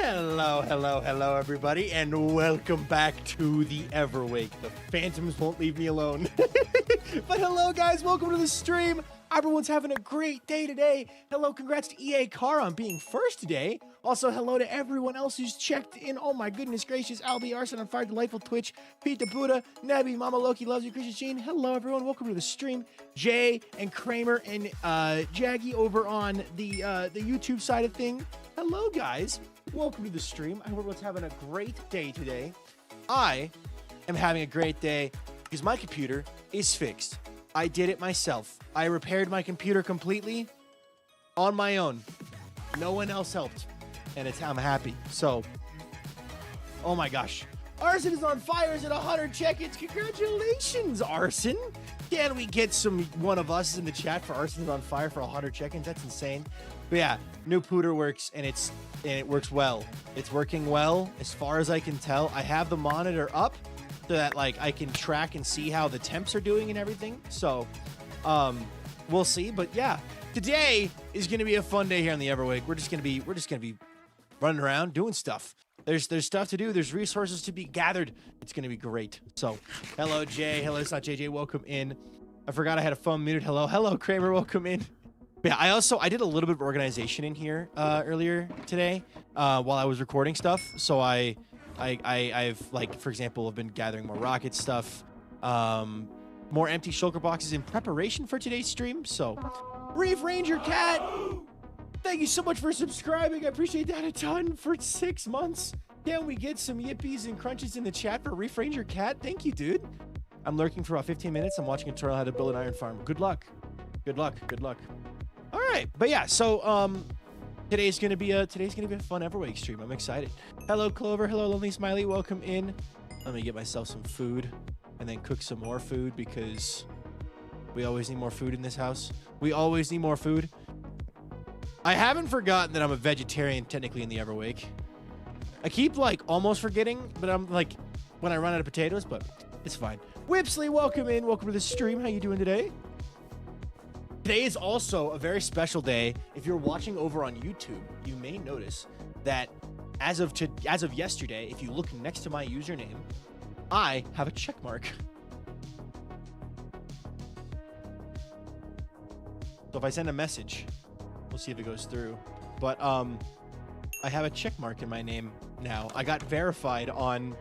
Hello, everybody, and welcome back to the Everwake. The phantoms won't leave me alone. But hello, guys, welcome to the stream. Everyone's having a great day today. Hello, congrats to EA Car on being first today. Also, hello to everyone else who's checked in. Oh my goodness gracious, Albie, Arson on Fire, Delightful Twitch, Pete the Buddha, Nebby, Mama Loki loves you, Christian Jean. Hello, everyone, welcome to the stream. Jay and Kramer and Jaggy over on the YouTube side of thing. Hello, guys. Welcome to the stream. I hope everyone's having a great day today. I am having a great day because my computer is fixed. I did it myself. I repaired my computer completely on my own. No one else helped. And I'm happy. So, oh my gosh. Arson is on fire at 100 check-ins. Congratulations, Arson. Can we get one of us in the chat for Arson is on fire for 100 check-ins? That's insane. But yeah, new pooter works and it works well. It's working well as far as I can tell. I have the monitor up so that like I can track and see how the temps are doing and everything. So we'll see. But yeah, today is gonna be a fun day here on the Everwake. We're just gonna be running around doing stuff. There's stuff to do. There's resources to be gathered. It's gonna be great. So hello, Jay. Hello, it's not JJ. Welcome in. I forgot I had a phone muted. Hello, Kramer. Welcome in. Yeah, I did a little bit of organization in here earlier today while I was recording stuff. So I've like, for example, I've been gathering more rocket stuff, more empty shulker boxes in preparation for today's stream. So Reef Ranger Cat, thank you so much for subscribing. I appreciate that a ton for 6 months. Can we get some yippies and crunches in the chat for Reef Ranger Cat? Thank you, dude. I'm lurking for about 15 minutes. I'm watching a tutorial how to build an iron farm. Good luck. Good luck. Good luck. All right, but yeah, so today's gonna be a fun Everwake stream. I'm excited. Hello, Clover. Hello, Lonely Smiley. Welcome in. Let me get myself some food and then cook some more food because we always need more food in this house. We always need more food. I haven't forgotten that I'm a vegetarian technically in the Everwake. I keep like almost forgetting, but I'm like when I run out of potatoes, but it's fine. Whipsley, welcome in. Welcome to the stream. How you doing today? Today is also a very special day. If you're watching over on YouTube, you may notice that as of yesterday, if you look next to my username, I have a check mark. So if I send a message, we'll see if it goes through. But I have a check mark in my name now. I got verified on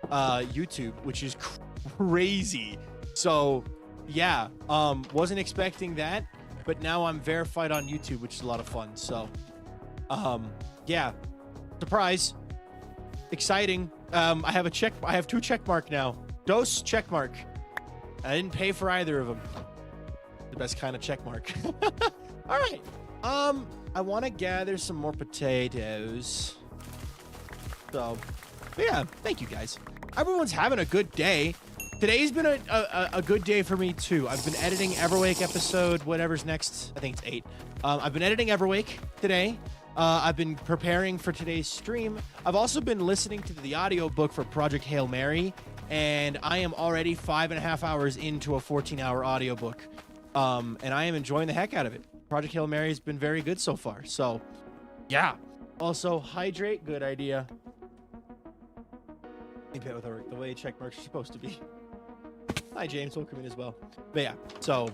YouTube, which is crazy. So yeah, wasn't expecting that, but now I'm verified on YouTube, which is a lot of fun. So yeah, surprise, exciting. I have 2 check mark now. Dose check mark. I didn't pay for either of them. The best kind of check mark. All right. I want to gather some more potatoes. So yeah, thank you guys. Everyone's having a good day. Today's been a good day for me too. I've been editing Everwake episode, whatever's next. I think it's 8. I've been editing Everwake today. I've been preparing for today's stream. I've also been listening to the audiobook for Project Hail Mary, and I am already 5.5 hours into a 14-hour audiobook. And I am enjoying the heck out of it. Project Hail Mary has been very good so far. So yeah. Also, hydrate, good idea. Maybe with the way check marks are supposed to be. Hi, James. Welcome in as well. But yeah, so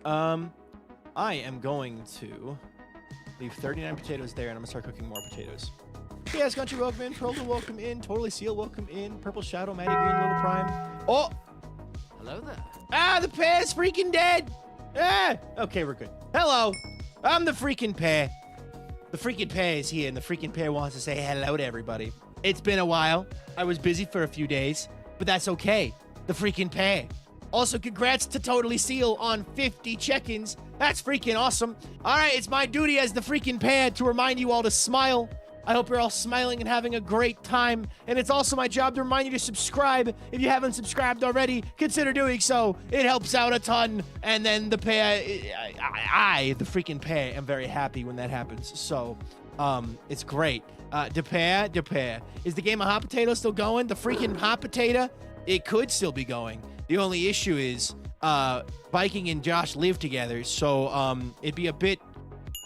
I am going to leave 39 potatoes there, and I'm gonna start cooking more potatoes. Yes, Country, welcome in. Pearl, welcome in. Totally Seal, welcome in. Purple Shadow, Maddie Green, Little Prime. Oh, hello there. Ah, the pear's freaking dead. Ah, okay, we're good. Hello, I'm the freaking pear. The freaking pear is here, and the freaking pear wants to say hello to everybody. It's been a while. I was busy for a few days, but that's okay. The freaking pear. Also, congrats to Totally Seal on 50 check-ins. That's freaking awesome. All right, it's my duty as the freaking pear to remind you all to smile. I hope you're all smiling and having a great time. And it's also my job to remind you to subscribe. If you haven't subscribed already, consider doing so. It helps out a ton. And then the pear, the freaking pear, am very happy when that happens. So, it's great. De pear. Is the game of hot potato still going? The freaking hot potato? It could still be going. The only issue is Viking and Josh live together, so it'd be a bit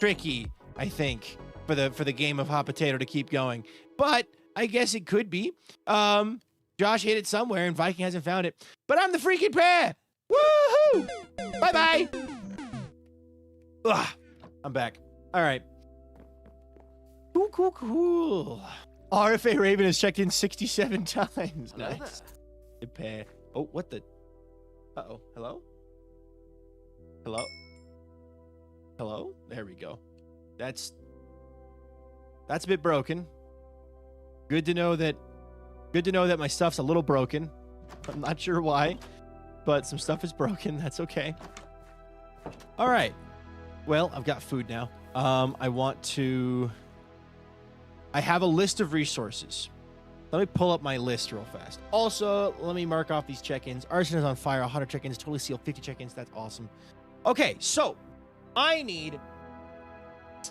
tricky, I think. for the game of hot potato to keep going. But I guess it could be. Josh hid it somewhere and Viking hasn't found it. But I'm the freaking pair. Woohoo! Bye-bye. Ugh, I'm back. All right. Cool. RFA Raven has checked in 67 times. Nice. Good pair. Oh, what the? Uh-oh. Hello? Hello? There we go. That's a bit broken. Good to know that my stuff's a little broken. I'm not sure why, but some stuff is broken. That's okay. All right. Well, I've got food now. I have a list of resources. Let me pull up my list real fast. Also, let me mark off these check-ins. Arson is on fire. 100 check-ins. Totally sealed. 50 check-ins. That's awesome. Okay, so I need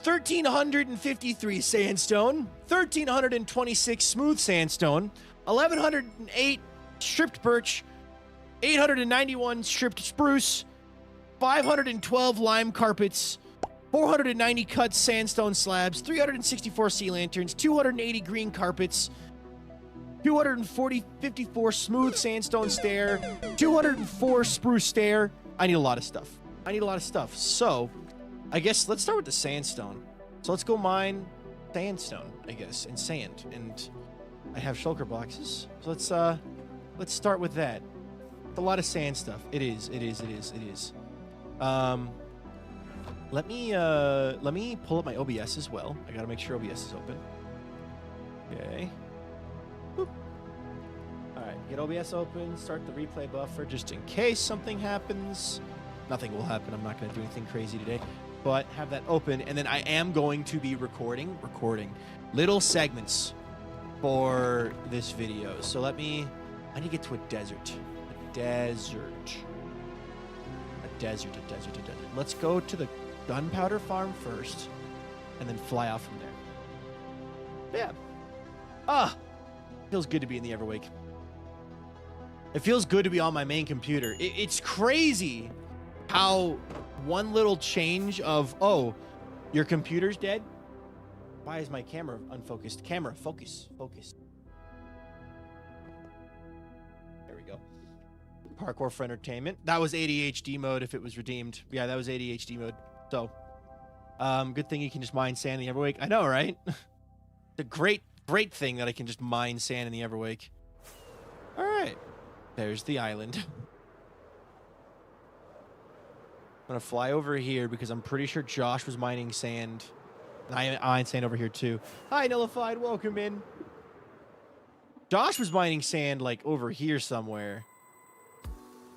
1,353 sandstone, 1,326 smooth sandstone, 1,108 stripped birch, 891 stripped spruce, 512 lime carpets, 490 cut sandstone slabs, 364 sea lanterns, 280 green carpets, 54 smooth sandstone stair, 204 spruce stair. I need a lot of stuff. So I guess let's start with the sandstone. So let's go mine sandstone, I guess, and sand. And I have shulker boxes. So let's start with that. It's a lot of sand stuff. It is. Let me pull up my OBS as well. I gotta make sure OBS is open. Okay. Boop. All right, get OBS open. Start the replay buffer just in case something happens. Nothing will happen. I'm not gonna do anything crazy today, but have that open. And then I am going to be recording little segments for this video. So I need to get to a desert. Let's go to the gunpowder farm first and then fly out from there. Yeah. Feels good to be in the Everwake. It feels good to be on my main computer. It's crazy how one little change of, oh, your computer's dead? Why is my camera unfocused? Camera, focus. There we go. Parkour for entertainment. That was ADHD mode if it was redeemed. Yeah, that was ADHD mode. So, good thing you can just mine sand in the Everwake. I know, right? It's a great thing that I can just mine sand in the Everwake. All right. There's the island. I'm going to fly over here because I'm pretty sure Josh was mining sand. I mine sand over here too. Hi, Nullified. Welcome in. Josh was mining sand like over here somewhere.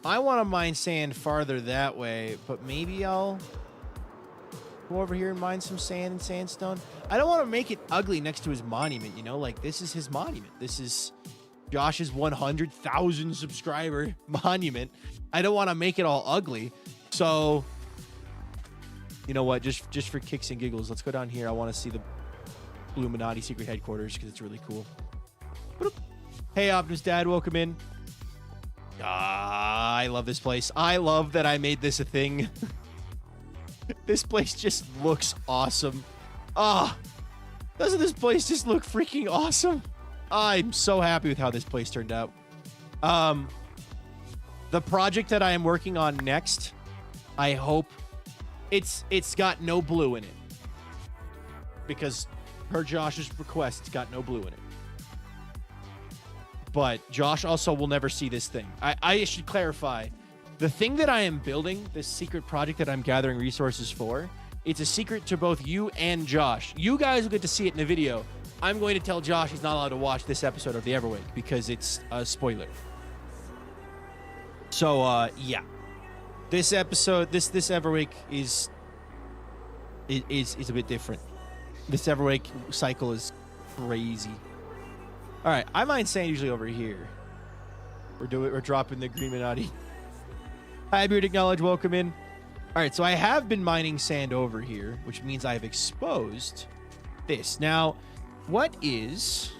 I want to mine sand farther that way, but maybe I'll go over here and mine some sand and sandstone. I don't want to make it ugly next to his monument, you know? Like, this is his monument. This is Josh's 100,000 subscriber monument. I don't want to make it all ugly. So, you know what? Just for kicks and giggles, let's go down here. I want to see the Illuminati secret headquarters because it's really cool. Hey, Optimus Dad, welcome in. I love this place. I love that I made this a thing. This place just looks awesome. Doesn't this place just look freaking awesome? I'm so happy with how this place turned out. The project that I am working on next, I hope it's got no blue in it. Because per Josh's request, it's got no blue in it. But Josh also will never see this thing. I should clarify. The thing that I am building, this secret project that I'm gathering resources for, it's a secret to both you and Josh. You guys will get to see it in the video. I'm going to tell Josh he's not allowed to watch this episode of the Everwake because it's a spoiler. So, yeah. This episode, this Everwake is a bit different. This Everwake cycle is crazy. All right, I mine sand usually over here. We're dropping the Green Minati. Hi, Bearded Knowledge, welcome in. All right, so I have been mining sand over here, which means I've exposed this. Now, what is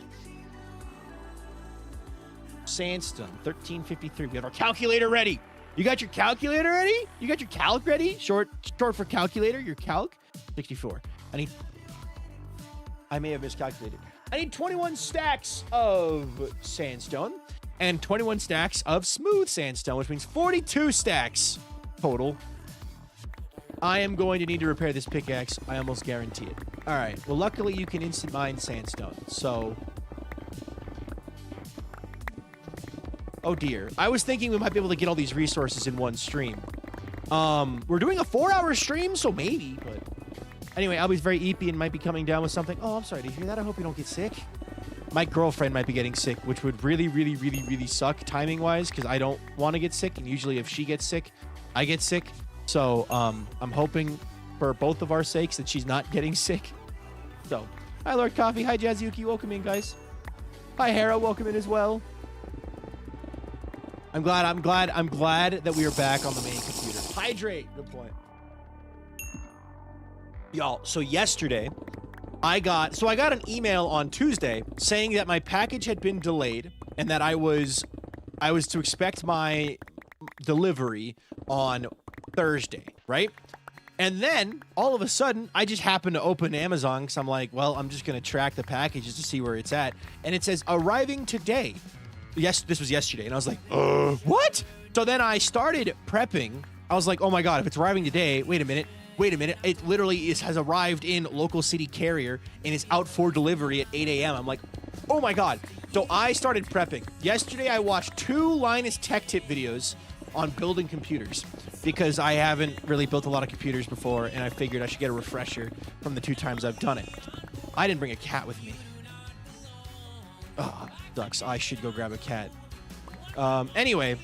sandstone? 1353. We have our calculator ready. You got your calculator ready? You got your calc ready? Short for calculator, your calc. 64. I need I may have miscalculated. I need 21 stacks of sandstone and 21 stacks of smooth sandstone, which means 42 stacks total. I am going to need to repair this pickaxe. I almost guarantee it. All right. Well, luckily you can instant mine sandstone. So, oh dear. I was thinking we might be able to get all these resources in one stream. We're doing a 4-hour stream, so maybe, but anyway, Albie's very eepy and might be coming down with something. Oh, I'm sorry to hear that. I hope you don't get sick. My girlfriend might be getting sick, which would really, really, really, really suck timing-wise, because I don't want to get sick, and usually if she gets sick, I get sick. So, I'm hoping for both of our sakes that she's not getting sick. So, hi, Lord Coffee. Hi, Jazzuki. Welcome in, guys. Hi, Hera. Welcome in as well. I'm glad that we are back on the main computer. Hydrate. Good point. Y'all, so yesterday, I got an email on Tuesday saying that my package had been delayed and that I was to expect my delivery on Thursday, right? And then all of a sudden, I just happened to open Amazon because I'm like, well, I'm just going to track the packages to see where it's at. And it says arriving today. Yes, this was yesterday. And I was like, what? So then I started prepping. I was like, oh my God, if it's arriving today, wait a minute. It literally has arrived in local city carrier and is out for delivery at 8 a.m. I'm like, oh my God. So I started prepping. Yesterday, I watched 2 Linus Tech Tip videos on building computers because I haven't really built a lot of computers before, and I figured I should get a refresher from the 2 times I've done it. I didn't bring a cat with me. Oh, sucks. I should go grab a cat. Anyway,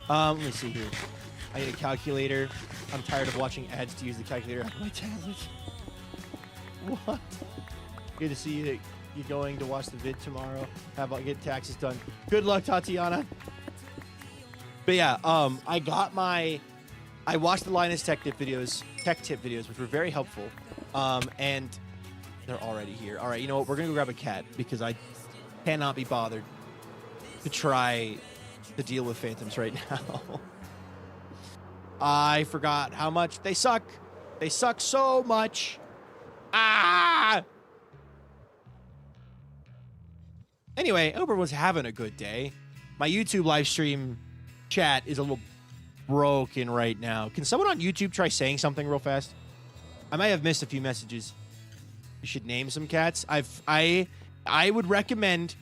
let me see here. I need a calculator. I'm tired of watching ads to use the calculator on my tablet. What? Good to see you. You're going to watch the vid tomorrow. How about get taxes done? Good luck, Tatiana. But yeah, I watched the Linus Tech Tip videos, which were very helpful. And they're already here. All right, you know what? We're gonna go grab a cat because I cannot be bothered to try to deal with phantoms right now. I forgot how much they suck. They suck so much. Ah! Anyway, Uber was having a good day. My YouTube live stream chat is a little broken right now. Can someone on YouTube try saying something real fast? I might have missed a few messages. You should name some cats. I would recommend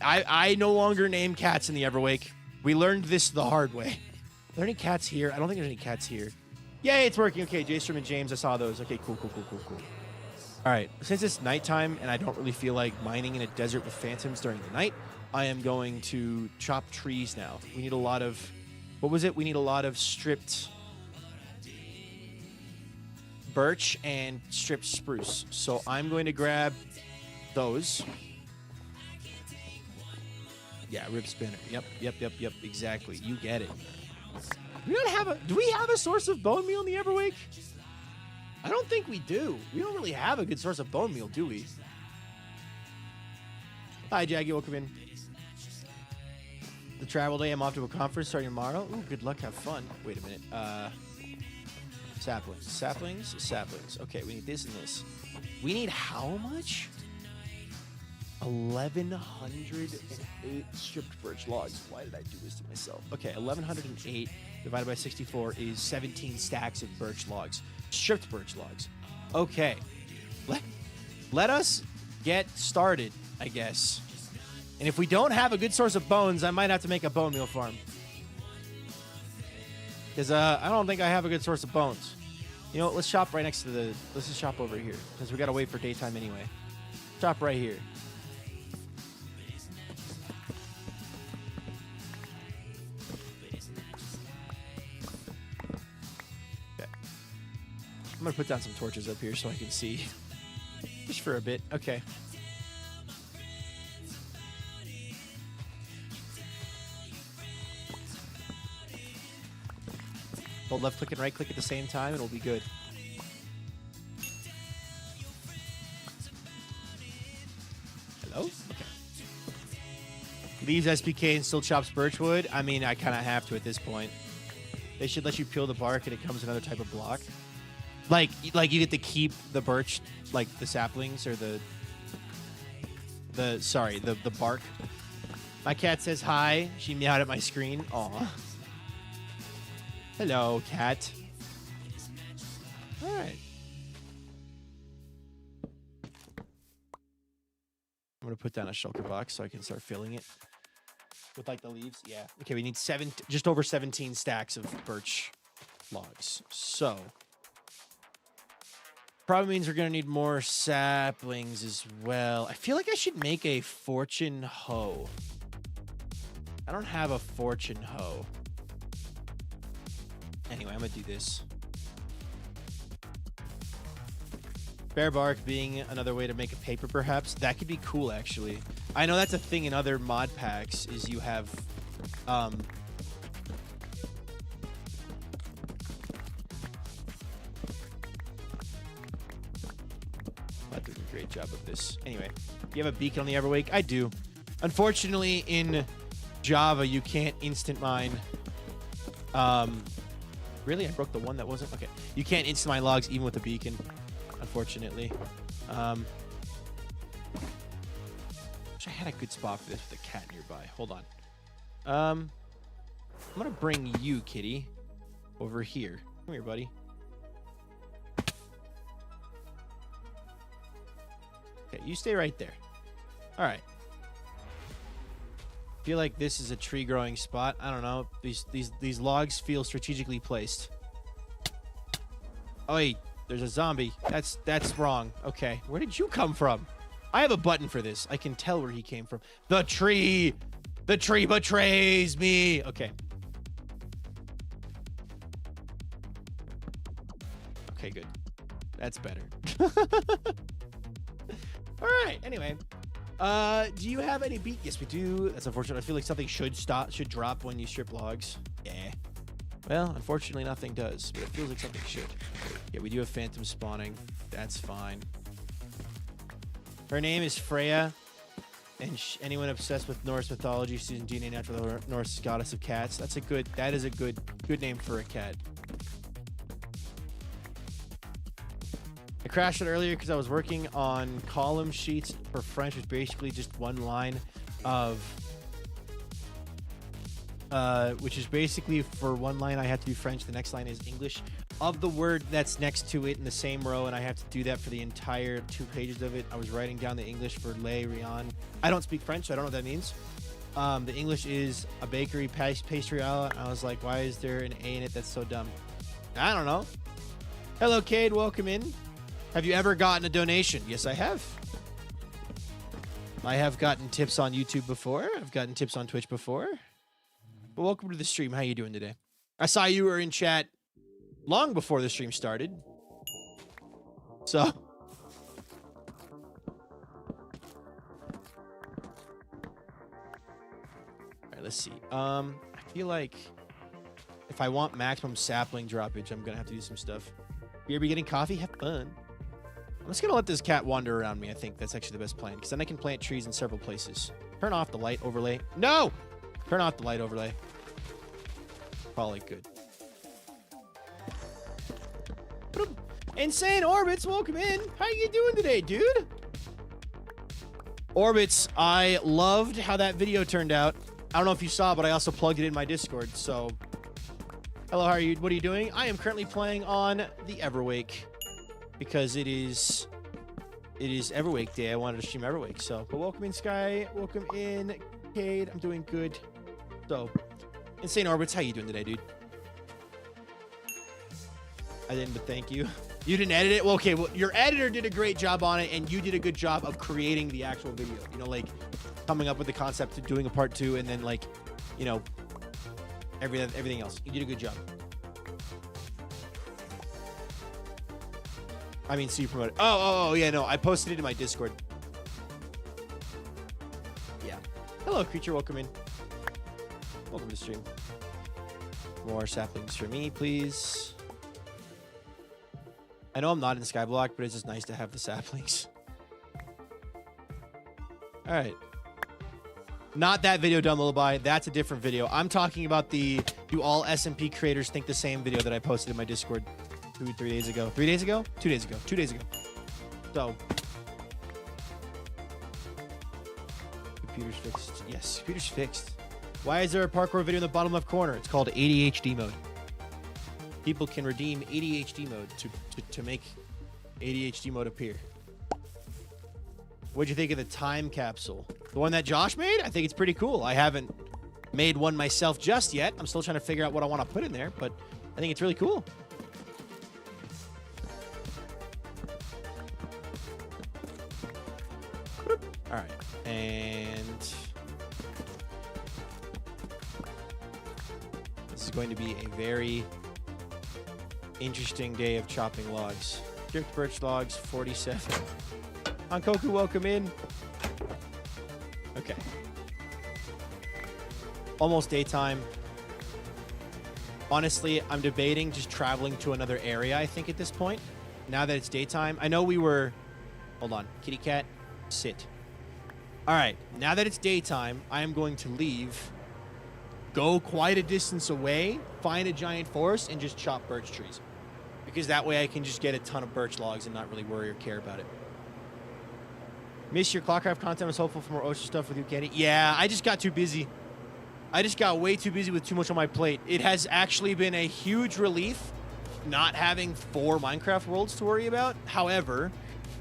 I no longer name cats in the Everwake. We learned this the hard way. Are there any cats here? I don't think there's any cats here. Yay, it's working. Okay, Jaystrom and James, I saw those. Okay, cool. All right, since it's nighttime and I don't really feel like mining in a desert with phantoms during the night, I am going to chop trees now. We need a lot of, what was it? We need a lot of stripped birch and stripped spruce. So I'm going to grab those. Yeah, rib spinner. Yep, exactly. You get it. Do we have a source of bone meal in the Everwake? I don't think we do. We don't really have a good source of bone meal, do we? Hi, Jaggy. Welcome in. The travel day. I'm off to a conference starting tomorrow. Ooh, good luck. Have fun. Wait a minute. Saplings. Okay, we need this and this. We need how much? 1,108 stripped birch logs. Why did I do this to myself? Okay, 1,108 divided by 64 is 17 stacks of birch logs. Stripped birch logs. Okay. Let us get started, I guess. And if we don't have a good source of bones, I might have to make a bone meal farm. Because I don't think I have a good source of bones. You know what? Let's shop right next to the... Let's just shop over here. Because we got to wait for daytime anyway. Shop right here. Okay. I'm going to put down some torches up here so I can see. Just for a bit. Okay. Hold left click and right click at the same time, and it'll be good. Hello? Okay. Leaves SPK and still chops birchwood. I mean, I kind of have to at this point. They should let you peel the bark and it comes another type of block. Like you get to keep the birch, like the saplings or the bark. My cat says hi. She meowed at my screen. Aw. Hello, cat. All right. I'm gonna put down a shulker box so I can start filling it with like the leaves. Yeah. Okay, we need just over 17 stacks of birch logs. So probably means we're gonna need more saplings as well. I feel like I should make a fortune hoe. I don't have a fortune hoe. Anyway, I'm gonna do this. Bear bark being another way to make a paper, perhaps. That could be cool, actually. I know that's a thing in other mod packs, is you have, not doing a great job of this. Anyway, you have a beacon on the Everwake? I do. Unfortunately, in Java, you can't instant mine. Really? I broke the one that wasn't? Okay. You can't instant mine logs even with a beacon, unfortunately. Wish I had a good spot for this with a cat nearby. Hold on. I'm gonna bring you, kitty, over here. Come here, buddy. Okay, you stay right there. All right. Feel like this is a tree growing spot. I don't know. These logs feel strategically placed. Oh wait, there's a zombie. That's wrong. Okay, where did you come from? I have a button for this. I can tell where he came from. The tree betrays me. Okay. Okay, good. That's better. All right. Anyway. Do you have any beat? Yes, we do. That's unfortunate. I feel like something should drop when you strip logs. Yeah. Well, unfortunately, nothing does, but it feels like something should. Yeah, we do have phantom spawning. That's fine. Her name is Freya, and anyone obsessed with Norse mythology sees DNA natural Norse goddess of cats. That is a good name for a cat. I crashed it earlier because I was working on column sheets for French, which is basically just one line of, which is basically for one line I have to do French, the next line is English of the word that's next to it in the same row, and I have to do that for the entire 2 pages of it. I was writing down the English for Le Rion. I don't speak French, so I don't know what that means. The English is a bakery pastry. I was like, why is there an A in it? That's so dumb. I don't know. Hello, Cade. Welcome in. Have you ever gotten a donation? Yes, I have. I have gotten tips on YouTube before. I've gotten tips on Twitch before. But welcome to the stream. How you doing today? I saw you were in chat long before the stream started. So. All right, let's see. I feel like if I want maximum sapling droppage, I'm going to have to do some stuff. You ever getting coffee? Have fun. I'm just going to let this cat wander around me. I think that's actually the best plan, because then I can plant trees in several places. Turn off the light overlay. No! Turn off the light overlay. Probably good. Insane Orbits, welcome in. How you doing today, dude? Orbits, I loved how that video turned out. I don't know if you saw, but I also plugged it in my Discord, so... Hello, how are you? What are you doing? I am currently playing on the Everwake, because it is Everwake Day. I wanted to stream Everwake, so... But welcome in, Sky. Welcome in, Cade. I'm doing good. So, Insane Orbits, how you doing today, dude? I didn't, but thank you. You didn't edit it? Well, okay, well, your editor did a great job on it, and you did a good job of creating the actual video. You know, like, coming up with the concept of doing a part 2, and then, like, you know, everything else. You did a good job. I mean, so you promoted. Oh, yeah, no, I posted it in my Discord. Yeah. Hello, creature. Welcome in. Welcome to the stream. More saplings for me, please. I know I'm not in Skyblock, but it's just nice to have the saplings. All right. Not that video, Dumb Lullaby. That's a different video. I'm talking about the Do All SMP Creators Think the Same video that I posted in my Discord. 3 days ago. 3 days ago? 2 days ago. 2 days ago. So. Computer's fixed. Yes, computer's fixed. Why is there a parkour video in the bottom left corner? It's called ADHD mode. People can redeem ADHD mode to make ADHD mode appear. What'd you think of the time capsule? The one that Josh made? I think it's pretty cool. I haven't made one myself just yet. I'm still trying to figure out what I want to put in there, but I think it's really cool. All right, and this is going to be a very interesting day of chopping logs. Stripped birch logs, 47. Hankoku, welcome in. Okay. Almost daytime. Honestly, I'm debating just traveling to another area, I think, at this point. Now that it's daytime. I know we were... Hold on. Kitty cat, sit. All right. Now that it's daytime, I am going to leave, go quite a distance away, find a giant forest, and just chop birch trees. Because that way I can just get a ton of birch logs and not really worry or care about it. Miss your Clockcraft content. I was hopeful for more ocean stuff with you, Kenny. Yeah, I just got too busy. I just got way too busy with too much on my plate. It has actually been a huge relief not having 4 Minecraft worlds to worry about. However,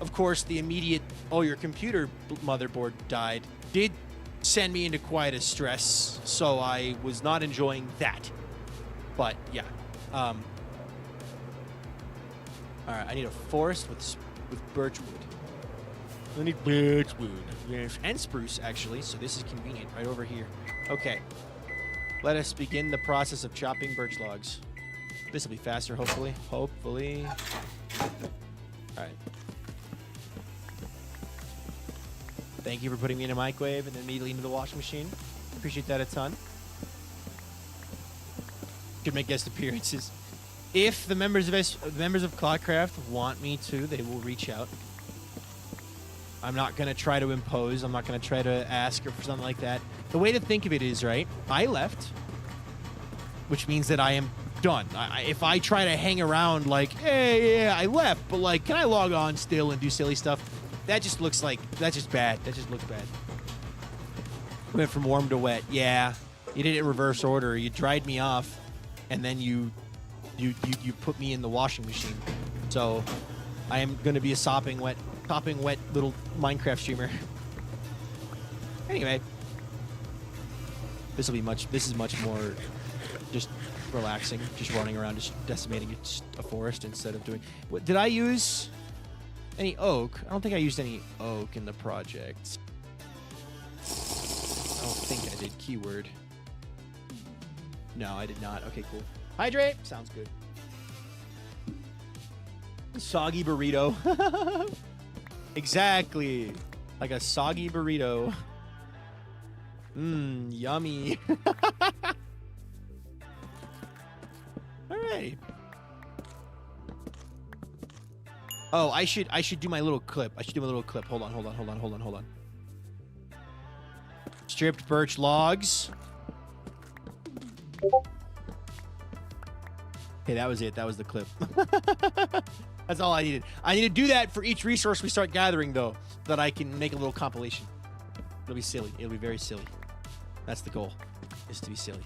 of course, the immediate, oh, your computer motherboard died, did send me into quite a stress, so I was not enjoying that. But, yeah. All right, I need a forest with birch wood. I need birch wood. Yes. And spruce, actually, so this is convenient right over here. Okay. Let us begin the process of chopping birch logs. This will be faster, hopefully. Hopefully. All right. Thank you for putting me in a microwave and then immediately into the washing machine. Appreciate that a ton. Could make guest appearances. If the members of Clockcraft want me to, they will reach out. I'm not going to try to impose. I'm not going to try to ask or for something like that. The way to think of it is, right, I left, which means that I am done. If I try to hang around like, hey, yeah, I left, but like, can I log on still and do silly stuff? That just looks like, that's just bad. That just looks bad. Went from warm to wet. Yeah, you did it in reverse order. You dried me off, and then you put me in the washing machine. So I am going to be a sopping wet little Minecraft streamer. Anyway, this is much more just relaxing, just running around, just decimating a forest instead of doing. What, did I use any oak? I don't think I used any oak in the project. I don't think I did. Keyword. No, I did not. Okay, cool. Hydrate. Sounds good. Soggy burrito. Exactly. Like a soggy burrito. Mmm, yummy. All right. Oh, I should do my little clip. Hold on. Stripped birch logs. Okay, that was it. That was the clip. That's all I needed. I need to do that for each resource we start gathering, though, so that I can make a little compilation. It'll be silly. It'll be very silly. That's the goal, is to be silly.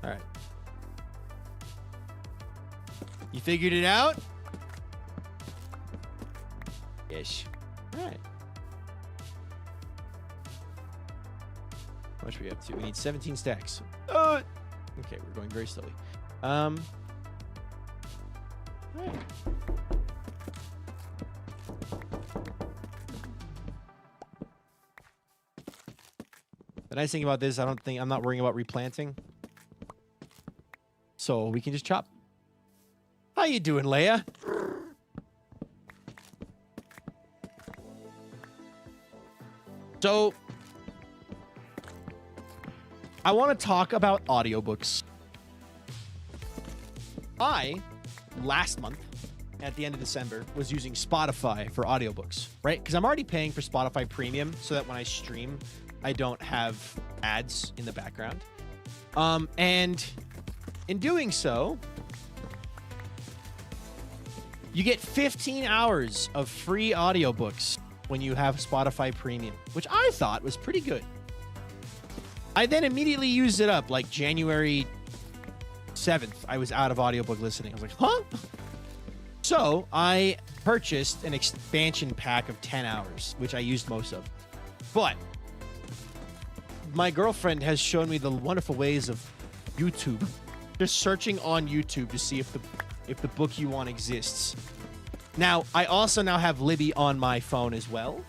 All right. You figured it out? Ish. All right. How much are we up to? We need 17 stacks. Okay, we're going very slowly. All right. The nice thing about this, I'm not worrying about replanting. So we can just chop. How you doing, Leia? So I want to talk about audiobooks. Last month, at the end of December, was using Spotify for audiobooks, right? Because I'm already paying for Spotify Premium so that when I stream, I don't have ads in the background. And in doing so, You get 15 hours of free audiobooks when you have Spotify Premium, which I thought was pretty good. I then immediately used it up, like January 7th. I was out of audiobook listening. I was like, huh? So I purchased an expansion pack of 10 hours, which I used most of. But my girlfriend has shown me the wonderful ways of YouTube. Just searching on YouTube to see if the book you want exists. Now, I also now have Libby on my phone as well.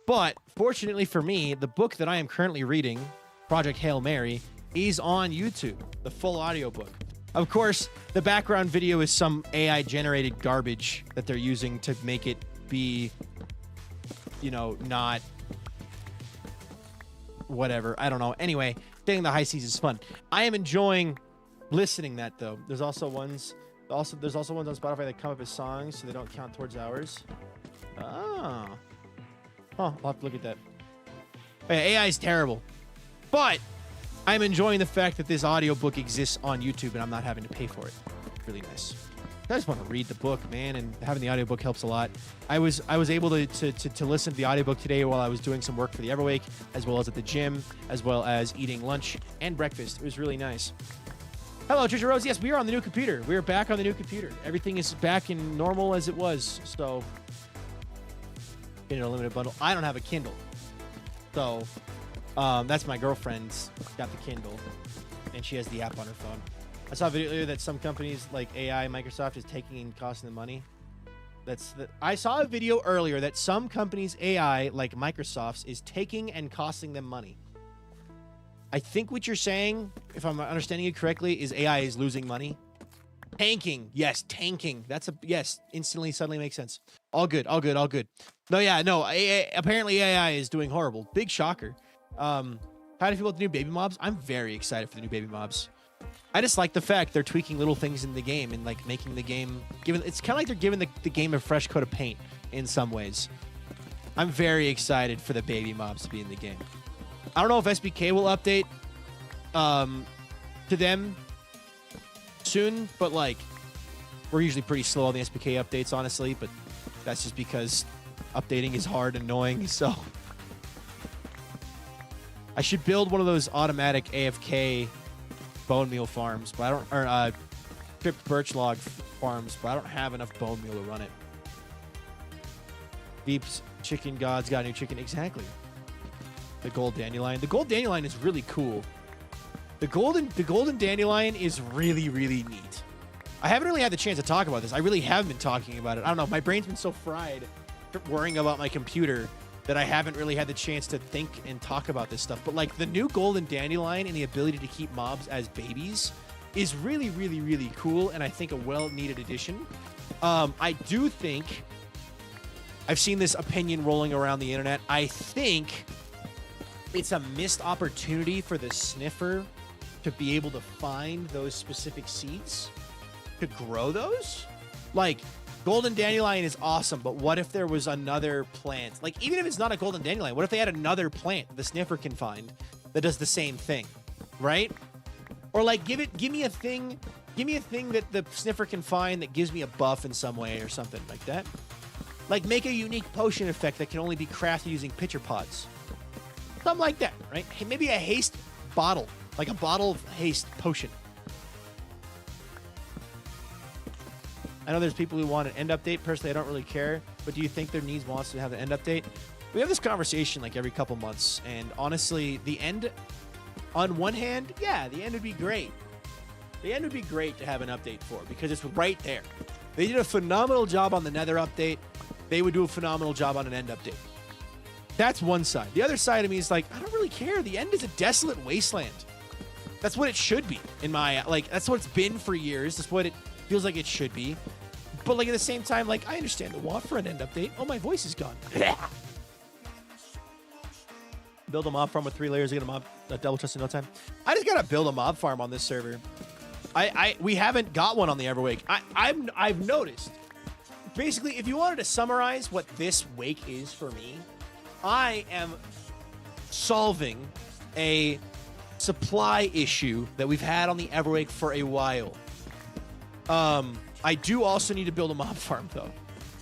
But fortunately for me, the book that I am currently reading, Project Hail Mary, is on YouTube, the full audiobook. Of course, the background video is some AI-generated garbage that they're using to make it be, you know, not whatever. I don't know. Anyway, Staying the High Seas is fun. I am enjoying listening that, though. There's also ones on Spotify that come up as songs, so they don't count towards hours. Oh. Huh, I'll have to look at that. Okay, AI is terrible. But I'm enjoying the fact that this audiobook exists on YouTube and I'm not having to pay for it. Really nice. I just want to read the book, man, and having the audiobook helps a lot. I was able to listen to the audiobook today while I was doing some work for the Everwake, as well as at the gym, as well as eating lunch and breakfast. It was really nice. Hello, Trisha Rose. Yes, we are on the new computer. We are back on the new computer. Everything is back in normal as it was. So, in an unlimited bundle. I don't have a Kindle. So, that's my girlfriend's got the Kindle, and she has the app on her phone. I saw a video earlier that some companies like AI, Microsoft, is taking and costing them money. I saw a video earlier that some companies, AI, like Microsoft's, is taking and costing them money. I think what you're saying, if I'm understanding you correctly, is AI is losing money. Tanking. Yes, tanking. Yes, instantly, suddenly makes sense. All good, all good, all good. No, yeah, no. Apparently AI is doing horrible. Big shocker. How do you feel about the new baby mobs? I'm very excited for the new baby mobs. I just like the fact they're tweaking little things in the game and like making the game, it's kind of like they're giving the game a fresh coat of paint in some ways. I'm very excited for the baby mobs to be in the game. I don't know if SBK will update to them soon, but like we're usually pretty slow on the SBK updates, honestly, but that's just because updating is hard and annoying. So I should build one of those automatic AFK bone meal farms, but I don't, or stripped birch log farms, but I don't have enough bone meal to run it. Deep's chicken gods got a new chicken. Exactly. The gold dandelion. The gold dandelion is really cool. The golden dandelion is really, really neat. I haven't really had the chance to talk about this. I really haven't been talking about it. I don't know. My brain's been so fried worrying about my computer that I haven't really had the chance to think and talk about this stuff. But like the new golden dandelion and the ability to keep mobs as babies is really, really, really cool. And I think a well-needed addition. I do think I've seen this opinion rolling around the internet. I think it's a missed opportunity for the sniffer to be able to find those specific seeds, to grow those. Like, golden dandelion is awesome, but what if there was another plant? Like, even if it's not a golden dandelion, what if they had another plant the sniffer can find that does the same thing, right? Or like, give me a thing that the sniffer can find that gives me a buff in some way or something like that. Like, make a unique potion effect that can only be crafted using pitcher pods. Something like that, right? Maybe a haste bottle, like a bottle of haste potion. I know there's people who want an end update. Personally, I don't really care. But do you think their needs wants to have an end update? We have this conversation like every couple months. And honestly, the end, on one hand, yeah, the end would be great. The end would be great to have an update for because it's right there. They did a phenomenal job on the Nether update. They would do a phenomenal job on an end update. That's one side. The other side of me is like, I don't really care. The end is a desolate wasteland. That's what it should be in my, like, that's what it's been for years. That's what it feels like it should be. But like at the same time, like I understand the want for an end update. Oh, my voice is gone. Build a mob farm with 3 layers, get a double chest in no time. I just gotta build a mob farm on this server. We haven't got one on the Everwake. I've noticed. Basically, if you wanted to summarize what this wake is for me, I am solving a supply issue that we've had on the Everwake for a while. I do also need to build a mob farm, though.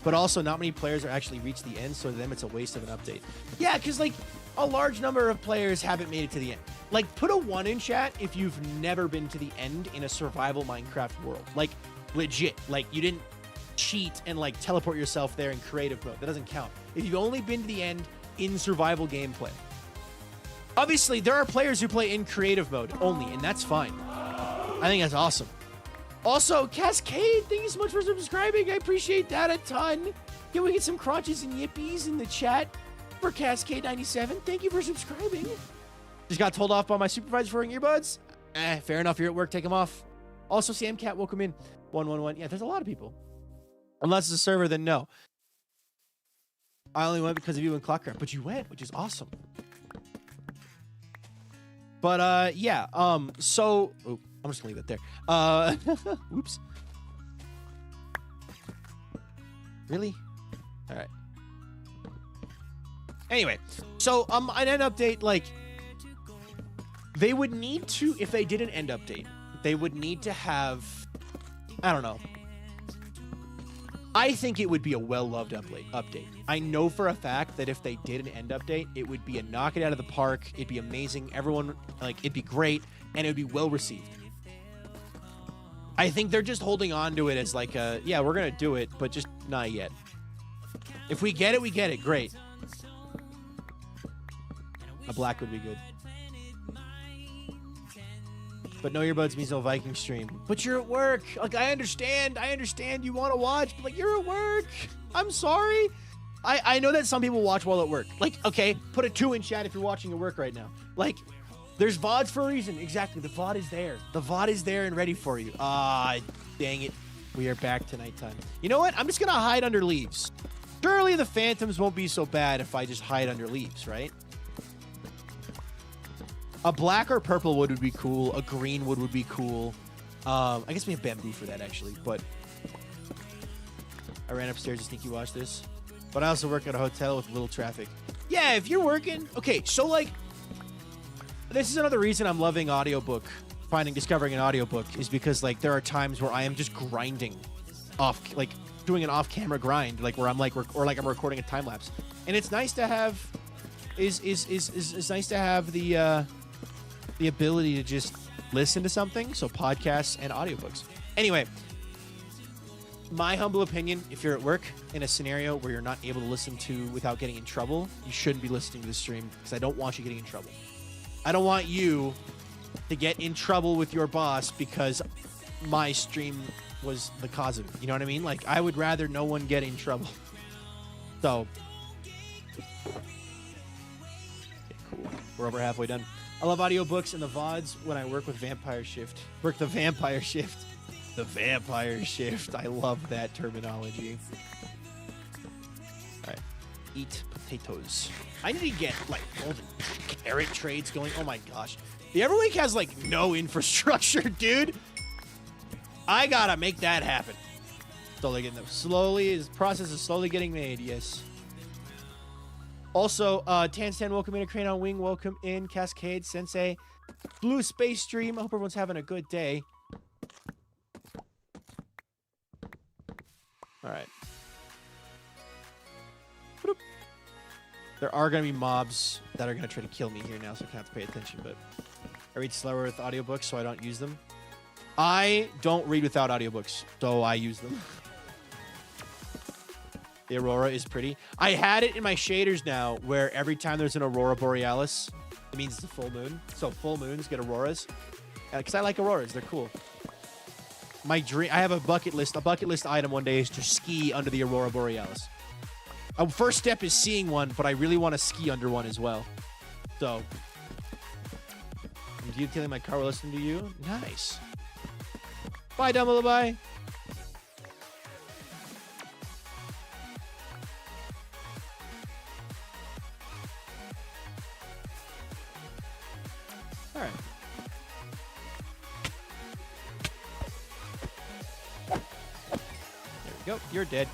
But also, not many players are actually reached the end, so to them, it's a waste of an update. Yeah, because, like, a large number of players haven't made it to the end. Like, put a 1 in chat if you've never been to the end in a survival Minecraft world. Like, legit. Like, you didn't cheat and, like, teleport yourself there in creative mode. That doesn't count. If you've only been to the end in survival gameplay. Obviously, there are players who play in creative mode only, and that's fine. I think that's awesome. Also, Cascade, thank you so much for subscribing. I appreciate that a ton. Can we get some crotches and yippies in the chat for Cascade97? Thank you for subscribing. Just got told off by my supervisor for wearing earbuds. Fair enough. You're at work. Take them off. Also, Sam Cat, welcome in. 111. Yeah, there's a lot of people. Unless it's a server, then no. I only went because of you and Clockcraft, but you went, which is awesome. But, yeah, so... Oh, I'm just gonna leave it there. Oops. Really? All right. Anyway, so, an end update, like... They would need to, if they did an end update, they would need to have... I don't know. I think it would be a well-loved update. I know for a fact that if they did an end update, it would be a knock it out of the park. It'd be amazing. Everyone, like, it'd be great, and it would be well-received. I think they're just holding on to it as like a, yeah, we're going to do it, but just not yet. If we get it, we get it. Great. A black would be good. But no earbuds means no Viking stream. But you're at work. Like, I understand you want to watch, but like, you're at work. I'm sorry. I know that some people watch while at work. Like, okay, put a 2 in chat if you're watching at work right now. Like, there's VODs for a reason. Exactly. The VOD is there. The VOD is there and ready for you. Ah, dang it. We are back to nighttime. You know what? I'm just going to hide under leaves. Surely the phantoms won't be so bad if I just hide under leaves, right? A black or purple wood would be cool. A green wood would be cool. I guess we have bamboo for that, actually. But I ran upstairs to sneaky watch this. But I also work at a hotel with little traffic. Yeah, if you're working... Okay, so, like... This is another reason I'm loving audiobook. Discovering an audiobook is because, like, there are times where I am just grinding off... Like, doing an off-camera grind. Like, where I'm, like... Or, like, I'm recording a time-lapse. And it's nice to have... It's nice to have the ability to just listen to something. So podcasts and audiobooks. Anyway, my humble opinion, if you're at work in a scenario where you're not able to listen to without getting in trouble, you shouldn't be listening to the stream because I don't want you getting in trouble. I don't want you to get in trouble with your boss because my stream was the cause of it. You know what I mean? Like, I would rather no one get in trouble. So, okay, cool. We're over halfway done. I love audiobooks and the VODs when I work with Vampire Shift. Work the Vampire Shift. The Vampire Shift. I love that terminology. All right. Eat potatoes. I need to get, like, golden carrot trades going. Oh, my gosh. The Everwake has, like, no infrastructure, dude. I gotta make that happen. Slowly getting them. This process is slowly getting made, yes. Also, Tanstan, welcome in. Crane on Wing, welcome in. Cascade, Sensei, Blue Space Stream. I hope everyone's having a good day. All right. There are going to be mobs that are going to try to kill me here now, so I have to pay attention. But I read slower with audiobooks, so I don't use them. I don't read without audiobooks, so I use them. The aurora is pretty. I had it in my shaders now, where every time there's an aurora borealis, it means it's a full moon. So full moons get auroras, because I like auroras. They're cool. My dream. I have a bucket list. A bucket list item one day is to ski under the aurora borealis. Our first step is seeing one, but I really want to ski under one as well. So, do you telling my car will listen to you? Nice. Bye, Dumbledore. Bye. All right. There we go. You're dead.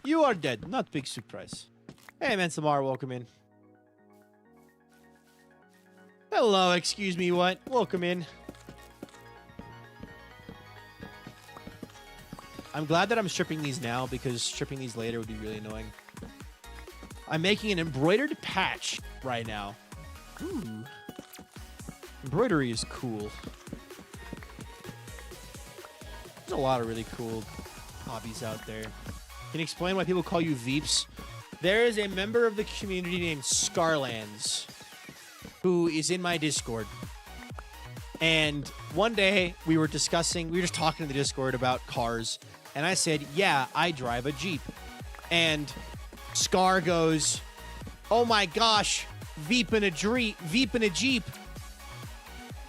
You are dead. Not big surprise. Hey, man, Samar, welcome in. Hello, excuse me, what? Welcome in. I'm glad that I'm stripping these now because stripping these later would be really annoying. I'm making an embroidered patch right now. Ooh. Embroidery is cool. There's a lot of really cool hobbies out there. Can you explain why people call you Veeps? There is a member of the community named Scarlands who is in my Discord. And one day we were just talking in the Discord about cars. And I said, yeah, I drive a Jeep. And Scar goes, oh my gosh, Veep in a Jeep.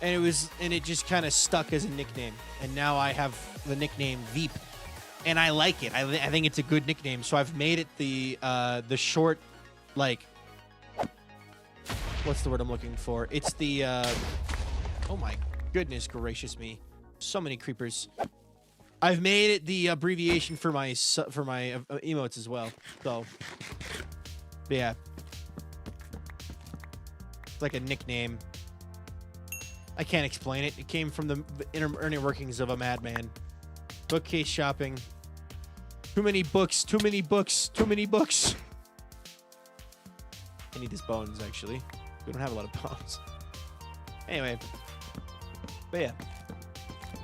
And it just kind of stuck as a nickname. And now I have the nickname Veep. And I like it. I think it's a good nickname. So I've made it the short, like, what's the word I'm looking for? It's the, oh my goodness gracious me. So many creepers. I've made it the abbreviation for my emotes as well. So, yeah. It's like a nickname. I can't explain it. It came from the inner workings of a madman. Bookcase shopping. Too many books. Too many books. Too many books. I need these bones, actually. We don't have a lot of bones. Anyway. But yeah.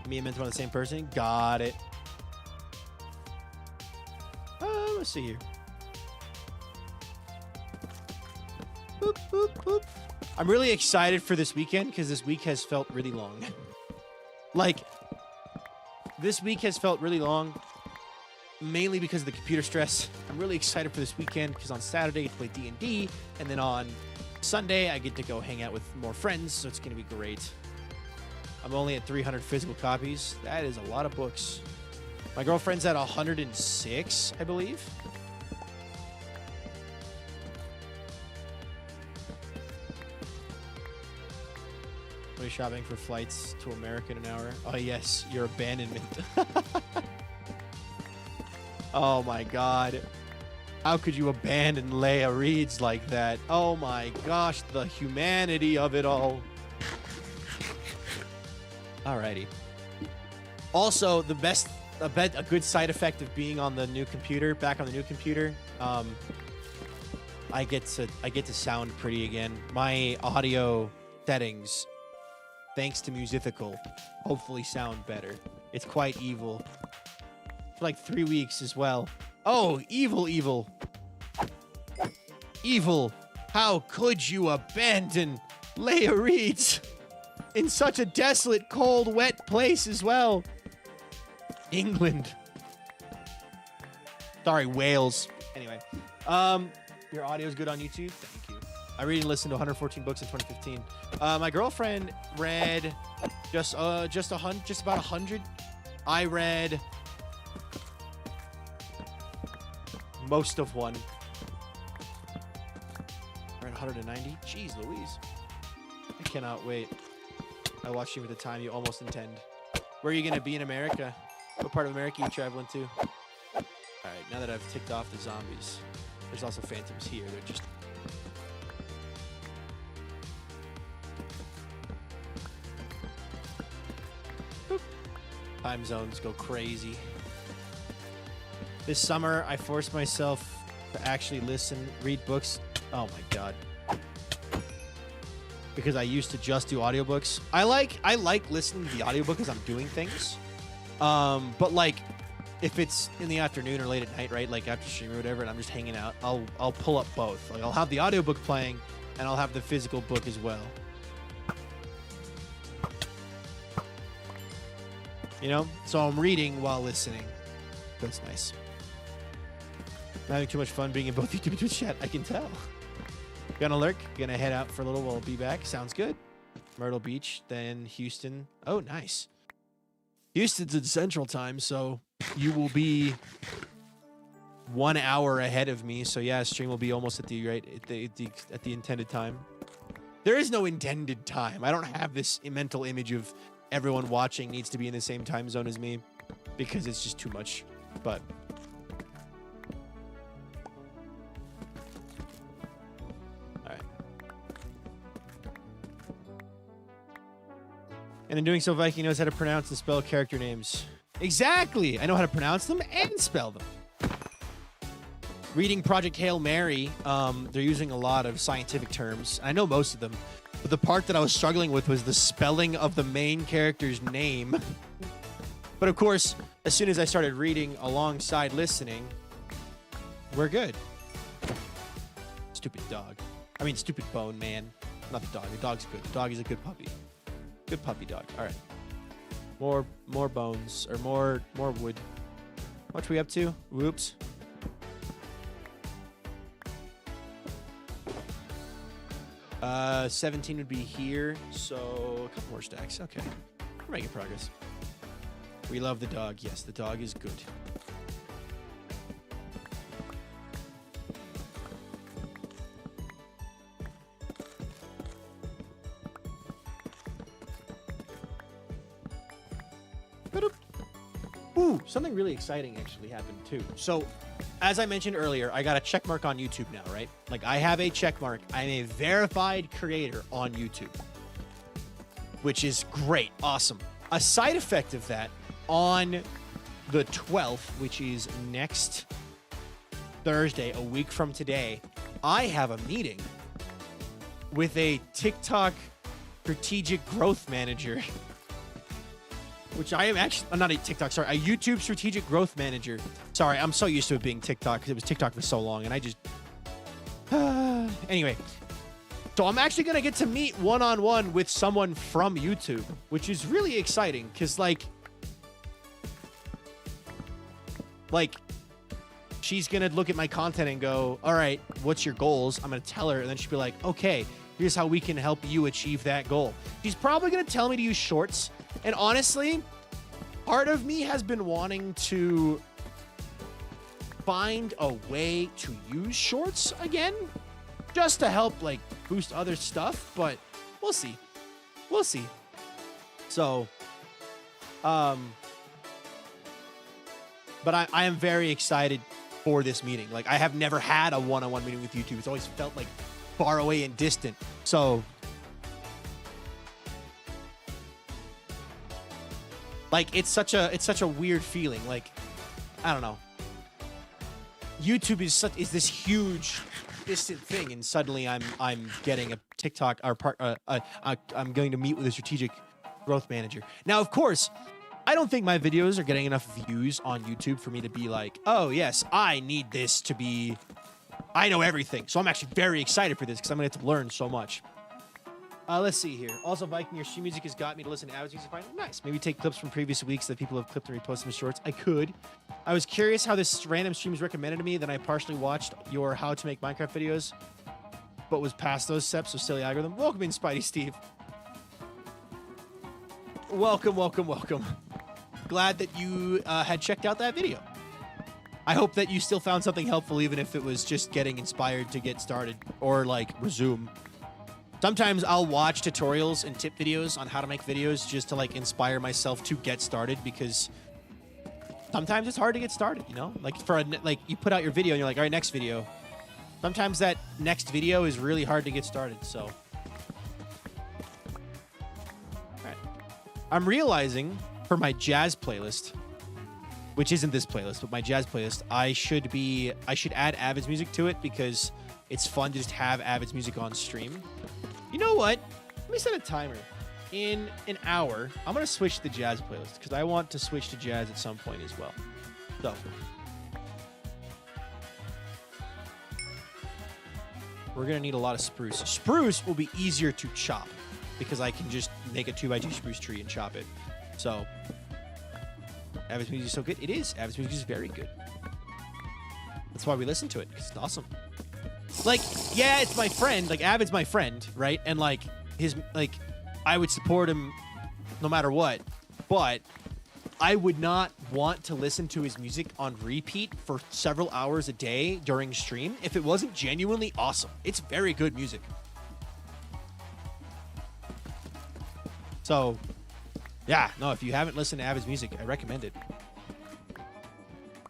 Me and Mint are the same person. Got it. Let's see here. Boop, boop, boop. I'm really excited for this weekend because this week has felt really long. Like, this week has felt really long, mainly because of the computer stress. I'm really excited for this weekend because on Saturday I get to play D&D, and then on Sunday I get to go hang out with more friends, so it's going to be great. I'm only at 300 physical copies. That is a lot of books. My girlfriend's at 106, I believe. What are you shopping for flights to America in an hour? Oh, yes, your abandonment. Oh, my God. How could you abandon Leia Reeds like that? Oh, my gosh, the humanity of it all. Alrighty. Also, a good side effect of being on the new computer, back on the new computer, I get to sound pretty again. My audio settings, thanks to Musical, hopefully sound better. It's quite evil. For like 3 weeks as well. Oh, evil. Evil. How could you abandon Leia Reeds in such a desolate, cold, wet place as well? England. Sorry, Wales. Anyway, your audio's good on YouTube. Thank you. I read and listened to 114 books in 2015. My girlfriend read just about 100. I read most of one. I read 190. Jeez Louise. I cannot wait. I watched you at the time you almost intend. Where are you going to be in America? What part of America are you traveling to? All right, now that I've ticked off the zombies, there's also phantoms here. They're just... Boop. Time zones go crazy. This summer, I forced myself to actually read books. Oh my God. Because I used to just do audiobooks. I like listening to the audiobook as I'm doing things. But like, if it's in the afternoon or late at night, right? Like after stream or whatever, and I'm just hanging out, I'll pull up both. Like I'll have the audiobook playing, and I'll have the physical book as well. You know? So I'm reading while listening. That's nice. I'm having too much fun being in both YouTube and Twitch chat. I can tell. Gonna lurk. Gonna head out for a little. We'll be back. Sounds good. Myrtle Beach, then Houston. Oh, nice. Houston's in Central Time, so you will be 1 hour ahead of me. So yeah, stream will be almost at the intended time. There is no intended time. I don't have this mental image of everyone watching needs to be in the same time zone as me because it's just too much. But all right. And in doing so, Viking knows how to pronounce and spell character names. Exactly. I know how to pronounce them and spell them. Reading Project Hail Mary, they're using a lot of scientific terms. I know most of them, but the part that I was struggling with was the spelling of the main character's name. But of course, as soon as I started reading alongside listening, we're good. Stupid dog. I mean, stupid bone, man. Not the dog. The dog's good. The dog is a good puppy. Good puppy dog. All right. More bones, or more wood. What are we up to? Whoops. Uh, 17 would be here, so a couple more stacks. Okay. We're making progress. We love the dog. Yes, the dog is good. Ooh, something really exciting actually happened too. So, as I mentioned earlier, I got a check mark on YouTube now, right? Like, I have a check mark. I'm a verified creator on YouTube, which is great. Awesome. A side effect of that, on the 12th, which is next Thursday, a week from today, I have a meeting with a TikTok strategic growth manager. Which I am actually, not a TikTok, sorry, a YouTube strategic growth manager. Sorry, I'm so used to it being TikTok because it was TikTok for so long and I just, anyway. So I'm actually going to get to meet one-on-one with someone from YouTube, which is really exciting because like, she's going to look at my content and go, all right, what's your goals? I'm going to tell her and then she'll be like, okay, here's how we can help you achieve that goal. She's probably going to tell me to use shorts. And honestly, part of me has been wanting to find a way to use shorts again, just to help like boost other stuff, but we'll see. We'll see. So, but I am very excited for this meeting. Like, I have never had a one-on-one meeting with YouTube. It's always felt like far away and distant. So, like, it's such a weird feeling. Like, I don't know. YouTube is this huge distant thing, and suddenly I'm getting a TikTok or I'm going to meet with a strategic growth manager. Now, of course, I don't think my videos are getting enough views on YouTube for me to be like, oh yes, I need this to be, I know everything. So I'm actually very excited for this because I'm going to get to learn so much. Let's see here. Also, Viking, your stream music has got me to listen to Avid's music. Nice. Maybe take clips from previous weeks that people have clipped and reposted in shorts. I could. I was curious how this random stream was recommended to me. Then I partially watched your how to make Minecraft videos, but was past those steps, so silly algorithm. Welcome in, Spidey Steve. Welcome, welcome, welcome. Glad that you had checked out that video. I hope that you still found something helpful, even if it was just getting inspired to get started or like resume. Sometimes I'll watch tutorials and tip videos on how to make videos just to like inspire myself to get started, because sometimes it's hard to get started, you know? Like like you put out your video and you're like, all right, next video. Sometimes that next video is really hard to get started, so. All right. I'm realizing for my jazz playlist, which isn't this playlist, but my jazz playlist, I should add Avid's music to it because it's fun to just have Avid's music on stream. You know what? Let me set a timer. In an hour, I'm going to switch to the jazz playlist because I want to switch to jazz at some point as well. So, we're going to need a lot of spruce. Spruce will be easier to chop because I can just make a 2x2 spruce tree and chop it. So, Avid's music is so good. It is. Avid's music is very good. That's why we listen to it, because it's awesome. Like, yeah, it's my friend. Like, Avid's my friend, right? And, like, I would support him no matter what. But I would not want to listen to his music on repeat for several hours a day during stream if it wasn't genuinely awesome. It's very good music. So, yeah, no, if you haven't listened to Avid's music, I recommend it.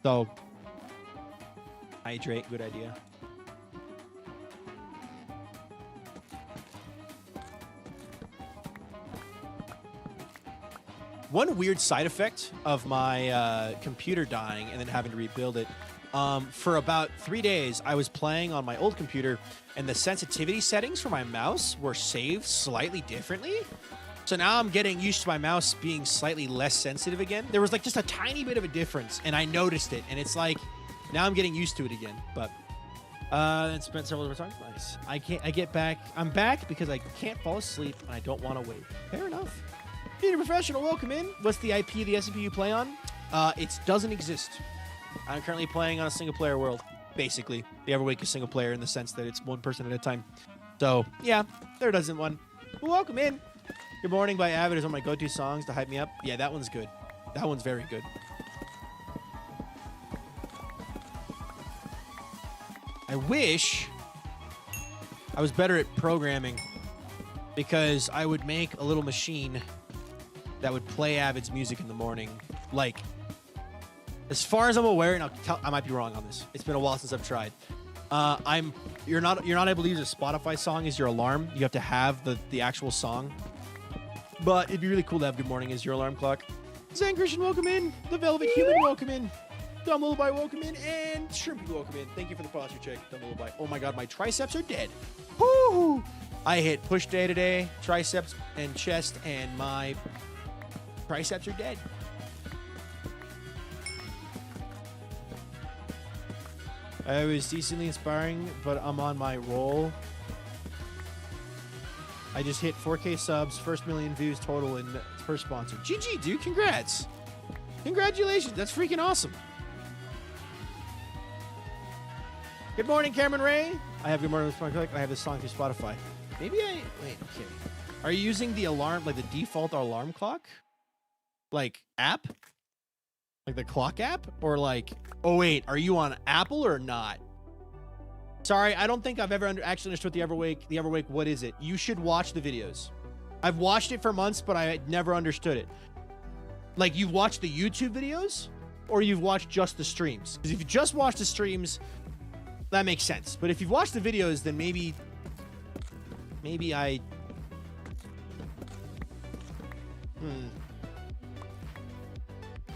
So, hydrate, good idea. One weird side effect of my computer dying and then having to rebuild it. For about 3 days, I was playing on my old computer, and the sensitivity settings for my mouse were saved slightly differently. So now I'm getting used to my mouse being slightly less sensitive again. There was like just a tiny bit of a difference, and I noticed it, and it's like now I'm getting used to it again. But and spent several different times. Nice. I'm back because I can't fall asleep and I don't want to wait. Fair enough. Being a professional, welcome in. What's the IP of the SMP you play on? It doesn't exist. I'm currently playing on a single-player world, basically. The Everwake is single-player in the sense that it's one person at a time. So, yeah, there doesn't one. But welcome in. Good Morning by Avid is one of my go-to songs to hype me up. Yeah, that one's good. That one's very good. I wish I was better at programming because I would make a little machine that would play Avid's music in the morning. Like, as far as I'm aware, and I might be wrong on this. It's been a while since I've tried. You're not able to use a Spotify song as your alarm. You have to have the actual song. But it'd be really cool to have Good Morning as your alarm clock. Zan Christian, welcome in. The Velvet Human, welcome in. Dumb Lullaby, welcome in. And Shrimpy, welcome in. Thank you for the posture check, Dumb Lullaby. Oh my god, my triceps are dead. Woo! I hit push day today, triceps and chest, and my triceps are dead. I was decently inspiring, but I'm on my roll. I just hit 4K subs, first million views total, and first sponsor. GG, dude, congrats. Congratulations, that's freaking awesome. Good morning, Cameron Ray. I have Good Morning with Spotify. I have this song through Spotify. Wait, okay. Are you using the alarm, like the default alarm clock? Like app? Like the clock app? Or like, oh wait, are you on Apple or not? Sorry, I don't think I've ever actually understood the Everwake. The Everwake, what is it? You should watch the videos. I've watched it for months, but I never understood it. Like, you've watched the YouTube videos, or you've watched just the streams? Because if you just watch the streams, that makes sense. But if you've watched the videos, then maybe I...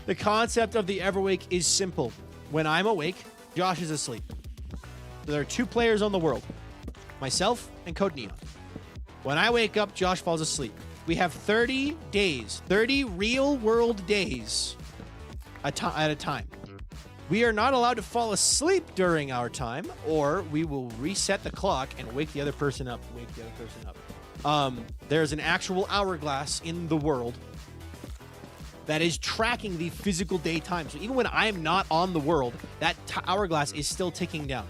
The concept of the Everwake is simple. When I'm awake, Josh is asleep. So there are 2 players on the world, myself and Code Neon. When I wake up, Josh falls asleep. We have 30 days, 30 real-world days at a time. We are not allowed to fall asleep during our time, or we will reset the clock and wake the other person up. There's an actual hourglass in the world that is tracking the physical daytime. So even when I'm not on the world, that hourglass is still ticking down.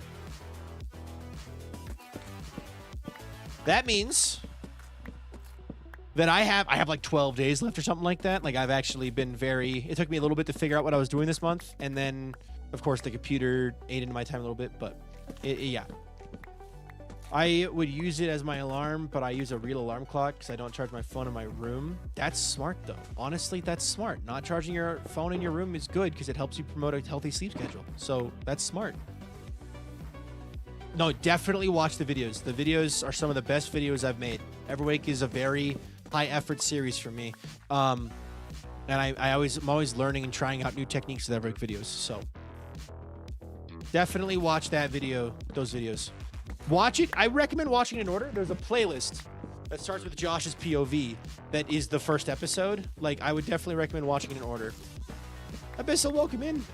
That means that I have like 12 days left or something like that. Like, I've actually been it took me a little bit to figure out what I was doing this month. And then, of course, the computer ate into my time a little bit, but yeah. I would use it as my alarm, but I use a real alarm clock because I don't charge my phone in my room. That's smart, though. Honestly, that's smart. Not charging your phone in your room is good because it helps you promote a healthy sleep schedule. So that's smart. No, definitely watch the videos. The videos are some of the best videos I've made. Everwake is a very high-effort series for me. And I'm always learning and trying out new techniques with Everwake videos. So definitely watch those videos. Watch it. I recommend watching it in order. There's a playlist that starts with Josh's POV that is the first episode. Like, I would definitely recommend watching it in order. Abyssal, welcome in.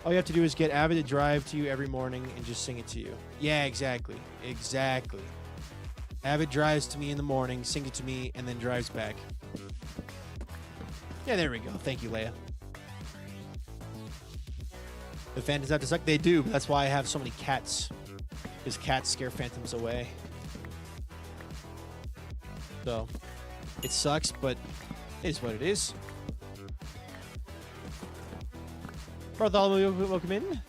All you have to do is get Avid to drive to you every morning and just sing it to you. Yeah, exactly. Exactly. Avid drives to me in the morning, sings it to me, and then drives back. Yeah, there we go. Thank you, Leia. The phantoms have to suck. They do. That's why I have so many cats. Because cats scare phantoms away. So, it sucks, but it is what it is. Bartholomew, welcome in.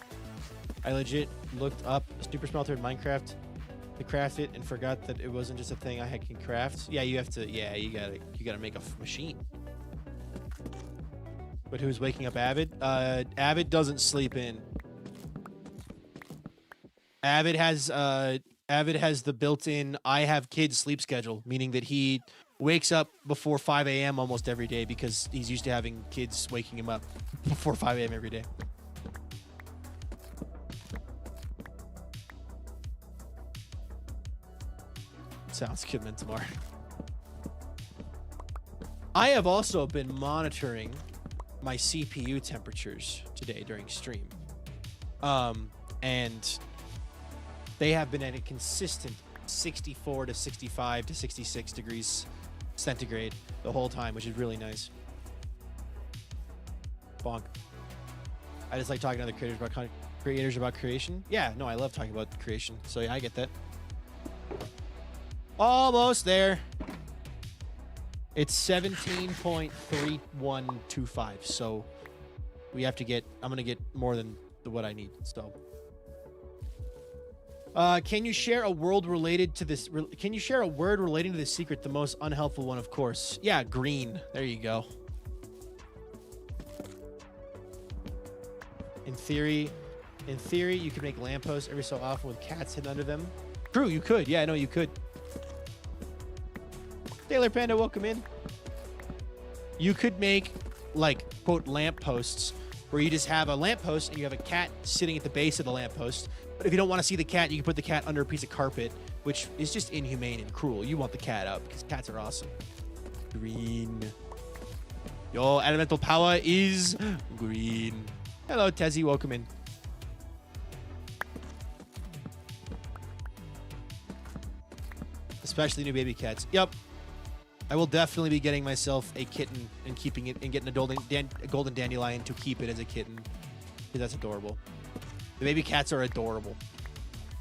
I legit looked up Super Smelter in Minecraft to craft it and forgot that it wasn't just a thing I can craft. Yeah, you have to. Yeah, you gotta make a machine. But who's waking up Avid? Avid doesn't sleep in. Avid has the built-in I have kids sleep schedule, meaning that he wakes up before 5 a.m. almost every day because he's used to having kids waking him up before 5 a.m. every day. Sounds good, Mentamar. I have also been monitoring my CPU temperatures today during stream. And they have been at a consistent 64 to 65 to 66 degrees centigrade the whole time, which is really nice. Bonk. I just like talking to other creators about creation. Yeah, no, I love talking about creation. So yeah, I get that. Almost there. It's 17.3125. So we have to get, I'm going to get more than what I need. So can you share a word relating to this secret, the most unhelpful one, of course? Yeah, green. There you go. In theory, you could make lampposts every so often with cats hidden under them. True, you could. Yeah, I know you could. Taylor Panda, welcome in. You could make, like, quote, lampposts where you just have a lamppost and you have a cat sitting at the base of the lamppost. But if you don't want to see the cat, you can put the cat under a piece of carpet, which is just inhumane and cruel. You want the cat up because cats are awesome. Green. Yo, elemental power is green. Hello, Tezzy. Welcome in. Especially new baby cats. Yep. I will definitely be getting myself a kitten and keeping it and getting a golden dandelion to keep it as a kitten because that's adorable. The baby cats are adorable.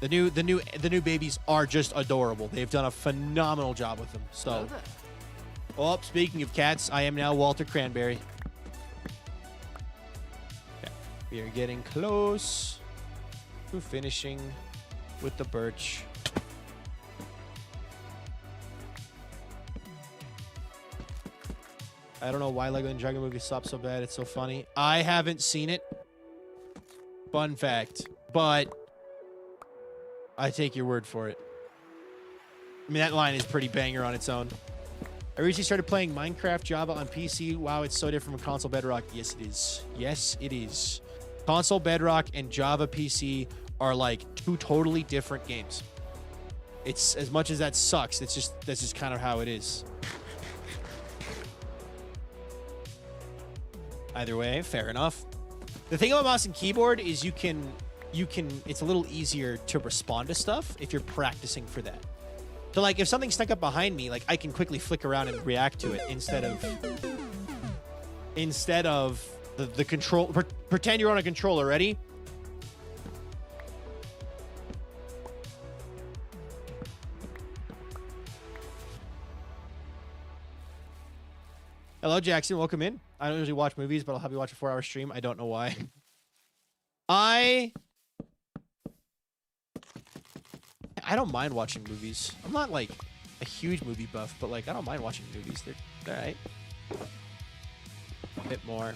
The new babies are just adorable. They've done a phenomenal job with them. So, oh, speaking of cats, I am now Walter Cranberry. Okay. We are getting close to finishing with the birch. I don't know why Lego and Dragon movie stopped so bad. It's so funny. I haven't seen it. Fun fact. But I take your word for it. I mean, that line is pretty banger on its own. I recently started playing Minecraft Java on PC. Wow, it's so different from console Bedrock. Yes, it is. Yes, it is. Console Bedrock and Java PC are like two totally different games. It's, as much as that sucks, that's just kind of how it is. Either way, fair enough. The thing about mouse and keyboard is you can it's a little easier to respond to stuff if you're practicing for that. So like if something stuck up behind me, like I can quickly flick around and react to it instead of the control. Pretend you're on a controller. Ready? Hello, Jackson. Welcome in. I don't usually watch movies, but I'll have you watch a 4-hour stream. I don't know why. I don't mind watching movies. I'm not like a huge movie buff, but like I don't mind watching movies. They're all right. A bit more.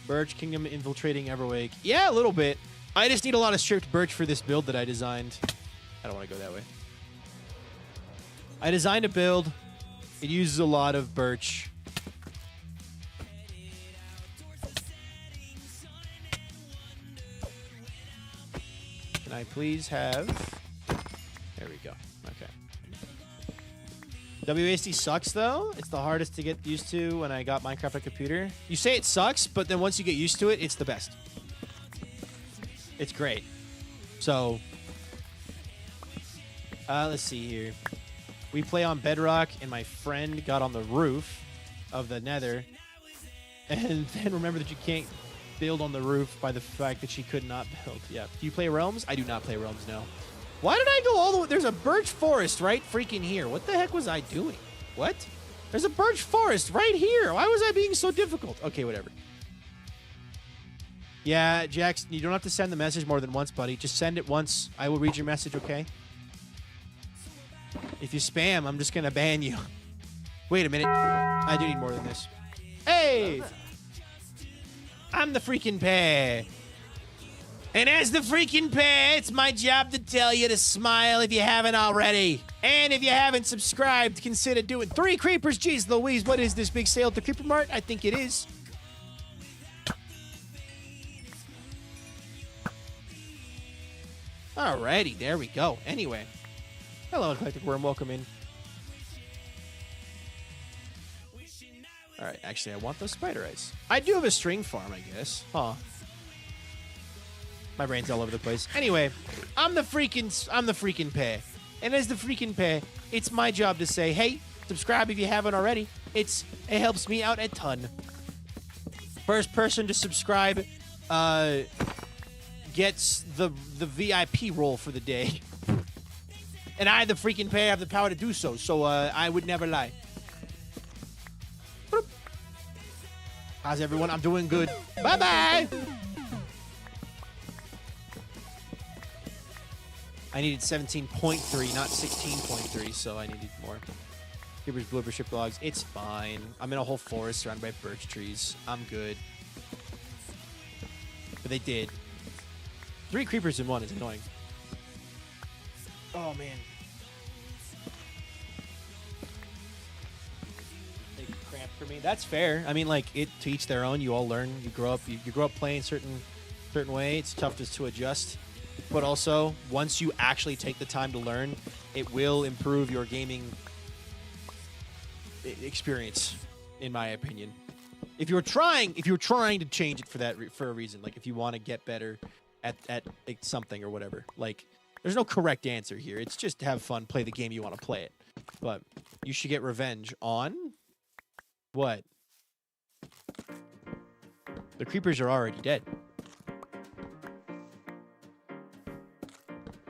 Birch Kingdom infiltrating Everwake. Yeah, a little bit. I just need a lot of stripped birch for this build that I designed. I don't want to go that way. I designed a build. It uses a lot of birch. Can I please have... There we go. Okay. WASD sucks, though. It's the hardest to get used to when I got Minecraft on a computer. You say it sucks, but then once you get used to it, it's the best. It's great. So, let's see here. We play on Bedrock, and my friend got on the roof of the Nether. And then remember that you can't build on the roof by the fact that she could not build. Yeah. Do you play Realms? I do not play Realms, no. Why did I go all the way? There's a birch forest right freaking here. What the heck was I doing? What? There's a birch forest right here. Why was I being so difficult? Okay, whatever. Yeah, Jax, you don't have to send the message more than once, buddy. Just send it once. I will read your message, okay? If you spam, I'm just going to ban you. Wait a minute. I do need more than this. Hey! I'm the freaking pay. And as the freaking pair, it's my job to tell you to smile if you haven't already. And if you haven't subscribed, consider doing 3 creepers. Jeez Louise, what is this big sale at the Creeper Mart? I think it is. Alrighty, there we go. Anyway. Hello, Eclectic Worm. Welcome in. Alright, actually, I want those spider eyes. I do have a string farm, I guess. Huh. My brain's all over the place. Anyway, I'm the freaking pay. And as the freaking pay, it's my job to say, hey, subscribe if you haven't already. It helps me out a ton. First person to subscribe gets the VIP role for the day. And I, the freaking pay, have the power to do so. So I would never lie. Boop. How's everyone? I'm doing good. Bye-bye. I needed 17.3, not 16.3, so I needed more. Creepers, blooper, ship logs. It's fine. I'm in a whole forest surrounded by birch trees. I'm good. But they did. 3 creepers in one is annoying. Oh, man. They cramped for me. That's fair. I mean, like, to each their own. You all learn. You grow up. You grow up playing certain way. It's tough just to adjust. But also, once you actually take the time to learn, it will improve your gaming experience, in my opinion. If you're trying to change it for a reason, like if you want to get better at something or whatever, like there's no correct answer here. It's just have fun, play the game you want to play it. But you should get revenge on what? The creepers are already dead.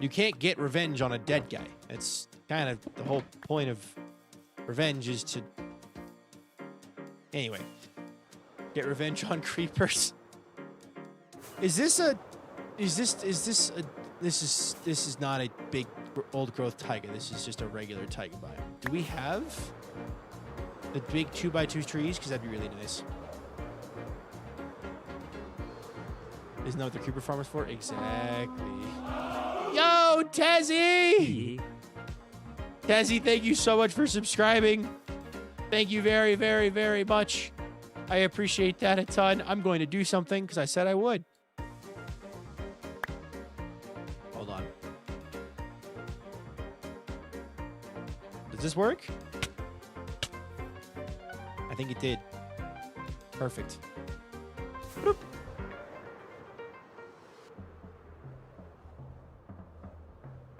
You can't get revenge on a dead guy. It's kind of the whole point of revenge is to... Anyway. Get revenge on creepers. This is not a big old growth taiga. This is just a regular taiga biome. Do we have the big 2x2 trees? Because that'd be really nice. Isn't that what the creeper farmer's for? Exactly. Yo, Tezzy! Tezzy, thank you so much for subscribing. Thank you very, very, very much. I appreciate that a ton. I'm going to do something because I said I would. Hold on. Does this work? I think it did. Perfect. Boop.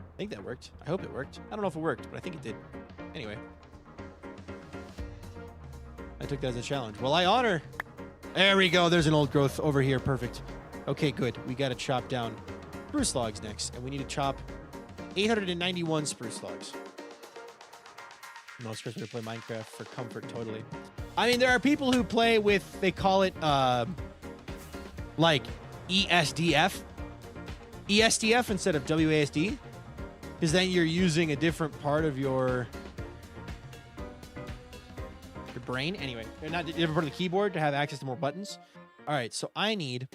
I think that worked. I hope it worked. I don't know if it worked, but I think it did. Anyway. I took that as a challenge. Well, I honor. There we go. There's an old growth over here. Perfect. Okay, good. We got to chop down spruce logs next. And we need to chop 891 spruce logs. Most Christmas to play Minecraft for comfort, totally. I mean, there are people who play with, they call it, like, ESDF. ESDF instead of WASD. Because then you're using a different part of your brain. Anyway, not a different part of the keyboard to have access to more buttons. All right, so I need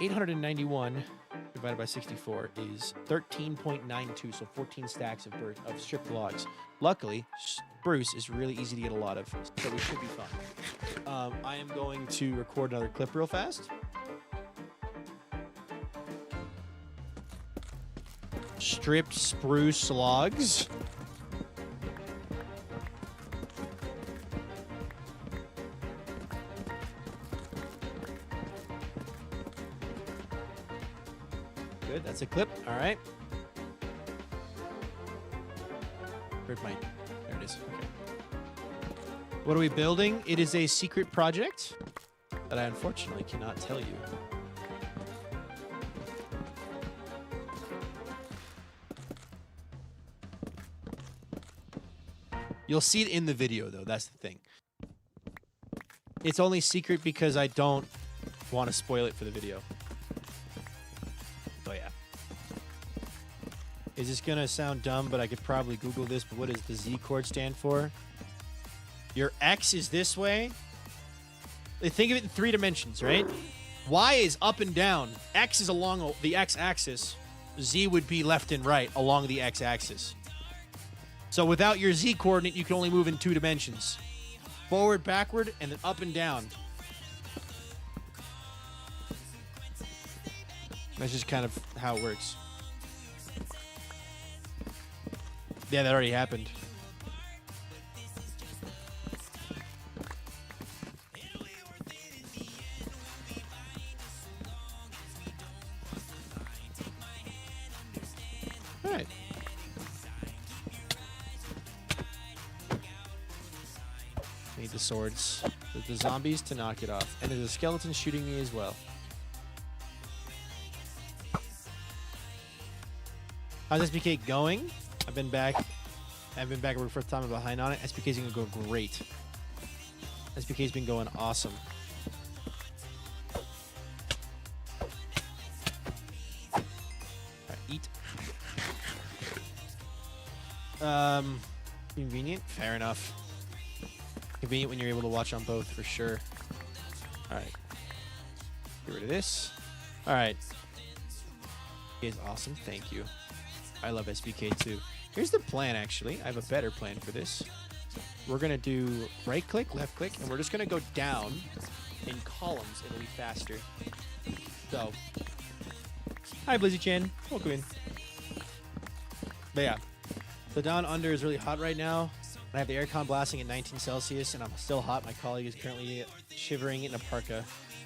891 divided by 64 is 13.92, so 14 stacks of stripped logs. Luckily, spruce is really easy to get a lot of, so we should be fine. I am going to record another clip real fast. Stripped spruce logs. Good, that's a clip. All right. Where's my... There it is. Okay. What are we building? It is a secret project that I unfortunately cannot tell you. You'll see it in the video, though. That's the thing. It's only secret because I don't want to spoil it for the video. Oh, yeah. Is this going to sound dumb, but I could probably Google this, but what does the Z chord stand for? Your X is this way. Think of it in 3 dimensions, right? Y is up and down. X is along the x-axis. Z would be left and right along the x-axis. So without your Z coordinate, you can only move in 2 dimensions. Forward, backward, and then up and down. That's just kind of how it works. Yeah, that already happened. All right. Need the swords. The zombies to knock it off. And there's a skeleton shooting me as well. How's SBK going? I've been back for the first time. I'm behind on it. SBK's gonna go great. SBK's been going awesome. All right, eat. Convenient? Fair enough. Convenient when you're able to watch on both, for sure. All right. Get rid of this. All right. Is awesome. Thank you. I love SBK too. Here's the plan, actually. I have a better plan for this. We're going to do right click, left click, and we're just going to go down in columns. It'll be faster. So, hi, Blizzy-chan. Welcome in. But yeah, the down under is really hot right now. I have the aircon blasting at 19 Celsius, and I'm still hot. My colleague is currently shivering in a parka.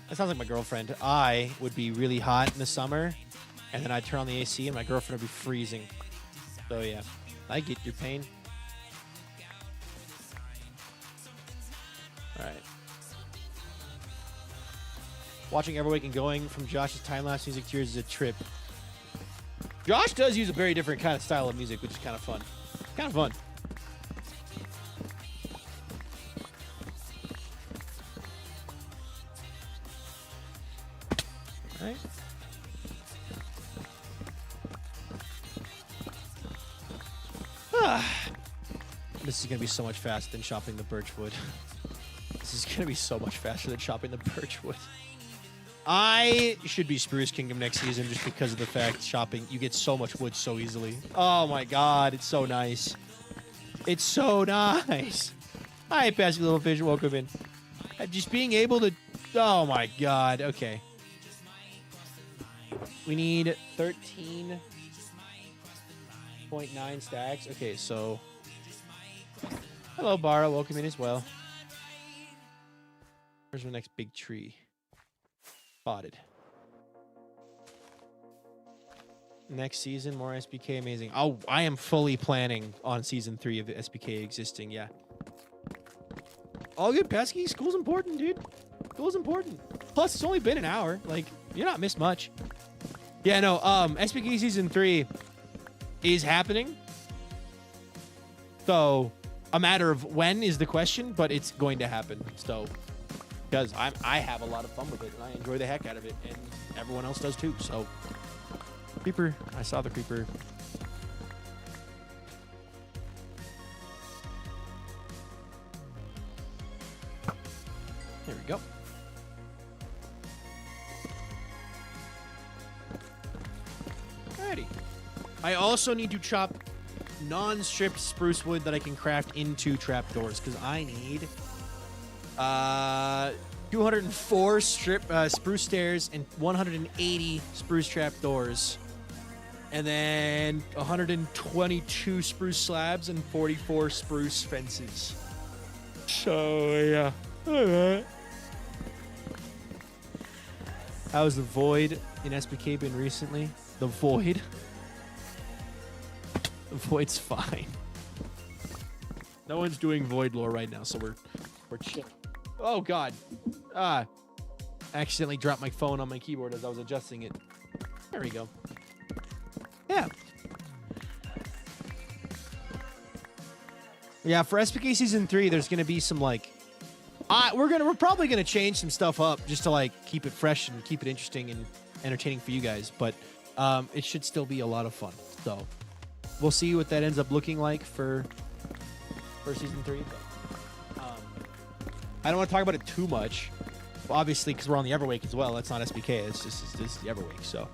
That sounds like my girlfriend. I would be really hot in the summer, and then I'd turn on the AC, and my girlfriend would be freezing. So yeah, I get your pain. All right. Watching Everwake and going from Josh's time-lapse music to yours is a trip. Josh does use a very different kind of style of music, which is kind of fun. Kind of fun. All right. This is going to be so much faster than chopping the birch wood. This is going to be so much faster than chopping the birch wood. I should be Spruce Kingdom next season just because of the fact chopping, you get so much wood so easily. Oh my god, it's so nice. It's so nice. Hi, Passy Little Fish, welcome in. Just being able to... Oh my god, okay. We need 13.9 stacks. Okay, so... Hello, Bara. Welcome in as well. Where's my next big tree? Spotted. Next season, more SBK. Amazing. Oh, I am fully planning on season 3 of the SBK existing. Yeah. All good, Pesky. School's important, dude. School's important. Plus, it's only been an hour. Like, you're not missed much. Yeah, no. SBK season 3 is happening. So, a matter of when is the question, but it's going to happen. So, because I have a lot of fun with it, and I enjoy the heck out of it, and everyone else does too. So, creeper. I saw the creeper. There we go. Alrighty. I also need to chop non-stripped spruce wood that I can craft into trapdoors, because I need 204 spruce stairs and 180 spruce trapdoors, and then 122 spruce slabs and 44 spruce fences. So yeah. Alright. How's the void in SBK been recently? The void? The void's fine. No one's doing void lore right now, so we're chilling. Oh god. I accidentally dropped my phone on my keyboard as I was adjusting it. There we go. Yeah. Yeah, for SPK season 3, there's gonna be some like we're probably gonna change some stuff up just to like keep it fresh and keep it interesting and entertaining for you guys, but it should still be a lot of fun. So we'll see what that ends up looking like for season 3. But, I don't want to talk about it too much Well, obviously, because we're on the Everwake as well. That's not SBK. It's just this is the Everwake. So,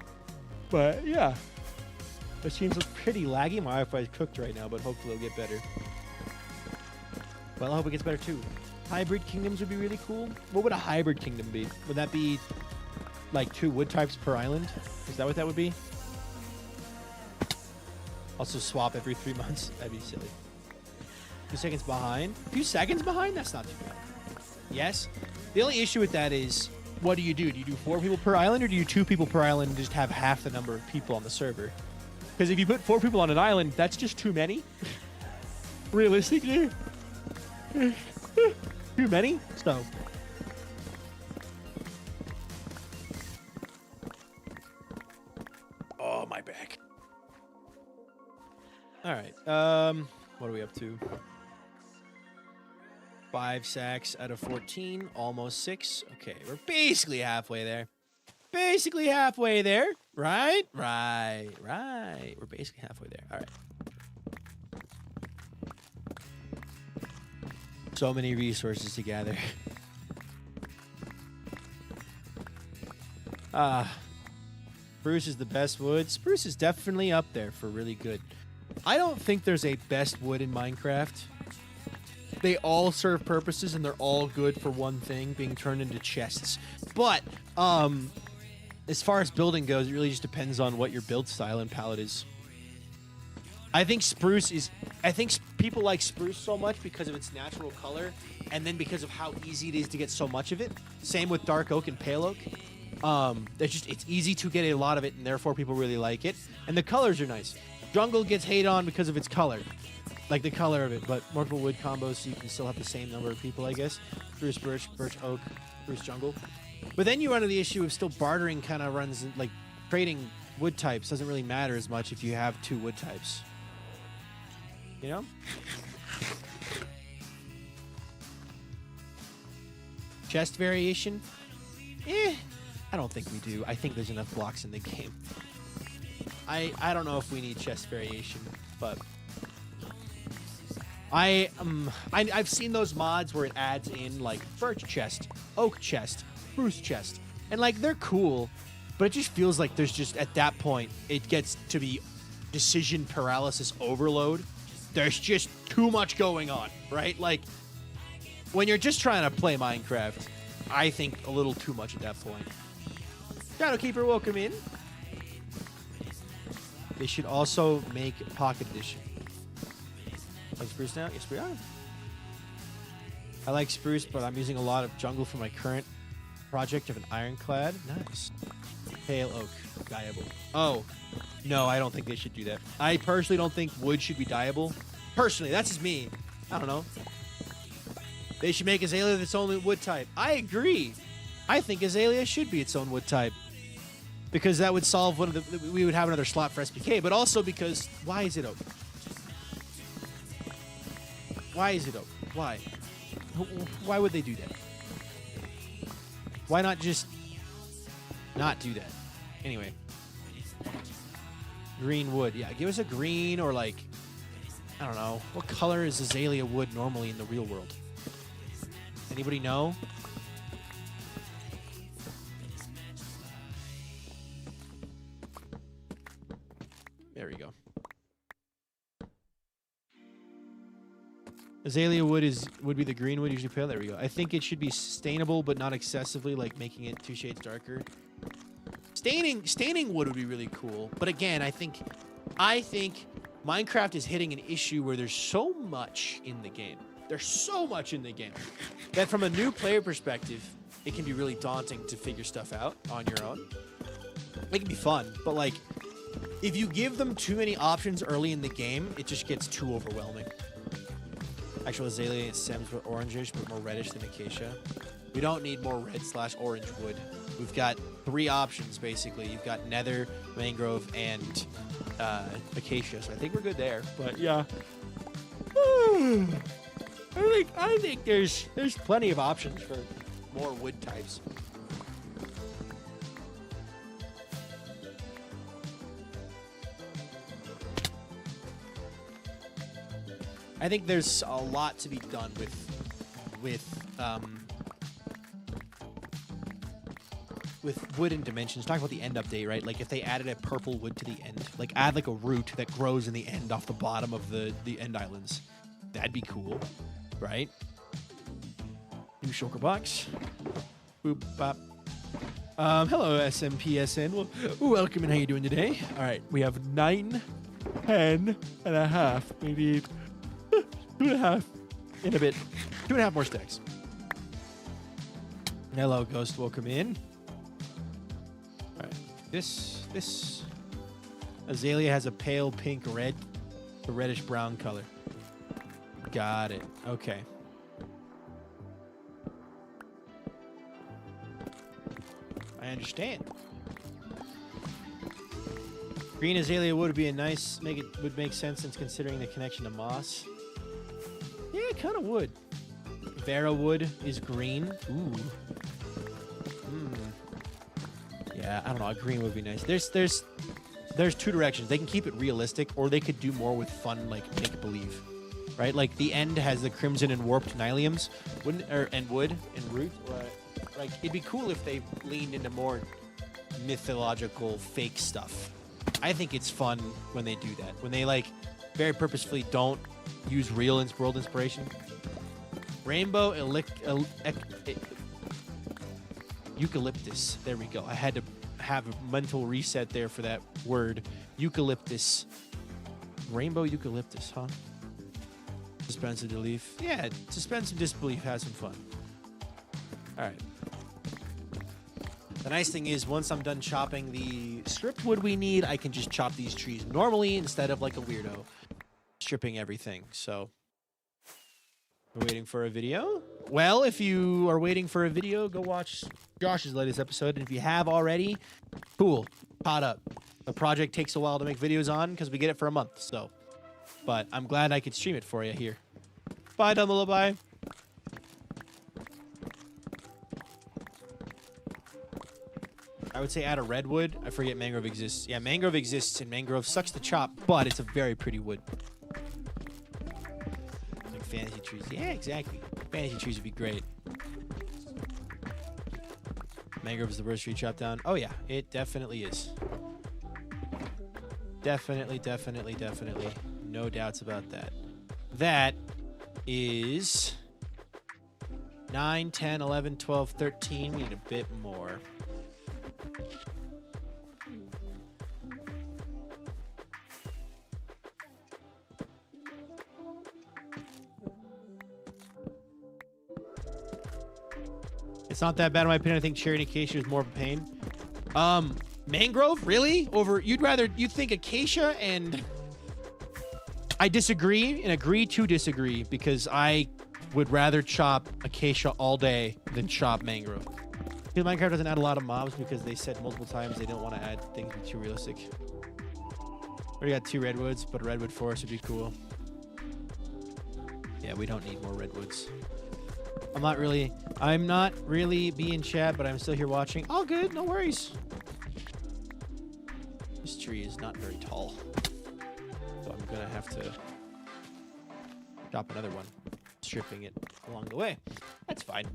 but yeah, it seems pretty laggy. My Wi-Fi is cooked right now, but hopefully it'll get better. Well, I hope it gets better too. Hybrid kingdoms would be really cool. What would a hybrid kingdom be? Would that be like 2 wood types per island? Is that what that would be? Also swap every 3 months. That'd be silly. 2 seconds behind. A few seconds behind? That's not too bad. Yes. The only issue with that is, what do? Do you do 4 people per island, or do you 2 people per island and just have half the number of people on the server? Because if you put 4 people on an island, that's just too many. Realistically. Too many? So. Oh, my back. All right. What are we up to? 5 sacks out of 14. Almost 6. Okay, we're basically halfway there. Basically halfway there. Right? Right. We're basically halfway there. All right. So many resources to gather. Spruce is the best wood. Spruce is definitely up there for really good. I don't think there's a best wood in Minecraft. They all serve purposes and they're all good for one thing, being turned into chests. But as far as building goes, it really just depends on what your build style and palette is. I think people like spruce so much because of its natural color, and then because of how easy it is to get so much of it. Same with dark oak and pale oak. It's easy to get a lot of it, and therefore people really like it. And the colors are nice. Jungle gets hate on because of its color, like the color of it, but multiple wood combos, so you can still have the same number of people, I guess. Spruce, birch, birch, oak, spruce, jungle. But then you run into the issue of still bartering kind of runs, like trading wood types doesn't really matter as much if you have 2 wood types. You know? Chest variation? I don't think we do. I think there's enough blocks in the game. I don't know if we need chest variation, but I've seen those mods where it adds in like birch chest, oak chest, spruce chest, and like they're cool, but it just feels like there's just at that point it gets to be decision paralysis overload. There's just too much going on, right? Like when you're just trying to play Minecraft, I think a little too much at that point. Shadowkeeper, welcome in. They should also make Pocket Edition. Like spruce now? Yes, we are. I like spruce, but I'm using a lot of jungle for my current project of an ironclad. Nice. Pale oak. Dyeable. Oh, no, I don't think they should do that. I personally don't think wood should be dyeable. Personally, that's just me. I don't know. They should make Azalea its own wood type. I agree. I think Azalea should be its own wood type. Because that would solve one of the... We would have another slot for SPK, but also because... Why is it oak? Why is it oak? Why? Why would they do that? Why not just not do that? Anyway. Green wood. Yeah, give us a green or like... I don't know. What color is Azalea wood normally in the real world? Anybody know? There we go. Azalea wood would be the green wood, usually pale. There we go. I think it should be sustainable, but not excessively, like making it 2 shades darker. Staining wood would be really cool, but again, I think Minecraft is hitting an issue where there's so much in the game. There's so much in the game that from a new player perspective, it can be really daunting to figure stuff out on your own. It can be fun, but like, if you give them too many options early in the game, it just gets too overwhelming. Actual Azalea stems were orangish, but more reddish than acacia. We don't need more red/orange wood. We've got 3 options, basically. You've got nether, mangrove, and acacia, so I think we're good there. But yeah, I think there's plenty of options for more wood types. I think there's a lot to be done with with wood and dimensions, talk about the end update, right? Like if they added a purple wood to the end, like add like a root that grows in the end off the bottom of the end islands. That'd be cool, right? New shulker box. Boop, bop. Hello, SMPSN. Well, welcome and how you doing today? All right, we have 9, 10 and a half. We need 2.5 in a bit. 2.5 more stacks. Hello, Ghost. Welcome in. All right, this azalea has a pale pink red, a reddish brown color. Got it. Okay. I understand. Green azalea would be a nice would make sense since considering the connection to moss. Yeah, it kind of would. Vera wood is green. Ooh. Yeah, I don't know. A green would be nice. There's two directions. They can keep it realistic, or they could do more with fun, like make believe, right? Like the end has the crimson and warped nyliums, and wood and root. Like it'd be cool if they leaned into more mythological fake stuff. I think it's fun when they do that. When they like very purposefully don't use real world inspiration. Rainbow eucalyptus. There we go. I had to have a mental reset there for that word. Eucalyptus. Rainbow eucalyptus, huh? Suspensive disbelief. Yeah, suspensive disbelief. Have some fun. All right. The nice thing is, once I'm done chopping the stripped wood we need, I can just chop these trees normally instead of like a weirdo stripping everything. So, we're waiting for a video. Well, if you are waiting for a video, go watch Josh's latest episode. And if you have already, cool, caught up. The project takes a while to make videos on because we get it for a month. So, but I'm glad I could stream it for you here. Bye, Dumbledore. Bye. I would say add a redwood. I forget mangrove exists. Yeah, mangrove exists, and mangrove sucks to chop, but it's a very pretty wood. Like fantasy trees. Yeah, exactly. Fantasy trees would be great. Mangrove is the worst tree to chop down. Oh, yeah, it definitely is. Definitely. No doubts about that. That is 9, 10, 11, 12, 13. We need a bit more. It's not that bad in my opinion. I think cherry and acacia is more of a pain. Mangrove, really? You think acacia, and I disagree and agree to disagree because I would rather chop acacia all day than chop mangrove. Because Minecraft doesn't add a lot of mobs because they said multiple times they don't want to add things too realistic. Already got 2 redwoods, but a redwood forest would be cool. Yeah, we don't need more redwoods. I'm not really being chat, but I'm still here watching. All good, no worries. This tree is not very tall, so I'm gonna have to chop another one, stripping it along the way. That's fine.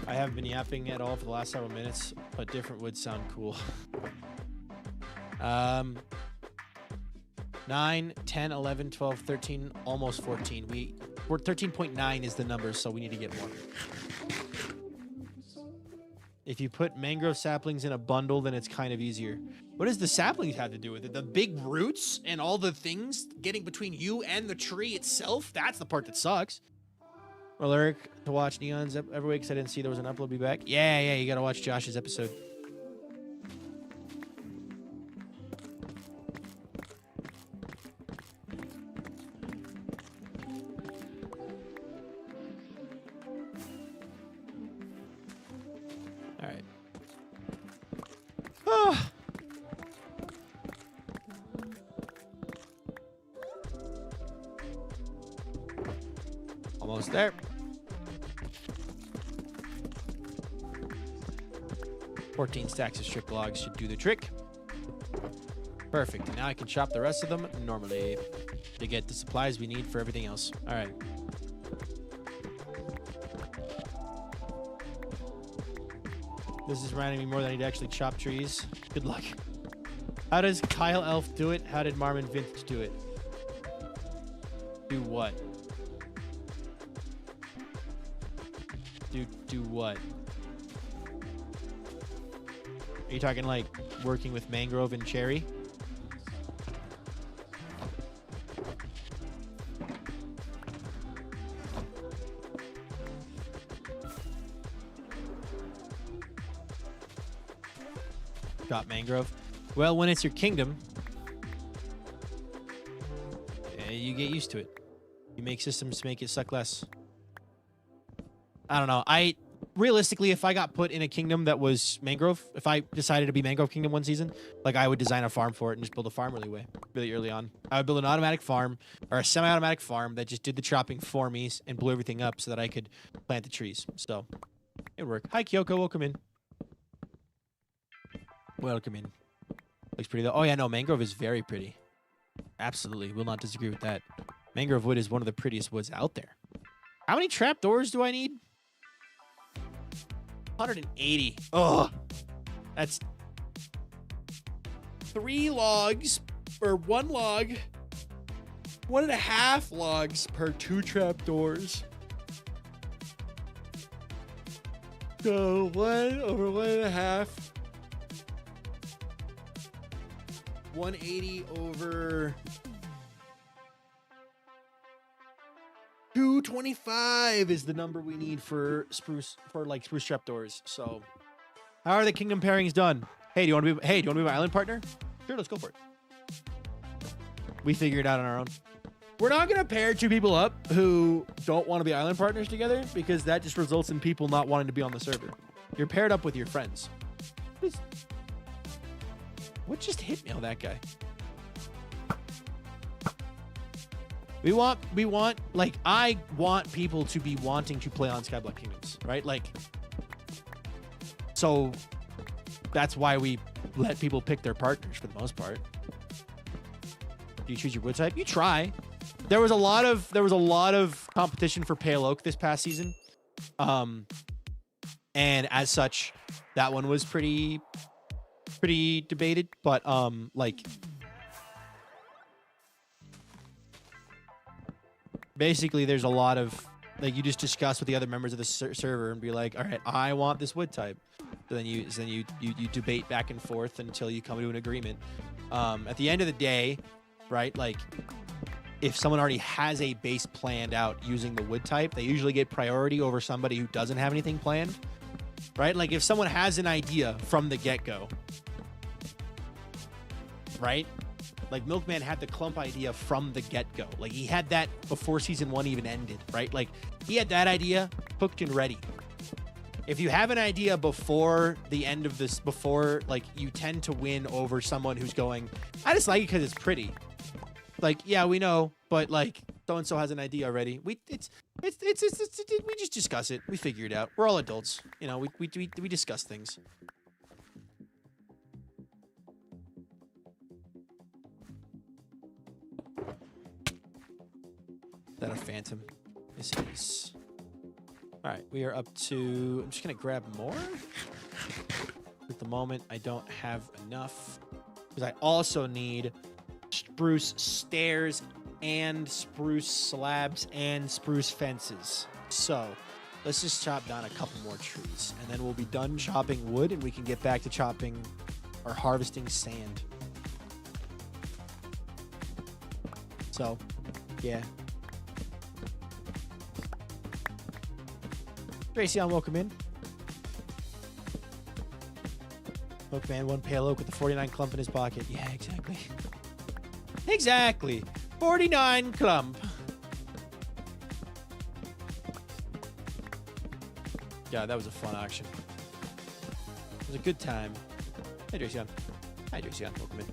I haven't been yapping at all for the last several minutes, but different would sound cool. 9, 10, 11, 12, 13, almost 14. We're 13.9 is the number, so we need to get more. If you put mangrove saplings in a bundle, then it's kind of easier. What does the saplings have to do with it? The big roots and all the things getting between you and the tree itself? That's the part that sucks. Well, Eric, to watch Neon's Everwake, because I didn't see there was an upload. Be back. Yeah, you gotta watch Josh's episode. All right. Oh. Almost there. 14 stacks of stripped logs should do the trick. Perfect. And now I can chop the rest of them normally to get the supplies we need for everything else. All right. This is reminding me more that I need to actually chop trees. Good luck. How does Kyle Elf do it? How did Marmon Vintage do it? Do what? Do what? Are you talking like working with mangrove and cherry? Got mangrove. Well, when it's your kingdom, you get used to it. You make systems to make it suck less. I don't know. Realistically, if I got put in a kingdom that was mangrove, if I decided to be mangrove kingdom one season, like I would design a farm for it and just build a farm really early on. I would build an automatic farm or a semi-automatic farm that just did the chopping for me and blew everything up so that I could plant the trees. So it would work. Hi, Kyoko. Welcome in. Welcome in. Looks pretty though. Oh yeah, no, mangrove is very pretty. Absolutely. Will not disagree with that. Mangrove wood is one of the prettiest woods out there. How many trapdoors do I need? 180. Oh, that's 3 logs or 1 log. 1.5 logs per 2 trapdoors. So 1 over 1.5. 180 over 225 is the number we need for spruce trapdoors. So, how are the kingdom pairings done? Hey, do you want to be my island partner? Sure, let's go for it. We figure it out on our own. We're not gonna pair 2 people up who don't want to be island partners together because that just results in people not wanting to be on the server. You're paired up with your friends. What just hit me on that guy? We want, like, I want people to be wanting to play on Skyblock Kingdoms, right? Like, so that's why we let people pick their partners for the most part. Do you choose your wood type? You try. There was a lot of competition for Pale Oak this past season. And as such, that one was pretty debated, but like basically there's a lot of like you just discuss with the other members of the server and be like, all right, I want this wood type. So then you debate back and forth until you come to an agreement. At the end of the day, right, like if someone already has a base planned out using the wood type, they usually get priority over somebody who doesn't have anything planned, right? Like if someone has an idea from the get-go, right? Like Milkman had the clump idea from the get-go. Like he had that before season 1 even ended, right? Like he had that idea hooked and ready. If you have an idea before the end of this, like you tend to win over someone who's going, I just like it because it's pretty. Like, yeah, we know, but like so-and-so has an idea already. We just discuss it. We figure it out. We're all adults. You know, we discuss things. That a phantom? This is. All right, we are up to. I'm just gonna grab more. At the moment, I don't have enough because I also need spruce stairs and spruce slabs and spruce fences. So let's just chop down a couple more trees, and then we'll be done chopping wood, and we can get back to chopping or harvesting sand. So, yeah. Tracy, welcome in. Milkman, 1 Pale Oak with the 49 clump in his pocket. Yeah, exactly. Exactly. 49 clump. Yeah, that was a fun auction. It was a good time. Hey, Tracy. Hi, Tracy. Welcome in.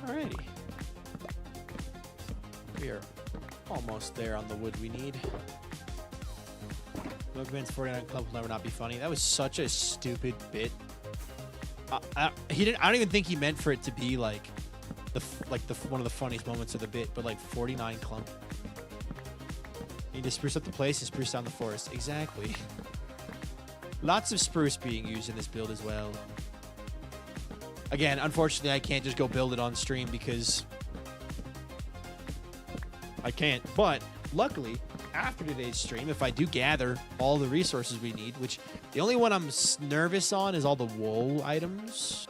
Alrighty. We are almost there on the wood we need. Milkman's 49 clump will never not be funny. That was such a stupid bit. I don't even think he meant for it to be like one of the funniest moments of the bit, but like 49 clump. Need to spruce up the place and spruce down the forest. Exactly. Lots of spruce being used in this build as well. Again, unfortunately, I can't just go build it on stream because I can't. But luckily, after today's stream, if I do gather all the resources we need, which the only one I'm nervous on is all the wool items.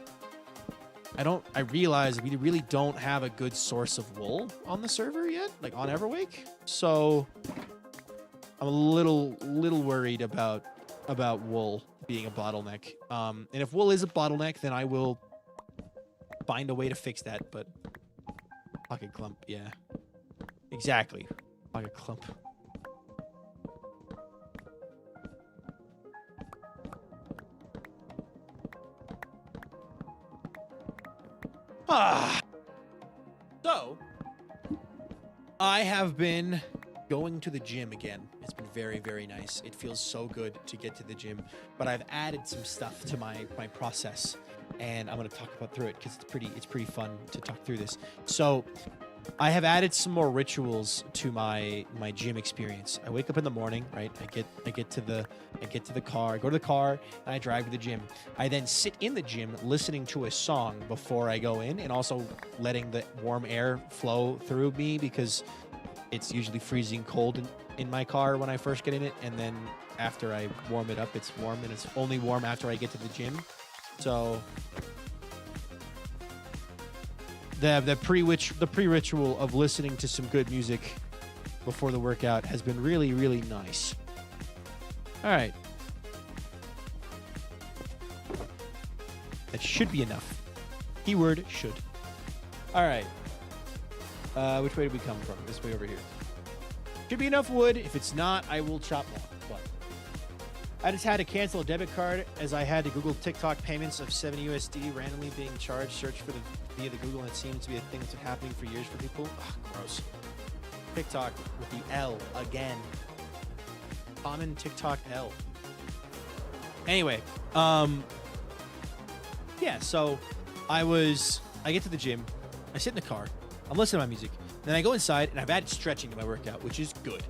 I realize we really don't have a good source of wool on the server yet, like on Everwake. So I'm a little worried about wool being a bottleneck. And if wool is a bottleneck, then I will find a way to fix that. But pocket clump, yeah, exactly, pocket clump. So, I have been going to the gym again. It's been very, very nice. It feels so good to get to the gym, but I've added some stuff to my process, and I'm going to talk about through it because it's pretty fun to talk through this. So, I have added some more rituals to my gym experience. I wake up in the morning, right? I get to the car, I go to the car, and I drive to the gym. I then sit in the gym listening to a song before I go in, and also letting the warm air flow through me because it's usually freezing cold in my car when I first get in it, and then after I warm it up, it's warm, and it's only warm after I get to the gym. So the pre-ritual of listening to some good music before the workout has been really, really nice. All right. That should be enough. Keyword should. All right. Which way did we come from? This way over here. Should be enough wood. If it's not, I will chop more. But I just had to cancel a debit card as I had to Google TikTok payments of 7 USD randomly being charged. Search via the Google, and it seems to be a thing that's been happening for years for people. Ugh, gross. TikTok with the L again. Common TikTok L. Anyway, yeah, so I get to the gym, I sit in the car, I'm listening to my music, then I go inside and I've added stretching to my workout, which is good.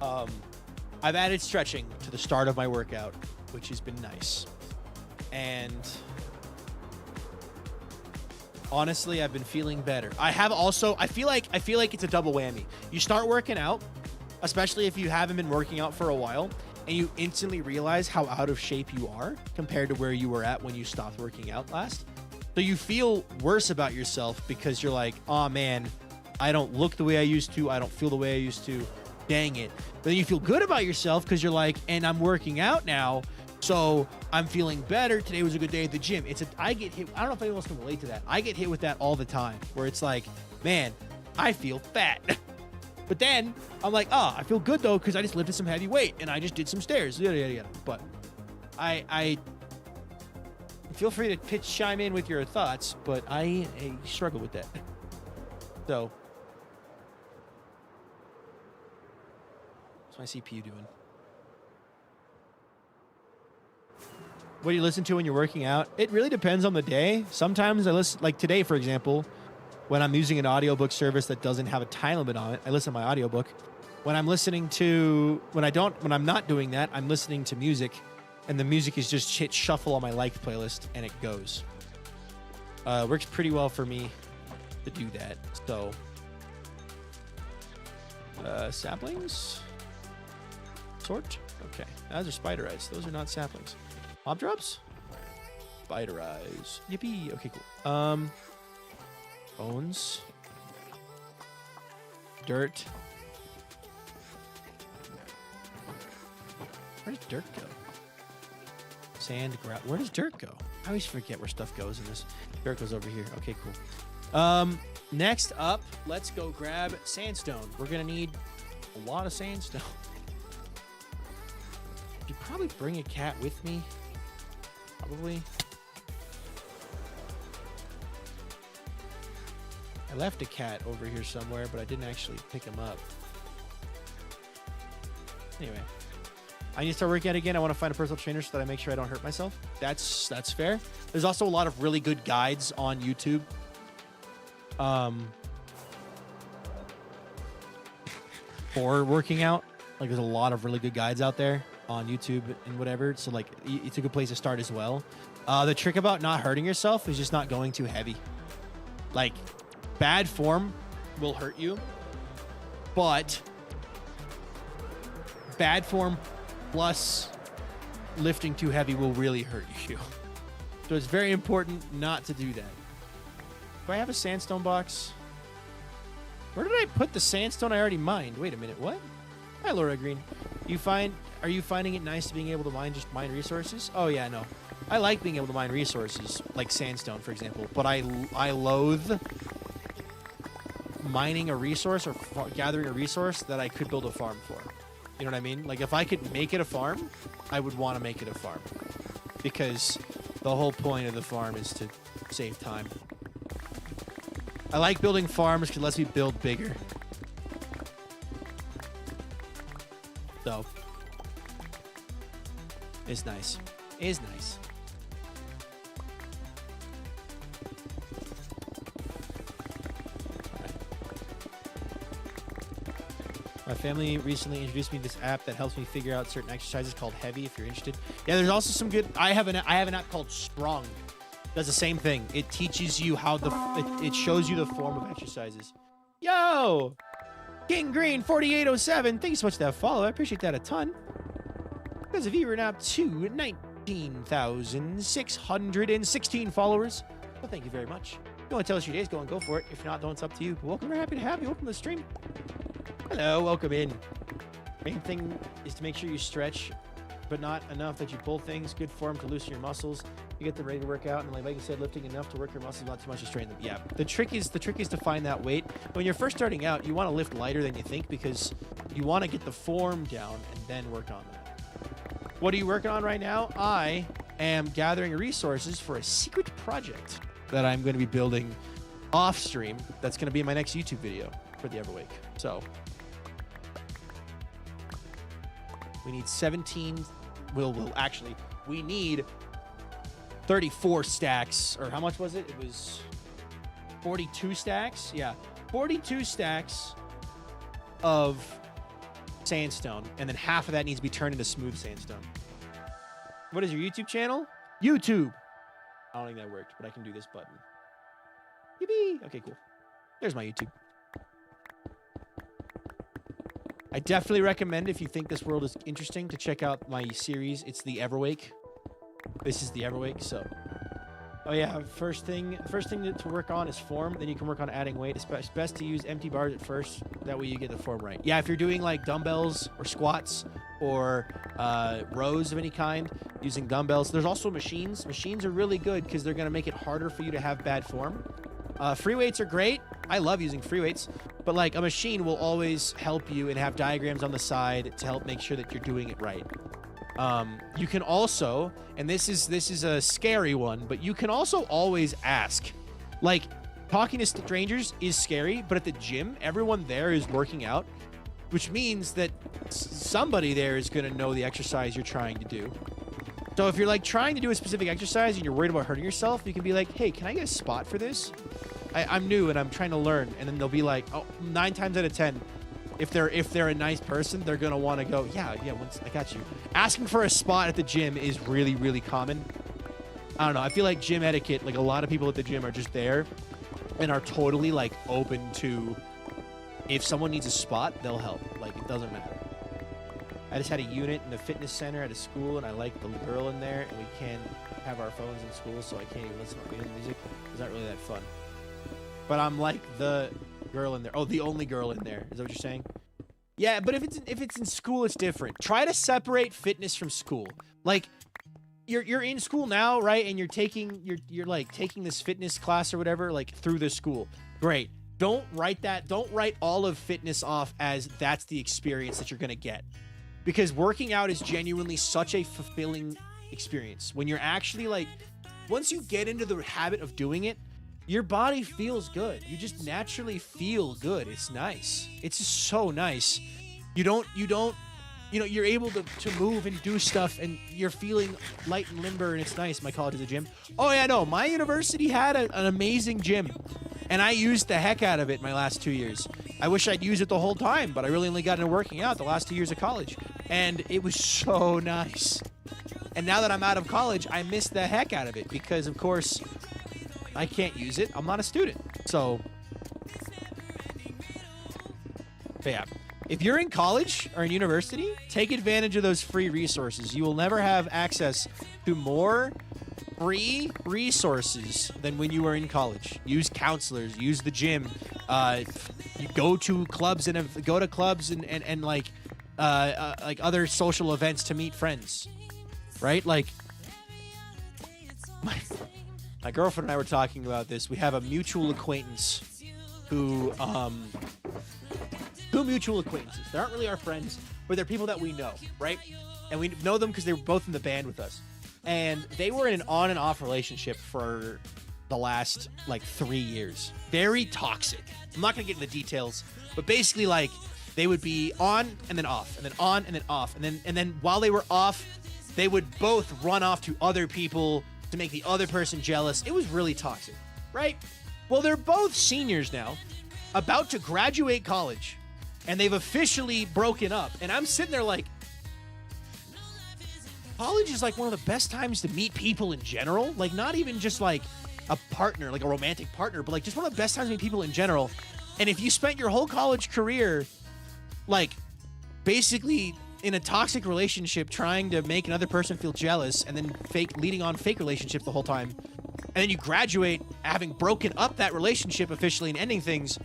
I've added stretching to the start of my workout, which has been nice. And honestly, I've been feeling better. I feel like it's a double whammy. You start working out, especially if you haven't been working out for a while, and you instantly realize how out of shape you are compared to where you were at when you stopped working out last. So you feel worse about yourself because you're like, oh man, I don't look the way I used to. I don't feel the way I used to. Dang it. But then you feel good about yourself because you're like, and I'm working out now, so I'm feeling better. Today was a good day at the gym. I get hit. I don't know if anyone else can relate to that. I get hit with that all the time where it's like, man, I feel fat. But then I'm like, oh, I feel good though because I just lifted some heavy weight and I just did some stairs. Yada, yada, yada. But I feel free to chime in with your thoughts, but I struggle with that. So, what's my CPU doing? What do you listen to when you're working out? It really depends on the day. Sometimes I listen, like today, for example, when I'm using an audiobook service that doesn't have a time limit on it, I listen to my audiobook. When I'm not doing that, I'm listening to music, and the music is just hit shuffle on my liked playlist, and it goes. Works pretty well for me to do that. So, saplings? Sort? Okay. Those are spider eyes. Those are not saplings. Mob drops? Spider eyes. Yippee. Okay, cool. Bones. Dirt. Where does dirt go? Sand, gravel. Where does dirt go? I always forget where stuff goes in this. Dirt goes over here. Okay, cool. Next up, let's go grab sandstone. We're gonna need a lot of sandstone. Should probably bring a cat with me. Probably. I left a cat over here somewhere, but I didn't actually pick him up. Anyway, I need to start working out again. I want to find a personal trainer so that I make sure I don't hurt myself. That's fair. There's also a lot of really good guides on YouTube. for working out. Like there's a lot of really good guides out there on YouTube and whatever. So like it's a good place to start as well. The trick about not hurting yourself is just not going too heavy. Like bad form will hurt you, but bad form plus lifting too heavy will really hurt you. So it's very important not to do that. Do I have a sandstone box? Where did I put the sandstone I already mined? Wait a minute, what? Hi, Laura Green. Are you finding it nice being able to mine resources? Oh yeah, no. I like being able to mine resources, like sandstone, for example, but I loathe mining a resource or gathering a resource that I could build a farm for. You know what I mean? Like if I could make it a farm, I would want to make it a farm, because the whole point of the farm is to save time. I like building farms because it lets me build bigger. So it's nice. It's nice. My family recently introduced me to this app that helps me figure out certain exercises called Heavy, if you're interested. Yeah, there's also some good... I have an app called Strong. It does the same thing. It teaches you how it shows you the form of exercises. Yo! King Green 4807. Thank you so much for that follow. I appreciate that a ton. Because of you, we're now to 19,616 followers. Well, thank you very much. If you want to tell us your days, go and go for it. If not, then it's up to you. Welcome. We're happy to have you. Welcome to the stream. Hello, welcome in. Main thing is to make sure you stretch, but not enough that you pull things. Good form to loosen your muscles. You get them ready to work out, and like you said, lifting enough to work your muscles, not too much to strain them. Yeah, the trick is to find that weight. When you're first starting out, you want to lift lighter than you think because you want to get the form down and then work on that. What are you working on right now? I am gathering resources for a secret project that I'm going to be building off stream. That's going to be in my next YouTube video for the Everwake. So we need 17. We need 34 stacks, or how much was it? It was 42 stacks. Yeah, 42 stacks of sandstone, and then half of that needs to be turned into smooth sandstone. What is your YouTube channel? YouTube. I don't think that worked, but I can do this button. Yippee! Okay, cool. There's my YouTube. I definitely recommend, if you think this world is interesting, to check out my series. It's the Everwake. This is the Everwake, so... Oh yeah, first thing to work on is form, then you can work on adding weight. It's best to use empty bars at first, that way you get the form right. Yeah, if you're doing like dumbbells or squats or rows of any kind, using dumbbells. There's also machines. Machines are really good because they're going to make it harder for you to have bad form. Free weights are great. I love using free weights, but like a machine will always help you and have diagrams on the side to help make sure that you're doing it right. You can also, and this is a scary one, but you can also always ask. Like, talking to strangers is scary, but at the gym, everyone there is working out, which means that somebody there is going to know the exercise you're trying to do. So if you're like trying to do a specific exercise and you're worried about hurting yourself, you can be like, hey, can I get a spot for this? I'm new and I'm trying to learn. And then they'll be like, oh, 9 times out of 10, if they're a nice person, they're going to want to go, yeah, I got you. Asking for a spot at the gym is really, really common. I don't know. I feel like gym etiquette, like a lot of people at the gym are just there and are totally like open to, if someone needs a spot, they'll help. Like, it doesn't matter. I just had a unit in the fitness center at a school, and I like the girl in there, and we can't have our phones in school, so I can't even listen to music. It's not really that fun. But I'm like the girl in there. Oh, the only girl in there. Is that what you're saying? Yeah, but if it's in school, it's different. Try to separate fitness from school. Like, you're in school now, right? And you're like taking this fitness class or whatever, like through the school. Great. Don't write all of fitness off as that's the experience that you're gonna get. Because working out is genuinely such a fulfilling experience. When you're actually like, once you get into the habit of doing it, your body feels good. You just naturally feel good. It's nice. It's just so nice. You're able to move and do stuff, and you're feeling light and limber, and it's nice. My college is a gym. Oh yeah, no, my university had an amazing gym. And I used the heck out of it my last 2 years. I wish I'd used it the whole time, but I really only got into working out the last 2 years of college. And it was so nice. And now that I'm out of college, I miss the heck out of it because, of course, I can't use it. I'm not a student. So, but yeah. If you're in college or in university, take advantage of those free resources. You will never have access to more free resources than when you were in college. Use counselors, use the gym, you go to clubs and like other social events to meet friends, right? Like my girlfriend and I were talking about this. We have a mutual acquaintance who mutual acquaintances. They aren't really our friends, but they're people that we know, right? And we know them because they were both in the band with us. And they were in an on and off relationship for the last, like, 3 years. Very toxic. I'm not going to get into the details, but basically, like, they would be on and then off, and then on and then off. And then while they were off, they would both run off to other people to make the other person jealous. It was really toxic, right? Well, they're both seniors now, about to graduate college. And they've officially broken up. And I'm sitting there like, college is like one of the best times to meet people in general. Like, not even just like a partner, like a romantic partner, but like just one of the best times to meet people in general. And if you spent your whole college career, like, basically in a toxic relationship trying to make another person feel jealous and then leading on fake relationships the whole time, and then you graduate having broken up that relationship officially and ending things,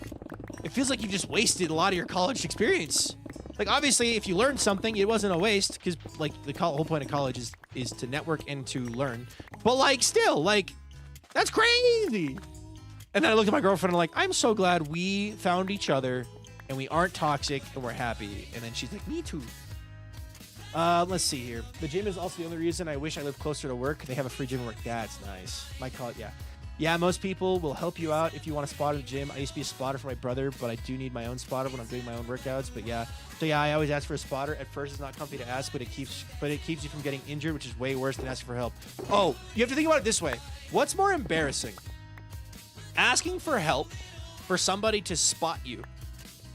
it feels like you've just wasted a lot of your college experience. Like, obviously, if you learned something, it wasn't a waste, because, like, the whole point of college is to network and to learn. But, like, still, like, that's crazy. And then I looked at my girlfriend and I'm like, I'm so glad we found each other and we aren't toxic and we're happy. And then she's like, me too. Let's see here. The gym is also the only reason I wish I lived closer to work. They have a free gym at work. That's nice. Might call it, yeah. Yeah, most people will help you out if you want a spot at the gym. I used to be a spotter for my brother, but I do need my own spotter when I'm doing my own workouts. But yeah, so yeah, I always ask for a spotter. At first, it's not comfy to ask, but it keeps you from getting injured, which is way worse than asking for help. Oh, you have to think about it this way. What's more embarrassing? Asking for help for somebody to spot you,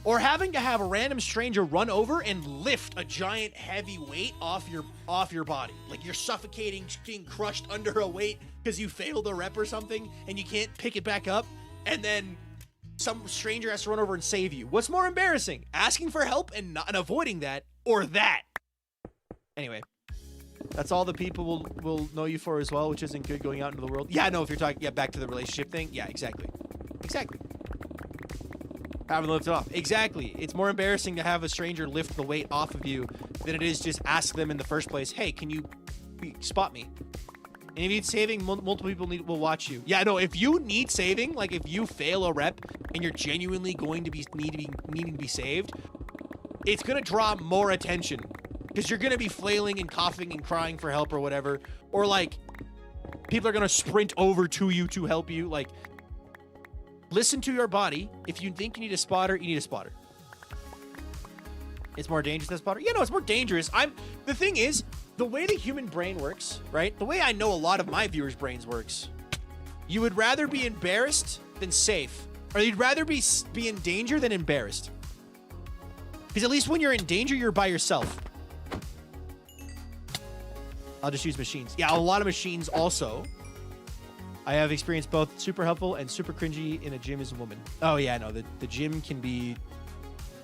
or having to have a random stranger run over and lift a giant heavy weight off your body? Like, you're suffocating, being crushed under a weight because you failed a rep or something and you can't pick it back up, and then some stranger has to run over and save you. What's more embarrassing? Asking for help and avoiding that, or that? Anyway, that's all the people will know you for as well, which isn't good going out into the world. Yeah, no, if you're talking, back to the relationship thing. Yeah, exactly. Having to lift it off. Exactly. It's more embarrassing to have a stranger lift the weight off of you than it is just ask them in the first place, hey, can you spot me? And if you need saving, multiple people will watch you. Yeah, no, if you need saving, like if you fail a rep and you're genuinely going to be needing to be saved, it's going to draw more attention because you're going to be flailing and coughing and crying for help or whatever. Or like, people are going to sprint over to you to help you. Like, listen to your body. If you think you need a spotter, you need a spotter. It's more dangerous than a spotter. Yeah, no, it's more dangerous. The thing is, the way the human brain works, right? The way I know a lot of my viewers' brains works, you would rather be embarrassed than safe. Or you'd rather be in danger than embarrassed. Because at least when you're in danger, you're by yourself. I'll just use machines. Yeah, a lot of machines also. I have experienced both super helpful and super cringy in a gym as a woman. Oh yeah, no, the gym can be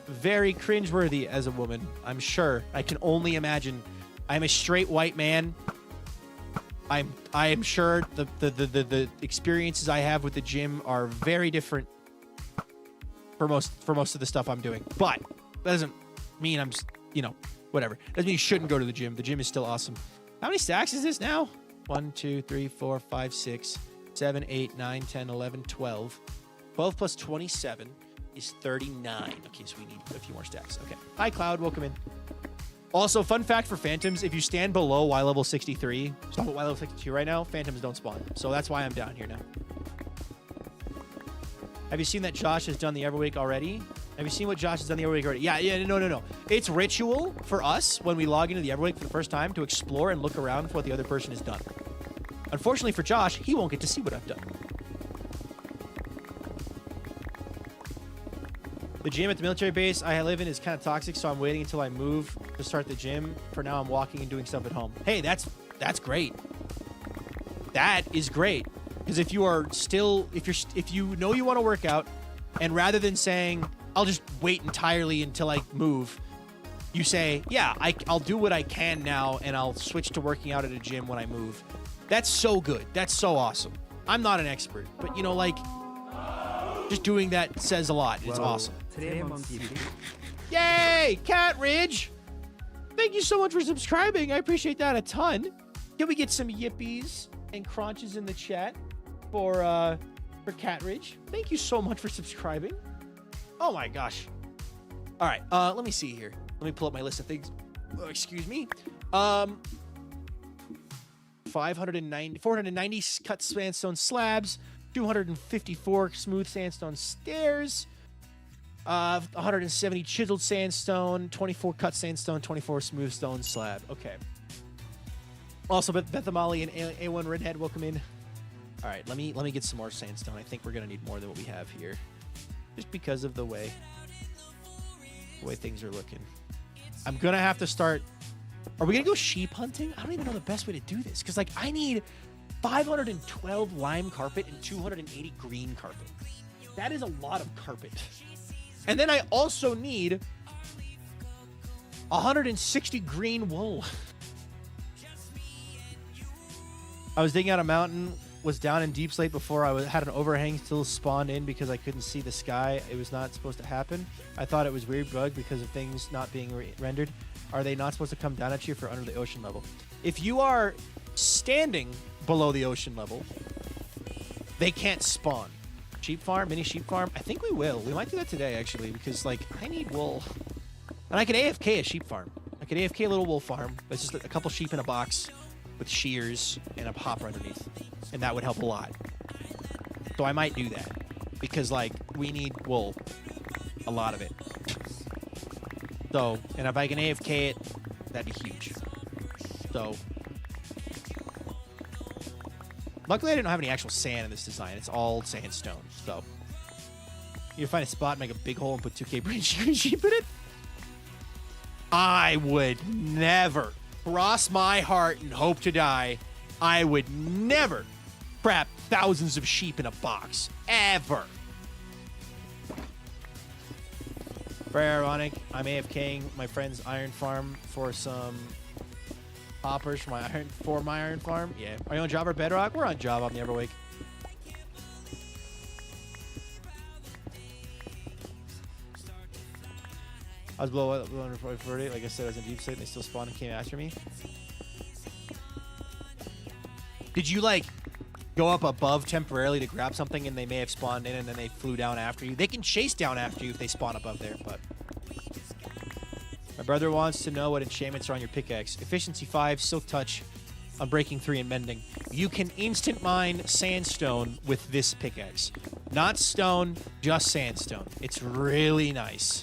very cringeworthy as a woman, I'm sure. I can only imagine. I'm a straight white man. I am sure the experiences I have with the gym are very different for most of the stuff I'm doing. But that doesn't mean I'm just, whatever. Doesn't mean you shouldn't go to the gym. The gym is still awesome. How many stacks is this now? 1, 2, 3, 4, 5, 6, 7, 8, 9, 10, 11, 12. 12 plus 27 is 39. Okay, so we need a few more stacks. Okay. Hi, Cloud. Welcome in. Also, fun fact for Phantoms, if you stand below Y level 63, so I'm at Y level 62 right now, Phantoms don't spawn. So that's why I'm down here now. Have you seen that Josh has done the Everwake already? Have you seen what Josh has done the Everwake already? Yeah, no. It's ritual for us when we log into the Everwake for the first time to explore and look around for what the other person has done. Unfortunately for Josh, he won't get to see what I've done. The gym at the military base I live in is kind of toxic, so I'm waiting until I move to start the gym. For now, I'm walking and doing stuff at home. Hey, that's great. That is great. Because if you are still, if you know you want to work out, and rather than saying, I'll just wait entirely until I move, you say, yeah, I'll do what I can now, and I'll switch to working out at a gym when I move. That's so good. That's so awesome. I'm not an expert, but, you know, like, just doing that says a lot. It's awesome. Today I'm on TV. Yay! Cat Ridge! Thank you so much for subscribing. I appreciate that a ton. Can we get some yippies and crunches in the chat for Cat Ridge? Thank you so much for subscribing. Oh my gosh. All right, let me see here. Let me pull up my list of things. Oh, excuse me. 490 cut sandstone slabs, 254 smooth sandstone stairs, 170 chiseled sandstone, 24 cut sandstone, 24 smooth stone slab. Okay. Also, Beth Amali and A1 Redhead, welcome in. All right, let me get some more sandstone. I think we're gonna need more than what we have here, just because of the way things are looking. I'm gonna have to start. Are we gonna go sheep hunting? I don't even know the best way to do this, because like I need 512 lime carpet and 280 green carpet. That is a lot of carpet. And then I also need 160 green wool. I was digging out a mountain, was down in deep slate before I had an overhang still spawned in because I couldn't see the sky. It was not supposed to happen. I thought it was weird bug because of things not being rendered. Are they not supposed to come down at you for under the ocean level? If you are standing below the ocean level, they can't spawn. Sheep farm, mini sheep farm. I think we will. We might do that today, actually, because, like, I need wool. And I could AFK a sheep farm. I could AFK a little wool farm. It's just a couple sheep in a box with shears and a hopper underneath. And that would help a lot. So I might do that. Because, like, we need wool. A lot of it. So, and if I can AFK it, that'd be huge. So, luckily I didn't have any actual sand in this design. It's all sandstone. So, you find a spot, make a big hole, and put 2K green sheep in it? I would never, cross my heart and hope to die, I would never trap thousands of sheep in a box. Ever. Very ironic. I'm AFKing my friend's iron farm for some hoppers for my iron farm. Yeah. Are you on Java or Bedrock? We're on Java on the Everwake. I was below 140. Like I said, I was in deep slate and they still spawned and came after me. Did you like go up above temporarily to grab something and they may have spawned in and then they flew down after you? They can chase down after you if they spawn above there, but my brother wants to know what enchantments are on your pickaxe. Efficiency 5, Silk Touch, Unbreaking 3, and Mending. You can instant mine sandstone with this pickaxe. Not stone, just sandstone. It's really nice.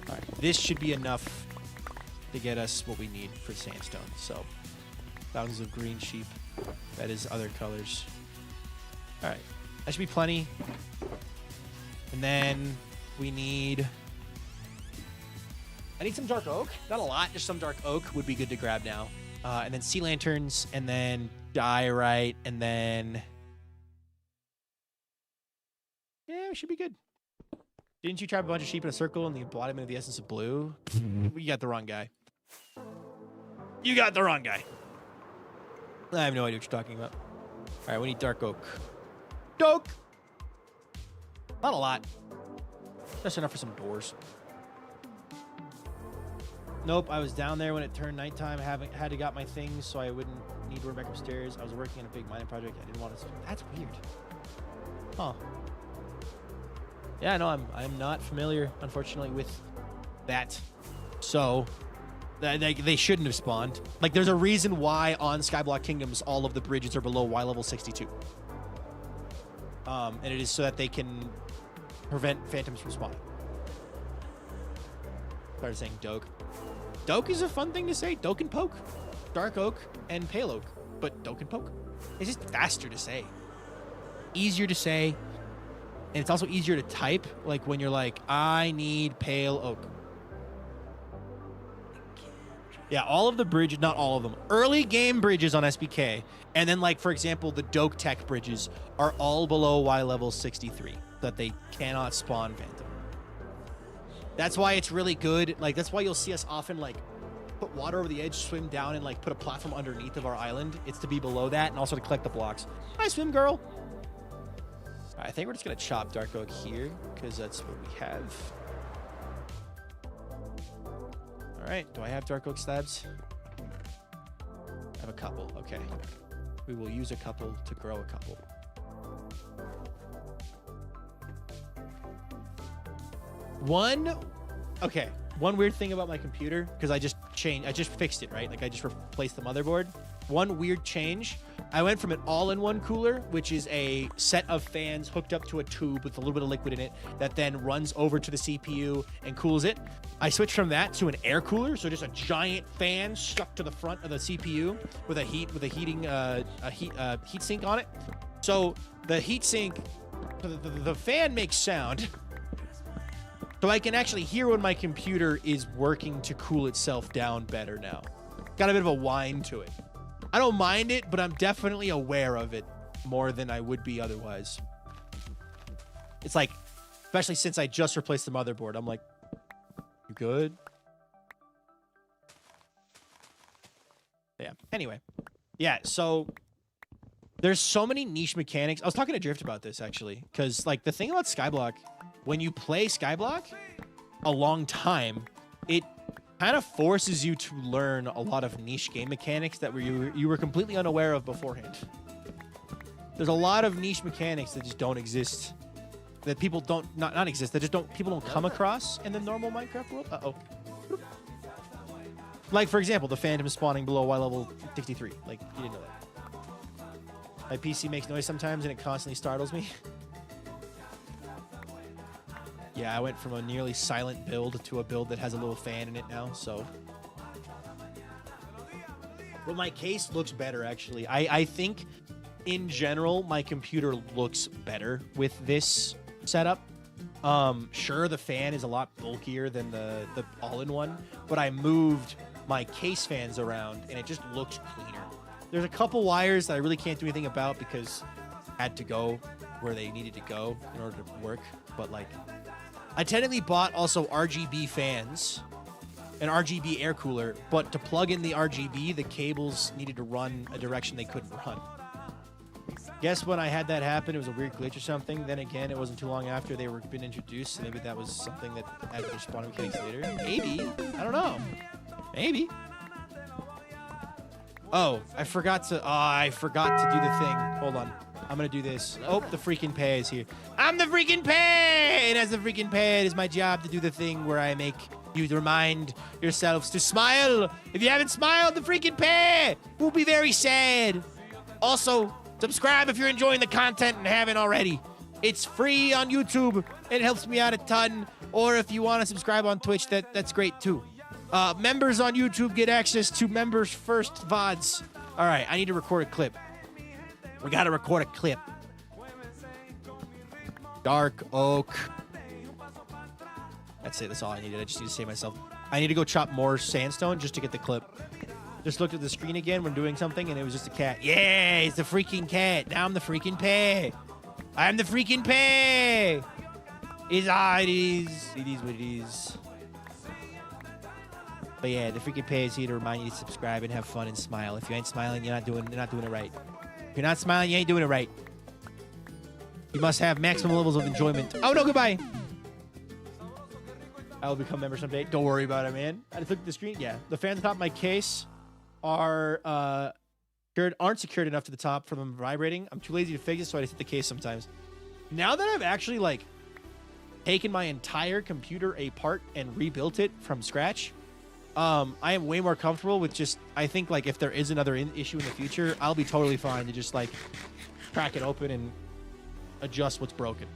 Alright, this should be enough to get us what we need for sandstone. So, thousands of green sheep. That is other colors. Alright, that should be plenty. And then we need... I need some dark oak. Not a lot, just some dark oak would be good to grab now. And then sea lanterns, and then diorite, and then... Yeah, we should be good. Didn't you trap a bunch of sheep in a circle in the embodiment of the essence of blue? You got the wrong guy. You got the wrong guy. I have no idea what you're talking about. All right, we need dark oak. Oak! Not a lot. Just enough for some doors. Nope, I was down there when it turned nighttime. Had to got my things so I wouldn't need to run back upstairs. I was working on a big mining project. I didn't want to... That's weird. Huh. Yeah, no, I'm not familiar, unfortunately, with that. So... They shouldn't have spawned. Like, there's a reason why on Skyblock Kingdoms all of the bridges are below Y level 62. And it is so that they can prevent phantoms from spawning. Started saying Doke. Doke is a fun thing to say. Doke and Poke. Dark Oak and Pale Oak. But Doke and Poke. It's just faster to say. Easier to say. And it's also easier to type, like when you're like, I need pale oak. Yeah, all of the bridges, not all of them, early game bridges on SBK, and then like, for example, the Doke Tech bridges are all below Y level 63, that they cannot spawn Phantom. That's why it's really good. Like, that's why you'll see us often like put water over the edge, swim down, and like put a platform underneath of our island. It's to be below that and also to collect the blocks. Hi, swim girl. All right, I think we're just gonna chop Dark Oak here because that's what we have. All right, do I have Dark Oak slabs? I have a couple, okay. We will use a couple to grow a couple. One weird thing about my computer, because I just fixed it, right? Like I just replaced the motherboard. One weird change, I went from an all-in-one cooler, which is a set of fans hooked up to a tube with a little bit of liquid in it that then runs over to the CPU and cools it. I switched from that to an air cooler, so just a giant fan stuck to the front of the CPU with a heat sink on it. So the heat sink, the fan makes sound. So I can actually hear when my computer is working to cool itself down better now. Got a bit of a whine to it. I don't mind it, but I'm definitely aware of it more than I would be otherwise. It's like, especially since I just replaced the motherboard, I'm like, you good? Yeah, anyway. Yeah, so there's so many niche mechanics. I was talking to Drift about this, actually, because like the thing about Skyblock, when you play Skyblock a long time, it kind of forces you to learn a lot of niche game mechanics that you were completely unaware of beforehand. There's a lot of niche mechanics that just don't exist, that people don't not exist, that just people don't come across in the normal Minecraft world. Uh-oh. Like, for example, the Phantom spawning below Y level 63. Like, you didn't know that. My PC makes noise sometimes and it constantly startles me. Yeah, I went from a nearly silent build to a build that has a little fan in it now, so. Well, my case looks better, actually. I think, in general, my computer looks better with this setup. Sure, the fan is a lot bulkier than the all-in-one, but I moved my case fans around, and it just looks cleaner. There's a couple wires that I really can't do anything about because I had to go where they needed to go in order to work, but, like, I technically bought also RGB fans, an RGB air cooler, but to plug in the RGB, the cables needed to run a direction they couldn't run. Guess when I had that happen, it was a weird glitch or something. Then again, it wasn't too long after they were been introduced, so maybe that was something that added their spawning mechanics later. Maybe. I don't know. Maybe. Oh, I forgot to do the thing. Hold on. I'm going to do this. Oh, the freaking pay is here. I'm the freaking pay! And as the freaking pay, it is my job to do the thing where I make you remind yourselves to smile. If you haven't smiled, the freaking pay will be very sad. Also, subscribe if you're enjoying the content and haven't already. It's free on YouTube. It helps me out a ton. Or if you want to subscribe on Twitch, that's great too. Members on YouTube get access to members first VODs. All right, I need to record a clip. We got to record a clip. Dark Oak. That's it. That's all I needed. I just need to save myself. I need to go chop more sandstone just to get the clip. Just looked at the screen again when doing something, and it was just a cat. Yeah, it's the freaking cat. Now I'm the freaking pay. I'm the freaking pay. It is what it is. But yeah, the freaking pay is here to remind you to subscribe and have fun and smile. If you ain't smiling, you're not doing it right. If you're not smiling, you ain't doing it right. You must have maximum levels of enjoyment. Oh no, goodbye. I will become member someday. Don't worry about it, man. I just looked at the screen. Yeah, the fans on top of my case aren't secured enough to the top for them vibrating. I'm too lazy to fix it, so I just hit the case sometimes. Now that I've actually like taken my entire computer apart and rebuilt it from scratch, I am way more comfortable with just, I think like if there is another issue in the future, I'll be totally fine to just like crack it open and adjust what's broken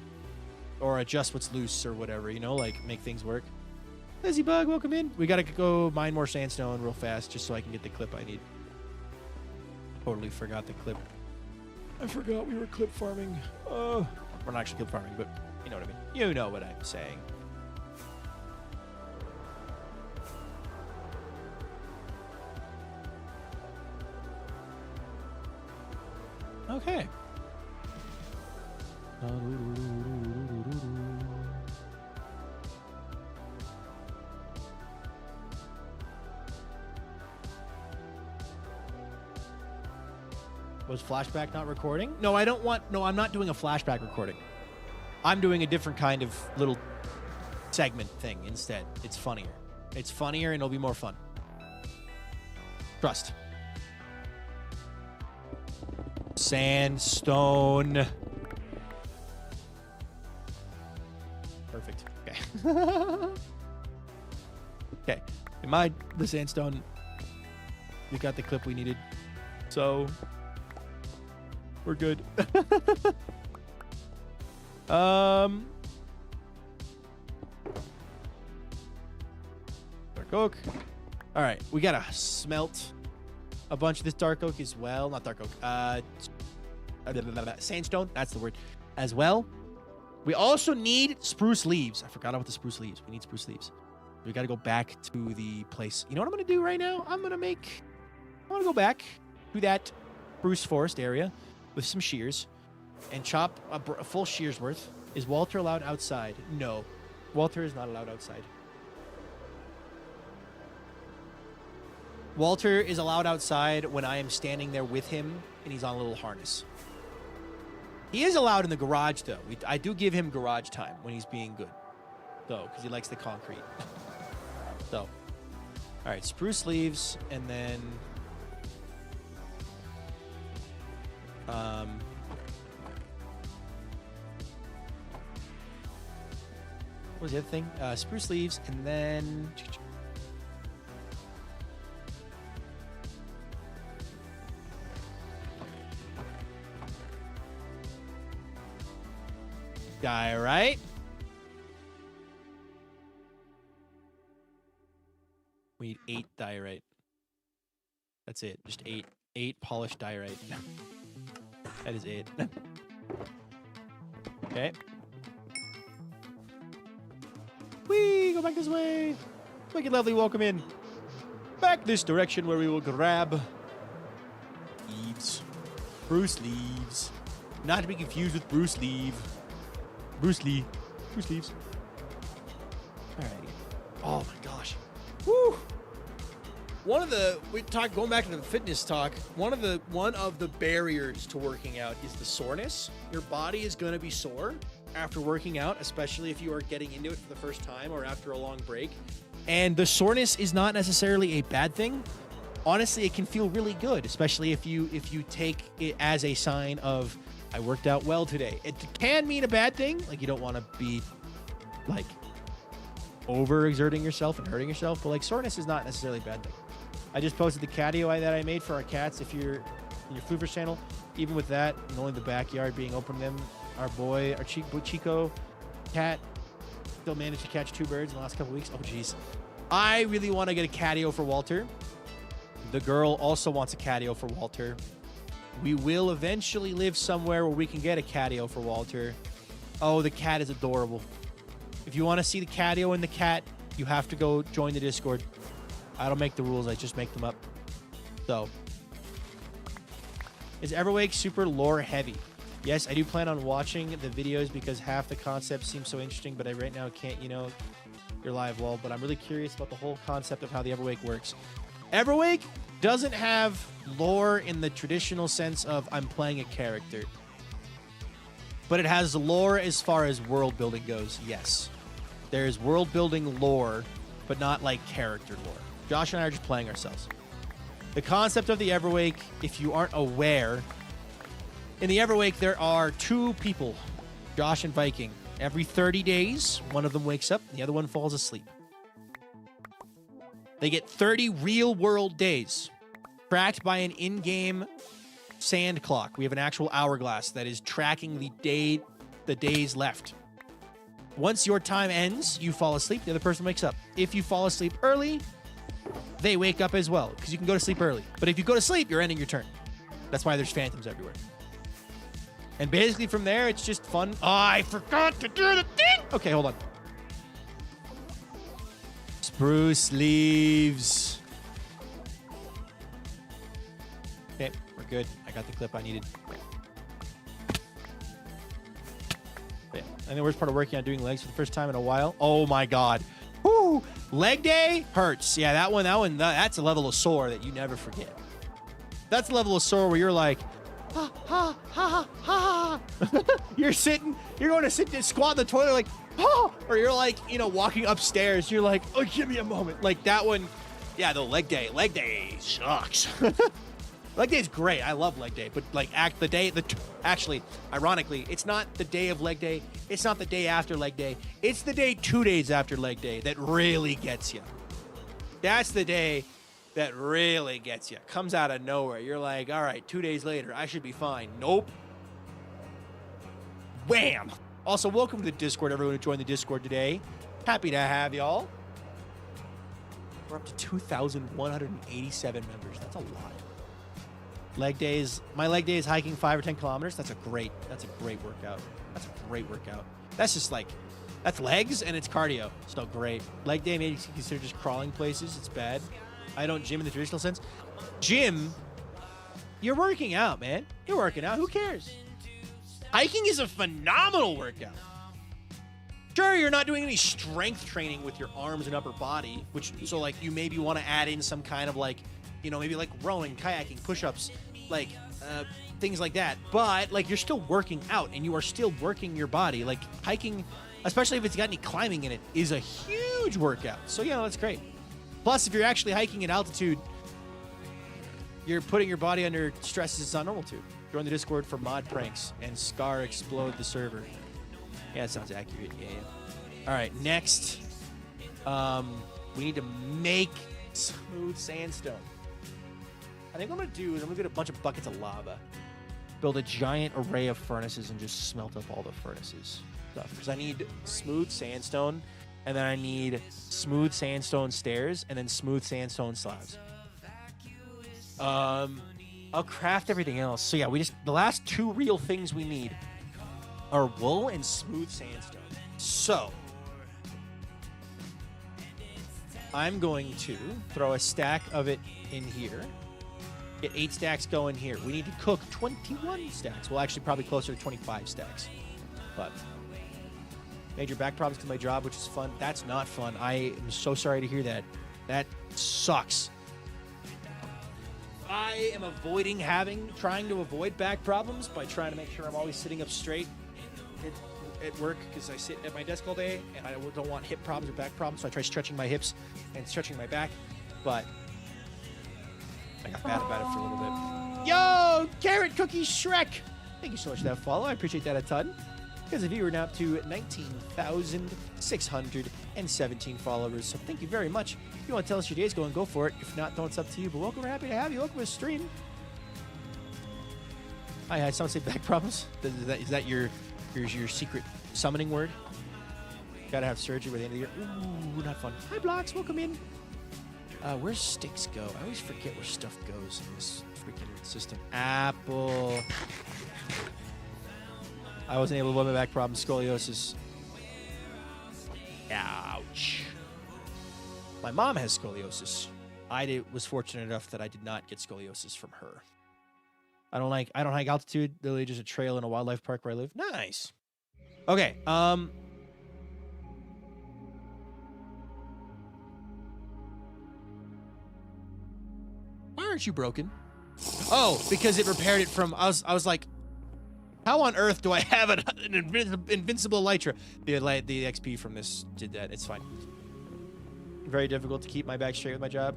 or adjust what's loose or whatever, you know, like make things work. Lizzie Bug, welcome in. We got to go mine more sandstone real fast just so I can get the clip I need. Totally forgot the clip. I forgot we were clip farming. We're not actually clip farming, but You know what I mean? You know what I'm saying. Okay. Was flashback not recording? No, I don't want... No, I'm not doing a flashback recording. I'm doing a different kind of little segment thing instead. It's funnier. It's funnier and it'll be more fun. Trust. Sandstone. Perfect. Okay. Okay. In the sandstone, we got the clip we needed. So... we're good. Dark oak. All right, we gotta smelt a bunch of this dark oak as well. Not dark oak. Sandstone. That's the word. As well. We also need spruce leaves. I forgot about the spruce leaves. We need spruce leaves. We gotta go back to the place. You know what I'm gonna do right now? I'm gonna go back to that spruce forest area with some shears and chop a full shear's worth. Is Walter allowed outside? No. Walter is not allowed outside. Walter is allowed outside when I am standing there with him and he's on a little harness. He is allowed in the garage, though. I do give him garage time when he's being good, though, because he likes the concrete. So, all right, spruce leaves, and then... what was the other thing? Spruce leaves, and then... diorite. We need 8 diorite. That's it. Just 8 polished diorite. That is it. Okay. Whee! Go back this way. Make it lovely. Welcome in. Back this direction where we will grab leaves. Bruce leaves. Not to be confused with Bruce Lee. Bruce Lee. Bruce leaves. All right. Oh my gosh. Woo! Going back to the fitness talk, one of the barriers to working out is the soreness. Your body is going to be sore after working out, especially if you are getting into it for the first time or after a long break. And the soreness is not necessarily a bad thing. Honestly, it can feel really good, especially if you take it as a sign of, I worked out well today. It can mean a bad thing. Like, you don't want to be like overexerting yourself and hurting yourself, but like soreness is not necessarily a bad thing. I just posted the catio that I made for our cats. If you're in your Floofers channel, even with that and only the backyard being open to them, our Chico cat still managed to catch 2 birds in the last couple weeks. Oh geez. I really want to get a catio for Walter. The girl also wants a catio for Walter. We will eventually live somewhere where we can get a catio for Walter. Oh, the cat is adorable. If you want to see the catio and the cat, you have to go join the Discord. I don't make the rules, I just make them up. So, is Everwake super lore heavy? Yes, I do plan on watching the videos because half the concept seems so interesting, but I right now can't, you're live, lol. But I'm really curious about the whole concept of how the Everwake works. Everwake doesn't have lore in the traditional sense of I'm playing a character. But it has lore as far as world building goes, yes. There's world building lore, but not like character lore. Josh and I are just playing ourselves. The concept of the Everwake, if you aren't aware, in the Everwake there are 2 people, Josh and Viking. Every 30 days, one of them wakes up, and the other one falls asleep. They get 30 real-world days, tracked by an in-game sand clock. We have an actual hourglass that is tracking the days left. Once your time ends, you fall asleep, the other person wakes up. If you fall asleep early, they wake up as well, because you can go to sleep early. But if you go to sleep, you're ending your turn. That's why there's phantoms everywhere. And basically from there, it's just fun. Oh, I forgot to do the thing. Okay, hold on. Spruce leaves. Okay, we're good. I got the clip I needed. Yeah. And the worst part of working on doing legs for the first time in a while. Oh my God. Woo! Leg day hurts. Yeah, that's a level of sore that you never forget. That's a level of sore where you're like, ha, ha, ha, ha, ha. You're going to sit and squat in the toilet like, oh, or you're like, walking upstairs. You're like, oh, give me a moment. Like that one. Yeah, the leg day sucks. Leg day is great. I love leg day, but like actually, ironically, it's not the day of leg day. It's not the day after leg day. It's the day 2 days after leg day that really gets you. That's the day that really gets you. Comes out of nowhere. You're like, all right, 2 days later, I should be fine. Nope. Wham. Also, welcome to the Discord, everyone who joined the Discord today. Happy to have y'all. We're up to 2,187 members. That's a lot. Leg days. My leg day is hiking 5 or 10 kilometers. That's a great workout. That's a great workout. That's just like, that's legs and it's cardio. Still great. Leg day maybe consider just crawling places. It's bad. I don't gym in the traditional sense. Gym, you're working out, man. You're working out. Who cares? Hiking is a phenomenal workout. Sure, you're not doing any strength training with your arms and upper body, so like you maybe want to add in some kind of like, maybe like rowing, kayaking, push-ups, like things like that. But like you're still working out and you are still working your body. Like hiking, especially if it's got any climbing in it, is a huge workout. So yeah, that's great. Plus, if you're actually hiking at altitude, you're putting your body under stresses it's not normal to. Join the Discord for mod pranks and Scar explode the server. Yeah, that sounds accurate. Yeah. All right, next, we need to make smooth sandstone. I think what I'm going to do is I'm going to get a bunch of buckets of lava, build a giant array of furnaces, and just smelt up all the furnaces stuff. Because I need smooth sandstone, and then I need smooth sandstone stairs, and then smooth sandstone slabs. I'll craft everything else. So yeah, the last 2 real things we need are wool and smooth sandstone. So I'm going to throw a stack of it in here. Get 8 stacks going here. We need to cook 21 stacks. Well, actually, probably closer to 25 stacks. But major back problems to my job, which is fun. That's not fun. I am so sorry to hear that. That sucks. I am trying to avoid back problems by trying to make sure I'm always sitting up straight at work because I sit at my desk all day and I don't want hip problems or back problems. So I try stretching my hips and stretching my back. But I got bad about it for a little bit. Yo, Carrot Cookie Shrek. Thank you so much for that follow. I appreciate that a ton. Because of you, we're now up to 19,617 followers. So thank you very much. If you want to tell us your day's going, go for it. If not, it's up to you. But welcome. We're happy to have you. Welcome to the stream. Hi, someone say back problems. Is that your secret summoning word? Gotta have surgery by the end of the year. Ooh, not fun. Hi, Blocks. Welcome in. Where's sticks go? I always forget where stuff goes in this freaking system. Apple. I wasn't able to avoid my back problem. Scoliosis. Ouch. My mom has scoliosis. I was fortunate enough that I did not get scoliosis from her. I don't hike altitude. Literally just a trail in a wildlife park where I live. Nice. Okay. Why aren't you broken? Oh, because it repaired it from. I was like, how on earth do I have an invincible elytra? The XP from this did that. It's fine. Very difficult to keep my back straight with my job.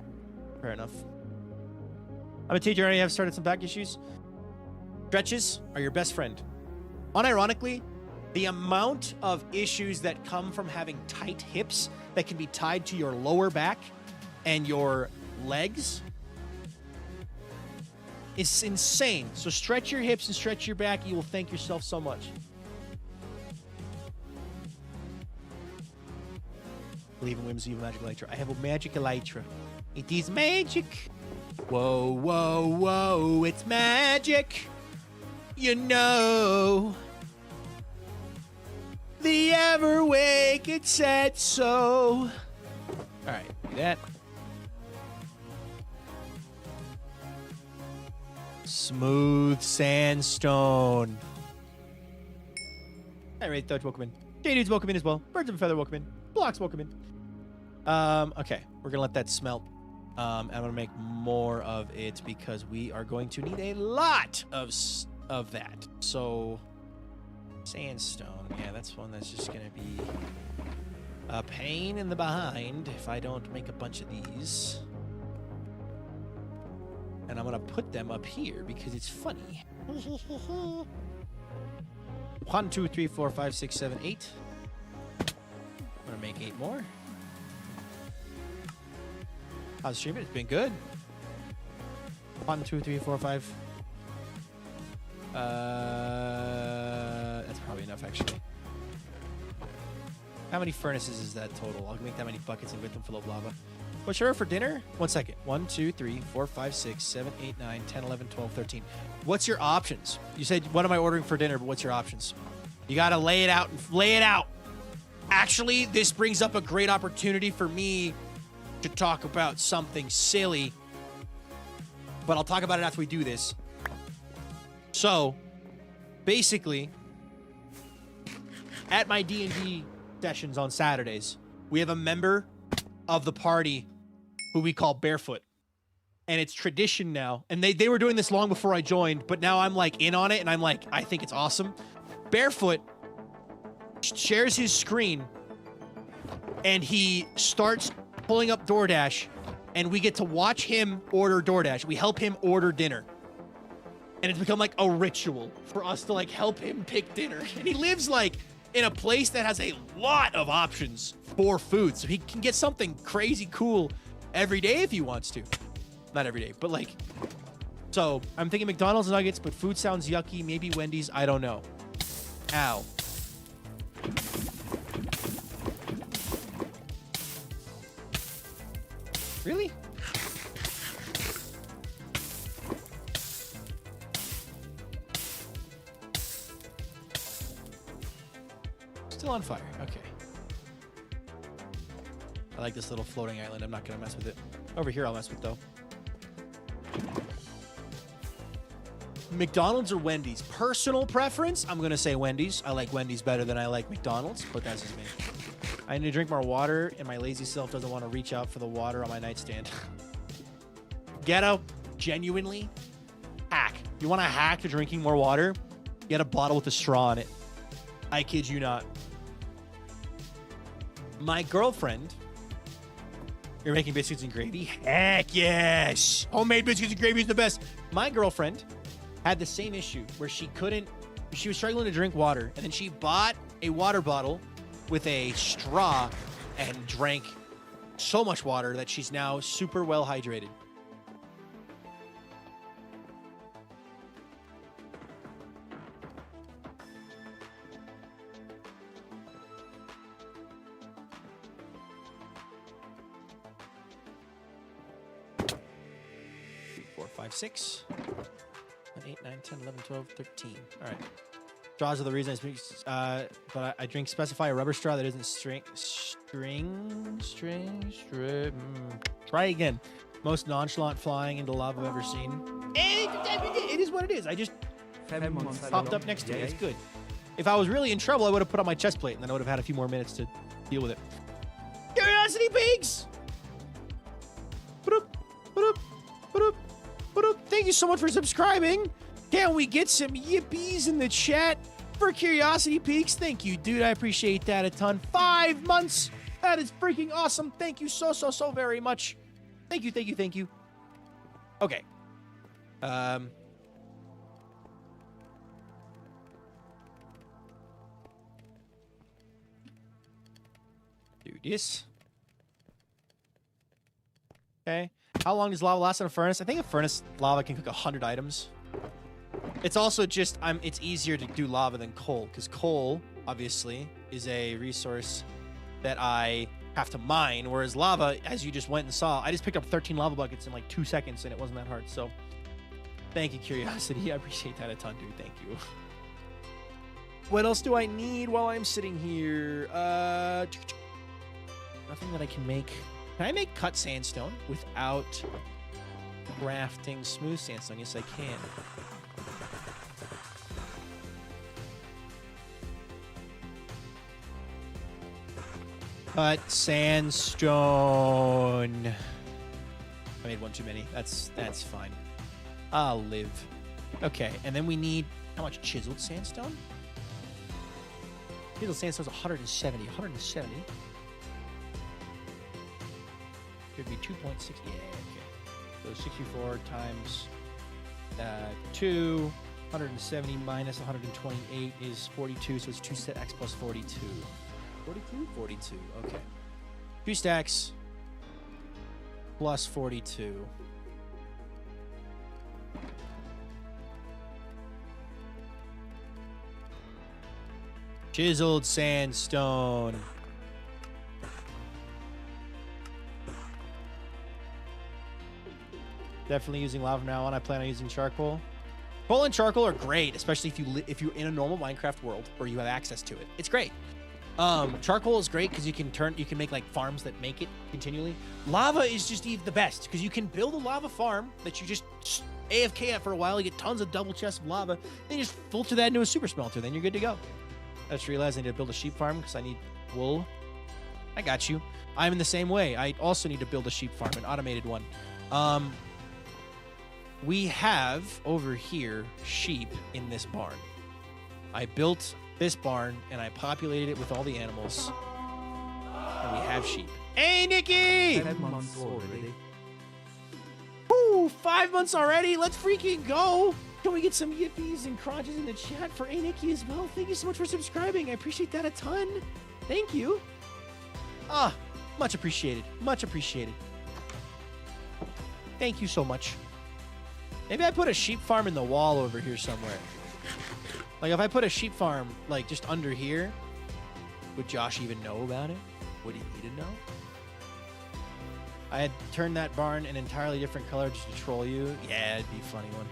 Fair enough. I'm a teacher. I already have started some back issues. Stretches are your best friend. Unironically, the amount of issues that come from having tight hips that can be tied to your lower back and your legs is insane. So stretch your hips and stretch your back. You will thank yourself so much. Believe in women's evil magic elytra. I have a magic elytra. It is magic. Whoa, whoa, whoa. It's magic. You know, the Everwake, it said so. All right, do that. Smooth sandstone. All right, Dutch, welcome in. J-Dudes, welcome in as well. Birds of a Feather, welcome in. Blocks, welcome in. Okay, we're gonna let that smelt. I'm gonna make more of it because we are going to need a lot of that. So, sandstone, yeah, that's one that's just gonna be a pain in the behind if I don't make a bunch of these. And I'm gonna put them up here because it's funny. 1, 2, 3, 4, 5, 6, 7, 8. I'm gonna make 8 more. How's streaming? It's been good. 1, 2, 3, 4, 5. That's probably enough, actually. How many furnaces is that total? I'll make that many buckets and with them full of lava. What's your order for dinner? 1 second. 1, 2, 3, 4, 5, 6, 7, 8, 9, 10, 11, 12, 13. What's your options? You said, what am I ordering for dinner, but what's your options? You got to lay it out and lay it out. Actually, this brings up a great opportunity for me to talk about something silly, but I'll talk about it after we do this. So, basically, at my D&D sessions on Saturdays, we have a member of the party who we call Barefoot. And it's tradition now. And they were doing this long before I joined, but now I'm like in on it and I'm like, I think it's awesome. Barefoot shares his screen and he starts pulling up DoorDash and we get to watch him order DoorDash. We help him order dinner. And it's become like a ritual for us to like help him pick dinner. And he lives like in a place that has a lot of options for food. So he can get something crazy cool every day if he wants to. Not every day, but like, so I'm thinking McDonald's nuggets, but food sounds yucky. Maybe Wendy's, I don't know. Ow. Really? Still on fire. Okay. I like this little floating island. I'm not going to mess with it. Over here I'll mess with, though. McDonald's or Wendy's? Personal preference? I'm going to say Wendy's. I like Wendy's better than I like McDonald's, but that's just me. I need to drink more water, and my lazy self doesn't want to reach out for the water on my nightstand. Ghetto, genuinely, hack. You want to hack to drinking more water? Get a bottle with a straw in it. I kid you not. My girlfriend... You're making biscuits and gravy? Heck yes! Homemade biscuits and gravy is the best. My girlfriend had the same issue where she was struggling to drink water, and then she bought a water bottle with a straw and drank so much water that she's now super well hydrated. Four, 5, 6, 7, 8, 9, 10, 11, 12, 13. All right. Straws are the reason I speak, but I drink specify a rubber straw that isn't Try again. Most nonchalant flying into lava I've ever seen. It is what it is. I just popped up next to it. It's good. If I was really in trouble, I would have put on my chest plate, and then I would have had a few more minutes to deal with it. Curiosity pigs! Thank you so much for subscribing. Can we get some yippies in the chat for Curiosity Peaks? Thank you, dude. I appreciate that a ton. 5 months. That is freaking awesome. Thank you so very much. Thank you. Okay. Do this. Okay. How long does lava last in a furnace? I think a furnace lava can cook 100 items. It's also just, it's easier to do lava than coal, because coal, obviously, is a resource that I have to mine, whereas lava, as you just went and saw, I just picked up 13 lava buckets in like 2 seconds, and it wasn't that hard, so. Thank you, Curiosity. I appreciate that a ton, dude. Thank you. What else do I need while I'm sitting here? Nothing that I can make. Can I make cut sandstone without crafting smooth sandstone? Yes, I can. Cut sandstone. I made one too many. That's fine. I'll live. Okay, and then we need how much chiseled sandstone? Chiseled sandstone's 170. 170. Could be 2.6. Yeah, okay. So 64 times 2. 170 minus 128 is 42, so it's 2 stacks plus 42. 42? 42, okay. 2 stacks plus 42. Chiseled sandstone. Definitely using lava from now on. I plan on using charcoal. Coal and charcoal are great, especially if you're in a normal Minecraft world where you have access to it. It's great. Charcoal is great because you can make like farms that make it continually. Lava is just the best because you can build a lava farm that you just AFK at for a while. You get tons of double chests of lava. Then you just filter that into a super smelter. Then you're good to go. I just realized I need to build a sheep farm because I need wool. I got you. I'm in the same way. I also need to build a sheep farm, an automated one. We have over here sheep in this barn. I built this barn and I populated it with all the animals. And we have sheep. Hey, Nikki! 5 months already. Woo! 5 months already? Let's freaking go! Can we get some yippies and crotches in the chat for A Nikki as well? Thank you so much for subscribing. I appreciate that a ton. Thank you. Ah, much appreciated. Much appreciated. Thank you so much. Maybe I put a sheep farm in the wall over here somewhere. Like, if I put a sheep farm, like, just under here, would Josh even know about it? Would he need to know? I had turned that barn an entirely different color just to troll you. Yeah, it'd be a funny one.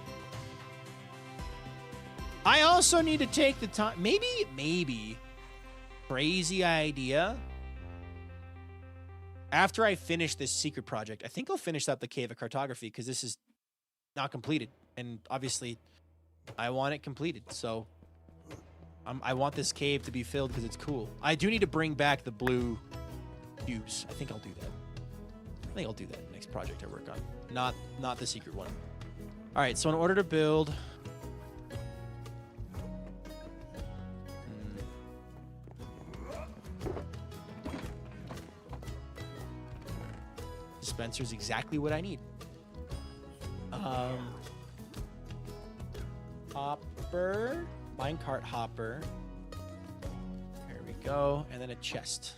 I also need to take the time. Maybe, crazy idea. After I finish this secret project, I think I'll finish up the Cave of Cartography because this is not completed. And obviously, I want it completed. So I want this cave to be filled because it's cool. I do need to bring back the blue cubes. I think I'll do that. I think I'll do that next project I work on. Not the secret one. All right, so in order to build... Dispenser's exactly what I need. Hopper. Minecart hopper. There we go. And then a chest.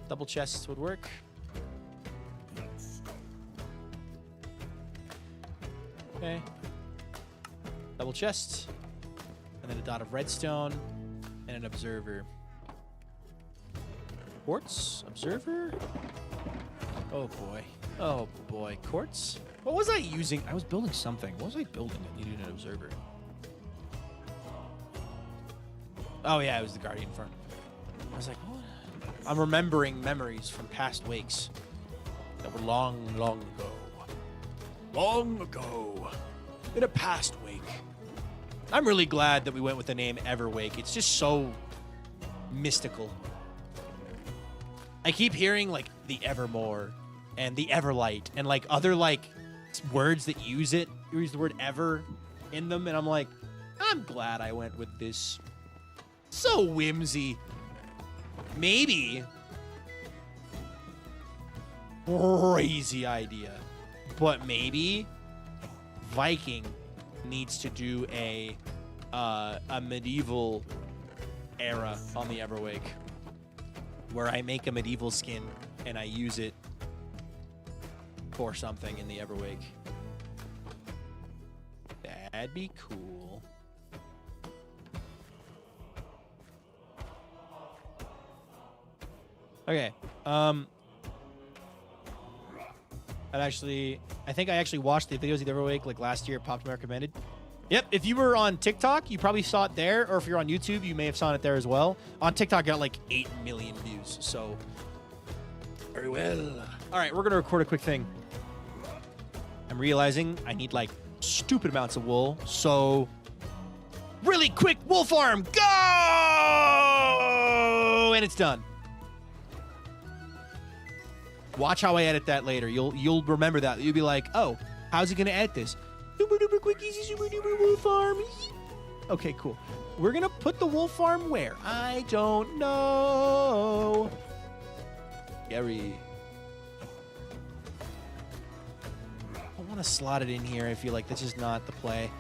Double chests would work. Okay. Double chest. And then a dot of redstone. And an observer. Quartz? Observer? Oh boy. Oh boy. Quartz? What was I using? I was building something. What was I building that needed an observer? Oh yeah, it was the Guardian farm. I was like, what? I'm remembering memories from past wakes that were long, long ago. Long ago. In a past wake. I'm really glad that we went with the name Everwake. It's just so mystical. I keep hearing like the Evermore and the Everlight and like other like words that use the word ever in them, and I'm like, I'm glad I went with this. So whimsy. Maybe. Crazy idea. But maybe Viking needs to do a medieval era on the Everwake, where I make a medieval skin and I use it for something in the Everwake. That'd be cool. Okay. I think I actually watched the videos of the Everwake like last year. It popped my recommended. Yep, if you were on TikTok, you probably saw it there, or if you're on YouTube, you may have saw it there as well. On TikTok, got like 8 million views, so very well. All right, we're gonna record a quick thing. I'm realizing I need like stupid amounts of wool, so really quick wool farm, go! And it's done. Watch how I edit that later. You'll remember that. You'll be like, oh, how's he gonna edit this? Super duper quick, easy, super duper wool farm. Okay, cool. We're gonna put the wool farm where? I don't know. Gary. I want to slot it in here. I feel like that's just not the play.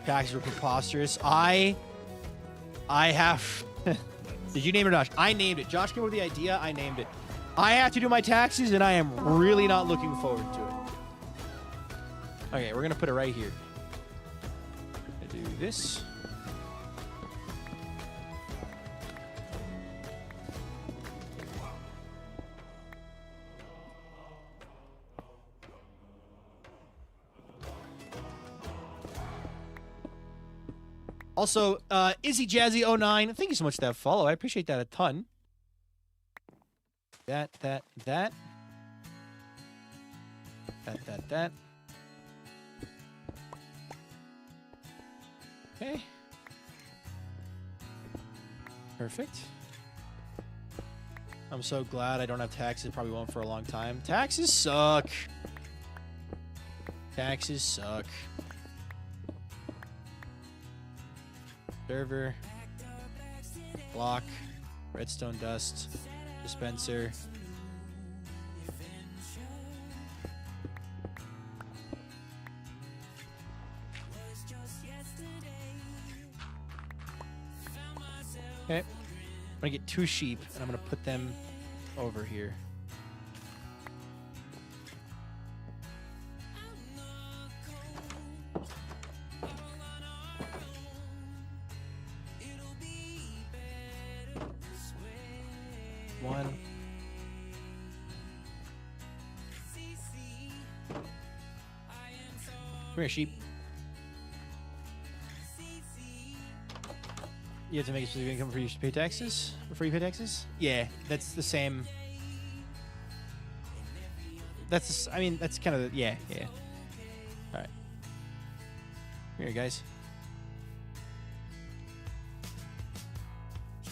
Taxes were preposterous. I have... Did you name it, Josh? I named it. Josh came up with the idea. I named it. I have to do my taxes, and I am really not looking forward to it. Okay, we're going to put it right here. Do this. Also, Izzy Jazzy09, thank you so much for that follow. I appreciate that a ton. That. Okay. Perfect. I'm so glad I don't have taxes. Probably won't for a long time. Taxes suck. Taxes suck. Server. Block. Redstone dust. Dispenser. Okay. I'm gonna get 2 sheep and I'm gonna put them over here. One. Come here, sheep. You have to make a specific income for you to pay taxes? Before you pay taxes? Yeah, that's the same. That's, I mean, that's kind of, yeah. All right. Here, guys.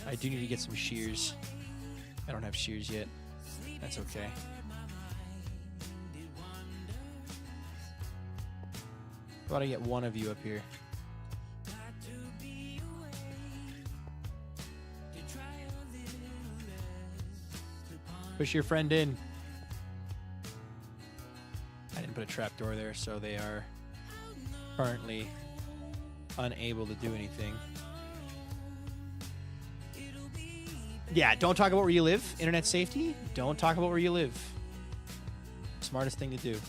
I do need to get some shears. I don't have shears yet. That's okay. Thought I'd get one of you up here. Push your friend in. I didn't put a trapdoor there, so they are currently unable to do anything. Yeah, don't talk about where you live. Internet safety, don't talk about where you live. Smartest thing to do.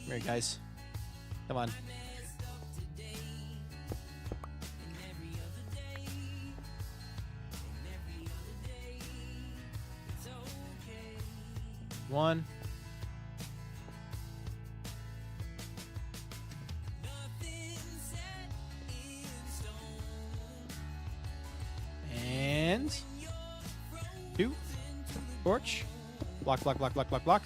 Come here, guys. Come on. One. And 2. Torch. Block, block, block, block, block, block.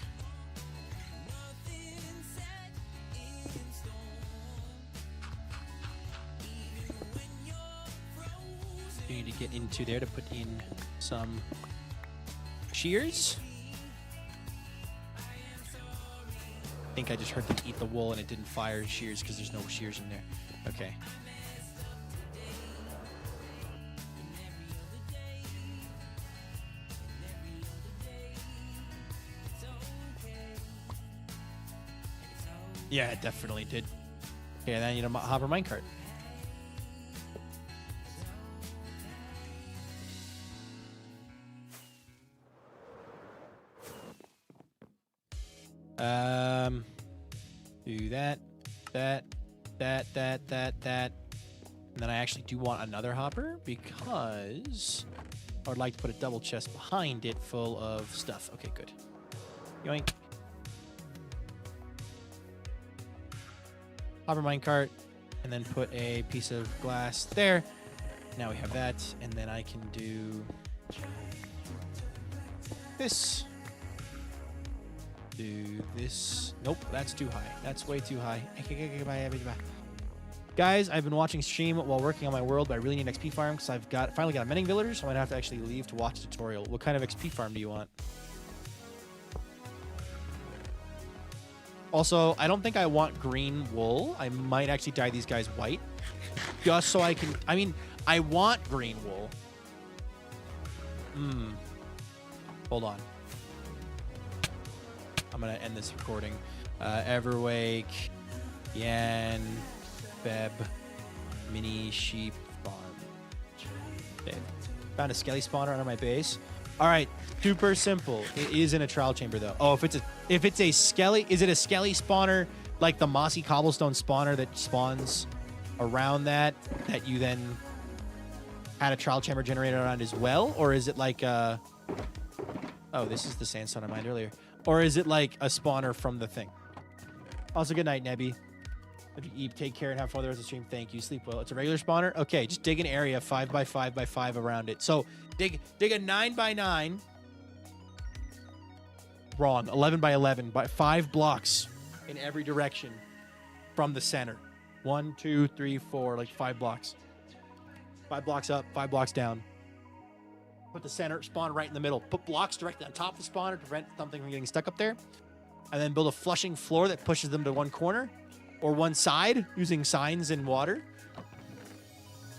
You need to get into there to put in some shears. I think I just heard them eat the wool and it didn't fire shears because there's no shears in there. Okay. Yeah, it definitely did. Okay, then I need a hopper minecart. Do that. that. And then I actually do want another hopper because I would like to put a double chest behind it full of stuff. Okay, good. Yoink. Hopper minecart, and then put a piece of glass there. Now we have that, and then I can do this. Do this. Nope, that's too high. That's way too high. Guys, I've been watching stream while working on my world, but I really need an XP farm because I've finally got a mending villager, so I might have to actually leave to watch a tutorial. What kind of XP farm do you want? Also, I don't think I want green wool. I might actually dye these guys white. Just so I can... I mean, I want green wool. Hold on. I'm going to end this recording. Everwake, Yan, Beb, Mini Sheep Farm. Okay. Found a skelly spawner under my base. All right, super simple. It is in a trial chamber though. Oh, if it's a skelly, is it a skelly spawner like the mossy cobblestone spawner that spawns around that you then had a trial chamber generated around as well, or is it like oh, this is the sandstone I mined earlier, or is it like a spawner from the thing? Also, good night, Nebby. If you eat, take care and have fun the rest of the stream. Thank you. Sleep well. It's a regular spawner. Okay, just dig an area 5 by 5 by 5 around it. So dig a 9 by 9. Wrong. 11 by 11 by 5 blocks in every direction from the center. 1, 2, 3, 4, like 5 blocks. 5 blocks up, 5 blocks down. Put the center spawn right in the middle. Put blocks directly on top of the spawner to prevent something from getting stuck up there. And then build a flushing floor that pushes them to one corner or one side using signs and water.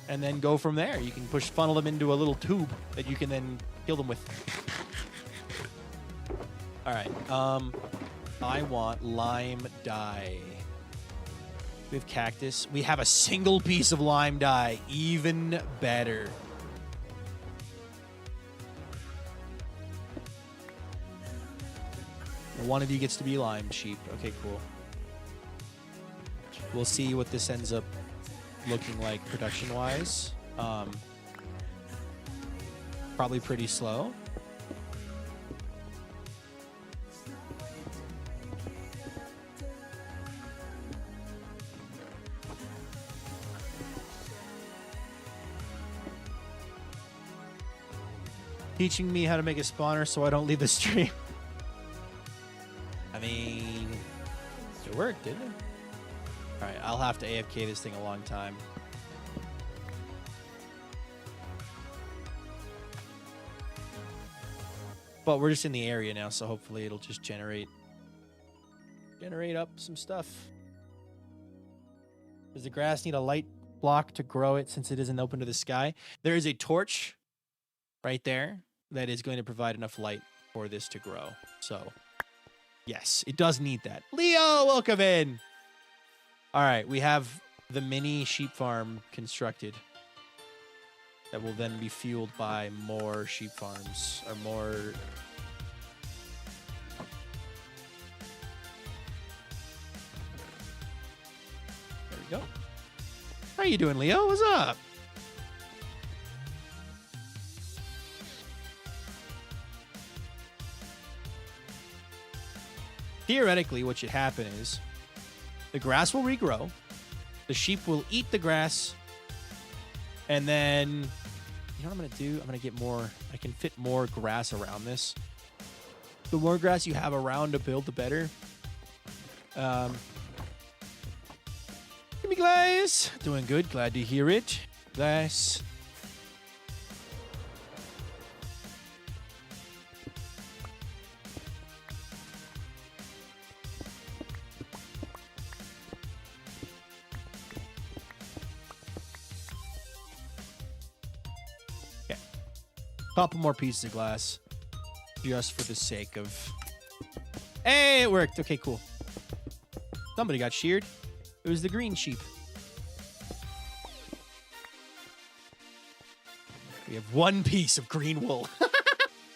And then go from there. You can funnel them into a little tube that you can then kill them with. All right. I want lime dye. We have cactus. We have a single piece of lime dye. Even better. One of you gets to be lime sheep. Okay, cool. We'll see what this ends up looking like production-wise. Probably pretty slow. Teaching me how to make a spawner so I don't leave the stream. I mean, it worked, didn't it? All right, I'll have to AFK this thing a long time. But we're just in the area now, so hopefully it'll just generate up some stuff. Does the grass need a light block to grow it since it isn't open to the sky? There is a torch right there that is going to provide enough light for this to grow. So, yes, it does need that. Leo, welcome in. All right, we have the mini sheep farm constructed that will then be fueled by more sheep farms or more. There we go. How you doing, Leo? What's up? Theoretically, what should happen is the grass will regrow, the sheep will eat the grass, and then, you know what I'm going to do? I'm going to get more, I can fit more grass around this. The more grass you have around to build, the better. Give me glass. Doing good. Glad to hear it. Glass. Couple more pieces of glass just for the sake of... Hey, it worked. Okay, cool. Somebody got sheared. It was the green sheep. We have one piece of green wool.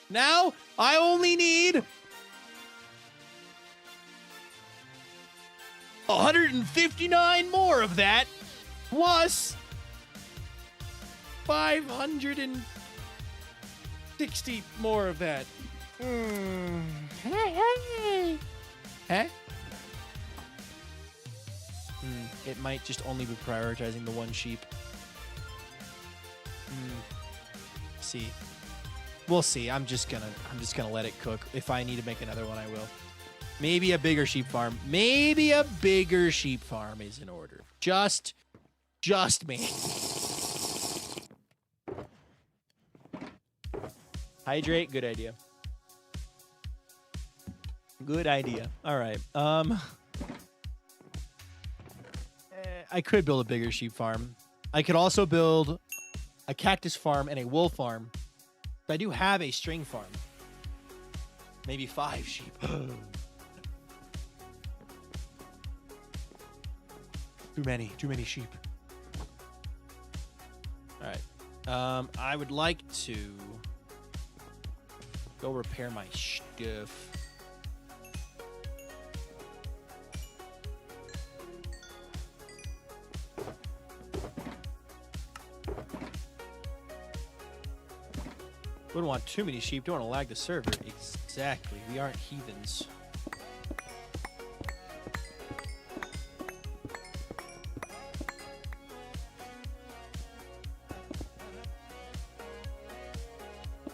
Now, I only need 159 more of that, plus 560 more of that. Huh? It might just only be prioritizing the one sheep. See. We'll see. I'm just gonna let it cook. If I need to make another one, I will. Maybe a bigger sheep farm. Maybe a bigger sheep farm is in order. Just me. Hydrate, good idea. Good idea. All right. I could build a bigger sheep farm. I could also build a cactus farm and a wool farm. But I do have a string farm. Maybe 5 sheep. Too many sheep. All right. I would like to go repair my stuff. Wouldn't want too many sheep. Don't want to lag the server. Exactly. We aren't heathens.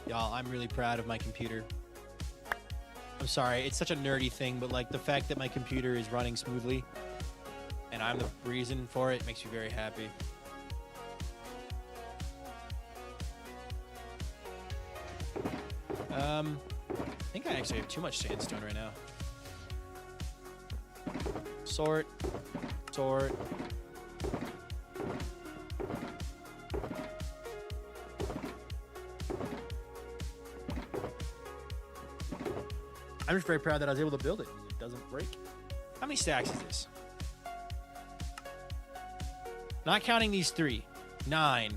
Y'all, I'm really proud of my computer. I'm sorry. It's such a nerdy thing, but like the fact that my computer is running smoothly and I'm the reason for it makes me very happy. I think I actually have too much sandstone right now. Sort. I'm just very proud that I was able to build it. It doesn't break. How many stacks is this? Not counting these 3. 9.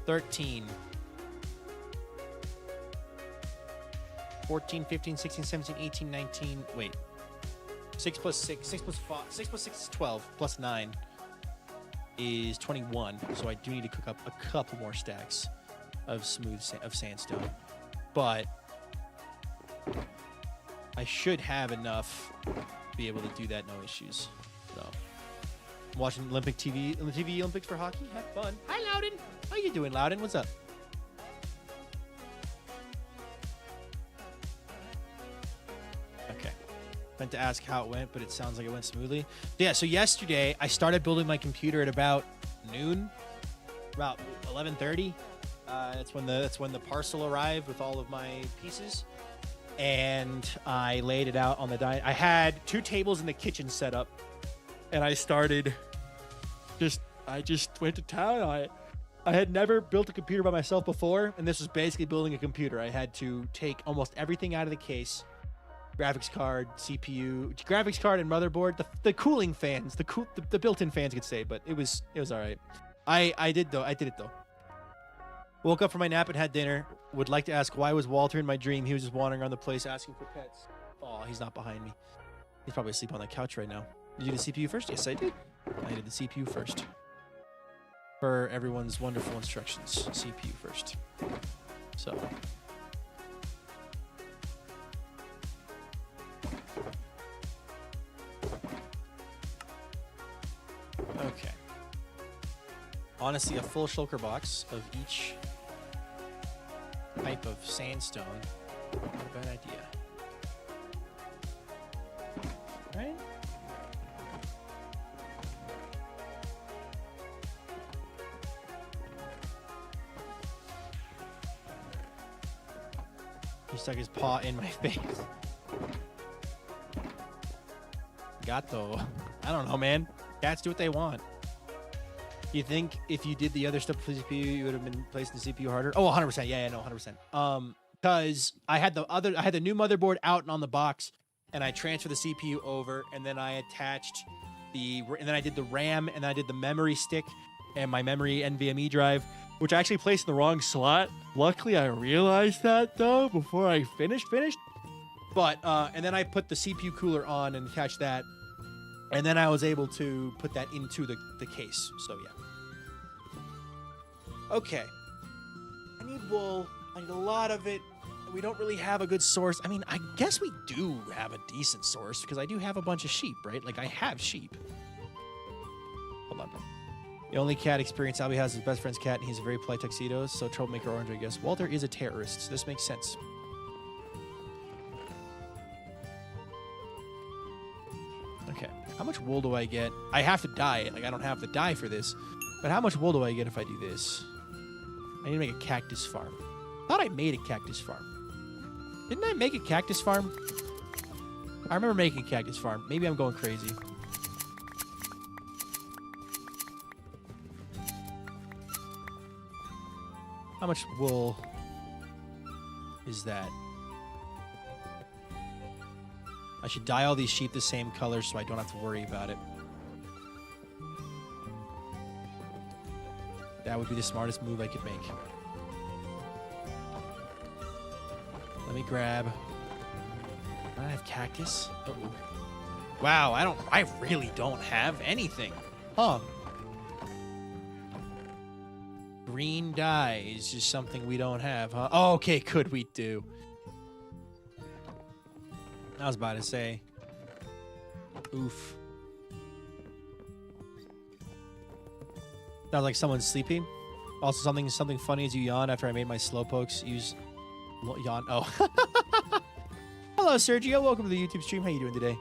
13. 14, 15, 16, 17, 18, 19. Wait. 6 plus 6. 6 plus 5. 6 plus 6 is 12. Plus 9 is 21. So I do need to cook up a couple more stacks of sandstone. But I should have enough to be able to do that, no issues. So I'm watching TV Olympics for hockey. Have fun. Hi, Loudon. How you doing, Loudon? What's up? Meant to ask how it went, but it sounds like it went smoothly. Yeah, so yesterday I started building my computer at about noon, about 11:30. That's when the parcel arrived with all of my pieces, and I laid it out on the dining. I had 2 tables in the kitchen set up, and I started. I just went to town. I had never built a computer by myself before, and this was basically building a computer. I had to take almost everything out of the case. Graphics card, CPU, graphics card, and motherboard. The cooling fans, the built-in fans could say, but it was all right. I did it though. Woke up from my nap and had dinner. Would like to ask, why was Walter in my dream? He was just wandering around the place asking for pets. Oh, he's not behind me. He's probably asleep on the couch right now. Did you do the CPU first? Yes, I did. I did the CPU first. Per everyone's wonderful instructions, CPU first. So. Okay. Honestly, a full shulker box of each type of sandstone. Not a bad idea. Right? He stuck his paw in my face. Gato. I don't know, man. Cats do what they want. You think if you did the other stuff for the CPU, you would have been placing the CPU harder? Oh, 100%. Yeah, no, 100%. Because I had the new motherboard out and on the box, and I transferred the CPU over, and then I attached and then I did the RAM, and then I did the memory stick and my memory NVMe drive, which I actually placed in the wrong slot. Luckily, I realized that though before I finished. But and then I put the CPU cooler on and attached that. And then I was able to put that into the case. So, yeah. Okay. I need wool. I need a lot of it. We don't really have a good source. I mean, I guess we do have a decent source because I do have a bunch of sheep, right? Like, I have sheep. Hold on. The only cat experience Albie has is his best friend's cat, and he's a very polite tuxedo, so troublemaker orange, I guess. Walter is a terrorist, so this makes sense. Okay. How much wool do I get? I have to dye it. Like, I don't have the dye for this. But how much wool do I get if I do this? I need to make a cactus farm. I thought I made a cactus farm. Didn't I make a cactus farm? I remember making a cactus farm. Maybe I'm going crazy. How much wool is that? I should dye all these sheep the same color so I don't have to worry about it. That would be the smartest move I could make. Let me grab... Do I have cactus? Uh-oh. Wow, I really don't have anything. Huh. Green dye is just something we don't have, huh? Oh, okay, good, we do. I was about to say. Oof. Sounds like someone's sleeping. Also, something funny as you yawn after I made my slowpokes use yawn. Oh. Hello, Sergio. Welcome to the YouTube stream. How you doing today?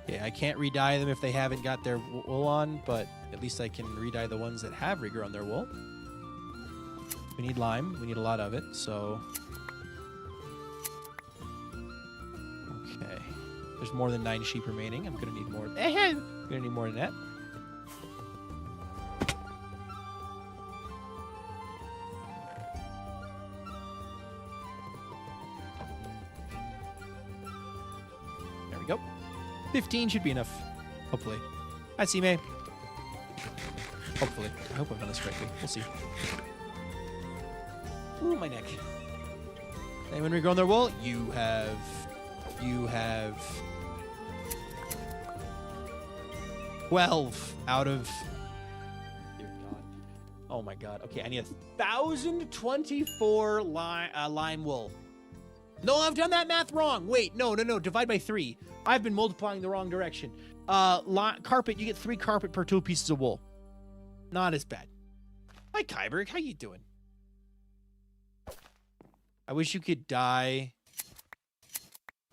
Okay, I can't re-dye them if they haven't got their wool on, but at least I can re-dye the ones that have rigor on their wool. We need lime. We need a lot of it, so... Okay. There's more than 9 sheep remaining. I'm gonna need more. I'm gonna need more than that. There we go. 15 should be enough. Hopefully. Hi, C-May. Hopefully. I hope I've done this correctly. We'll see. Ooh, my neck. Anyone regrowing their wool? You have 12 out of... Dear God. Oh my God. Okay, I need 1,024 lime wool. No, I've done that math wrong. Wait, no. Divide by 3. I've been multiplying the wrong direction. Carpet, you get 3 carpet per 2 pieces of wool. Not as bad. Hi, Kyberg. How you doing? I wish you could dye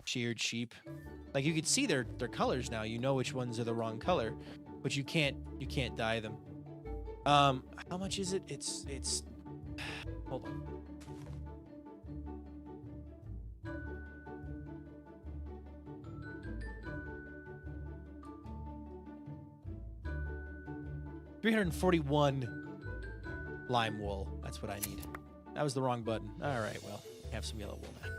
sheared sheep. Like, you could see their colors now. You know which ones are the wrong color, but you can't dye them. How much is it? It's hold on. $341 lime wool. That's what I need. That was the wrong button. All right, well, have some yellow wool now.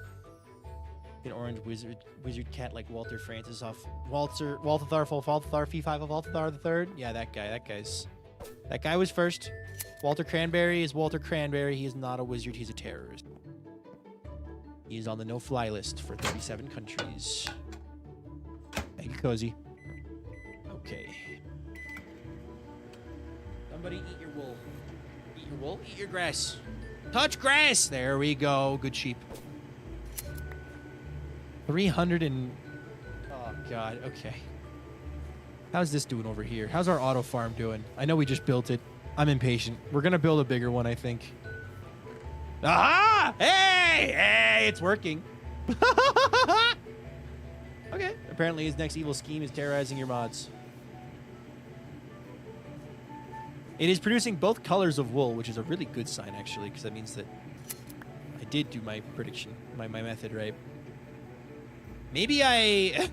An orange wizard cat like Walter Francis off Walter Thar Fee 5 of Walter Thar the Third. Yeah, that guy was first. Walter Cranberry is Walter Cranberry. He is not a wizard. He's a terrorist. He is on the no-fly list for 37 countries. Thank you, Cozy. Okay. Somebody eat your wool. Eat your wool. Eat your grass. Touch grass. There we go. Good sheep. 300 and... Oh, God. Okay. How's this doing over here? How's our auto farm doing? I know we just built it. I'm impatient. We're going to build a bigger one, I think. Aha! Hey! Hey! It's working. Okay. Apparently his next evil scheme is terrorizing your mods. It is producing both colors of wool, which is a really good sign, actually, because that means that I did do my prediction, my method right. Maybe I...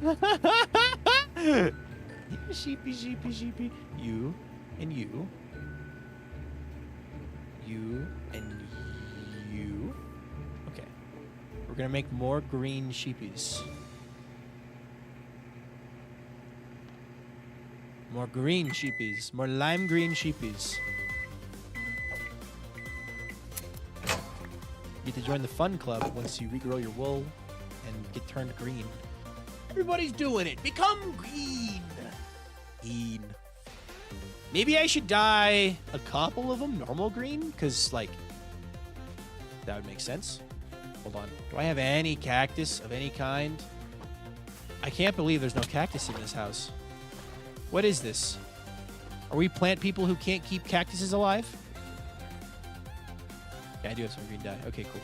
Sheepy, sheepy, sheepy. You and you. You and you. Okay. We're going to make more green sheepies. More green sheepies. More lime green sheepies. You get to join the fun club once you regrow your wool and get turned green. Everybody's doing it. Become green. Green. Maybe I should dye a couple of them normal green, because, like, that would make sense. Hold on. Do I have any cactus of any kind? I can't believe there's no cactus in this house. What is this? Are we plant people who can't keep cactuses alive? Yeah, I do have some green dye. Okay, cool.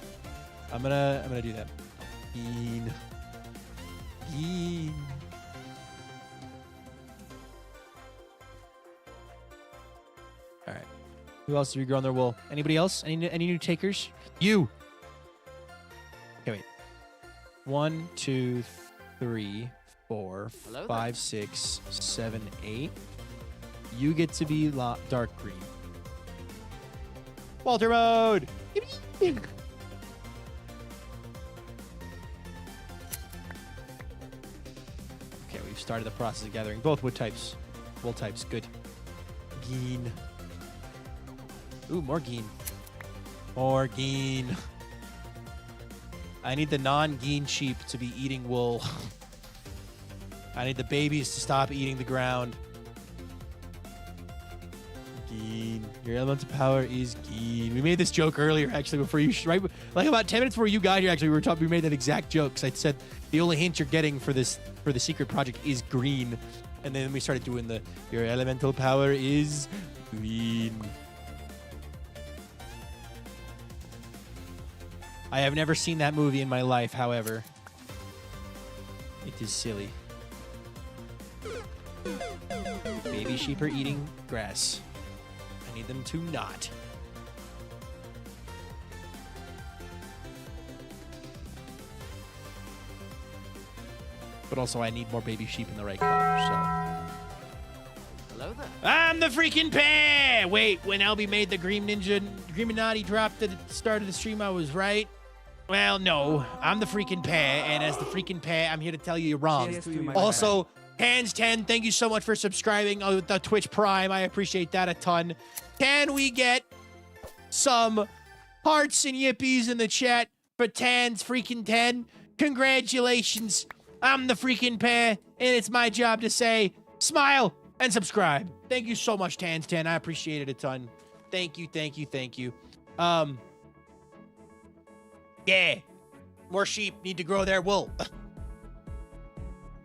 I'm gonna do that. Green. Green. All right. Who else did we grow on their wool? Anybody else? Any new takers? You. Okay, wait. 1, 2, 3, 4, 5, 6, 7, 8. You get to be dark green. Walter mode. Okay, we've started the process of gathering both wood types. Wool types, good. Geen. Ooh, more geen. More geen. I need the non-geen sheep to be eating wool. I need the babies to stop eating the ground. Geen. Your elemental power is geen. We made this joke earlier, actually, before you, right? Like about 10 minutes before you got here, actually, we made that exact joke. Because I said the only hint you're getting for the secret project is green, and then we started doing your elemental power is green. I have never seen that movie in my life, however. It is silly. Baby sheep are eating grass. I need them to not. But also, I need more baby sheep in the right color, so. Hello there. I'm the freaking pair! Wait, when LB made the Green Ninja Greenminati drop at the start of the stream, I was right. Well, no. I'm the freaking pair, and as the freaking pair, I'm here to tell you you're wrong. Also, Hands10, thank you so much for subscribing on the Twitch Prime. I appreciate that a ton. Can we get some hearts and yippies in the chat for Tan's freaking 10? Congratulations. I'm the freaking pair, and it's my job to say, smile and subscribe. Thank you so much, Tans10. I appreciate it a ton. Thank you, thank you, thank you. Yeah. More sheep need to grow their wool.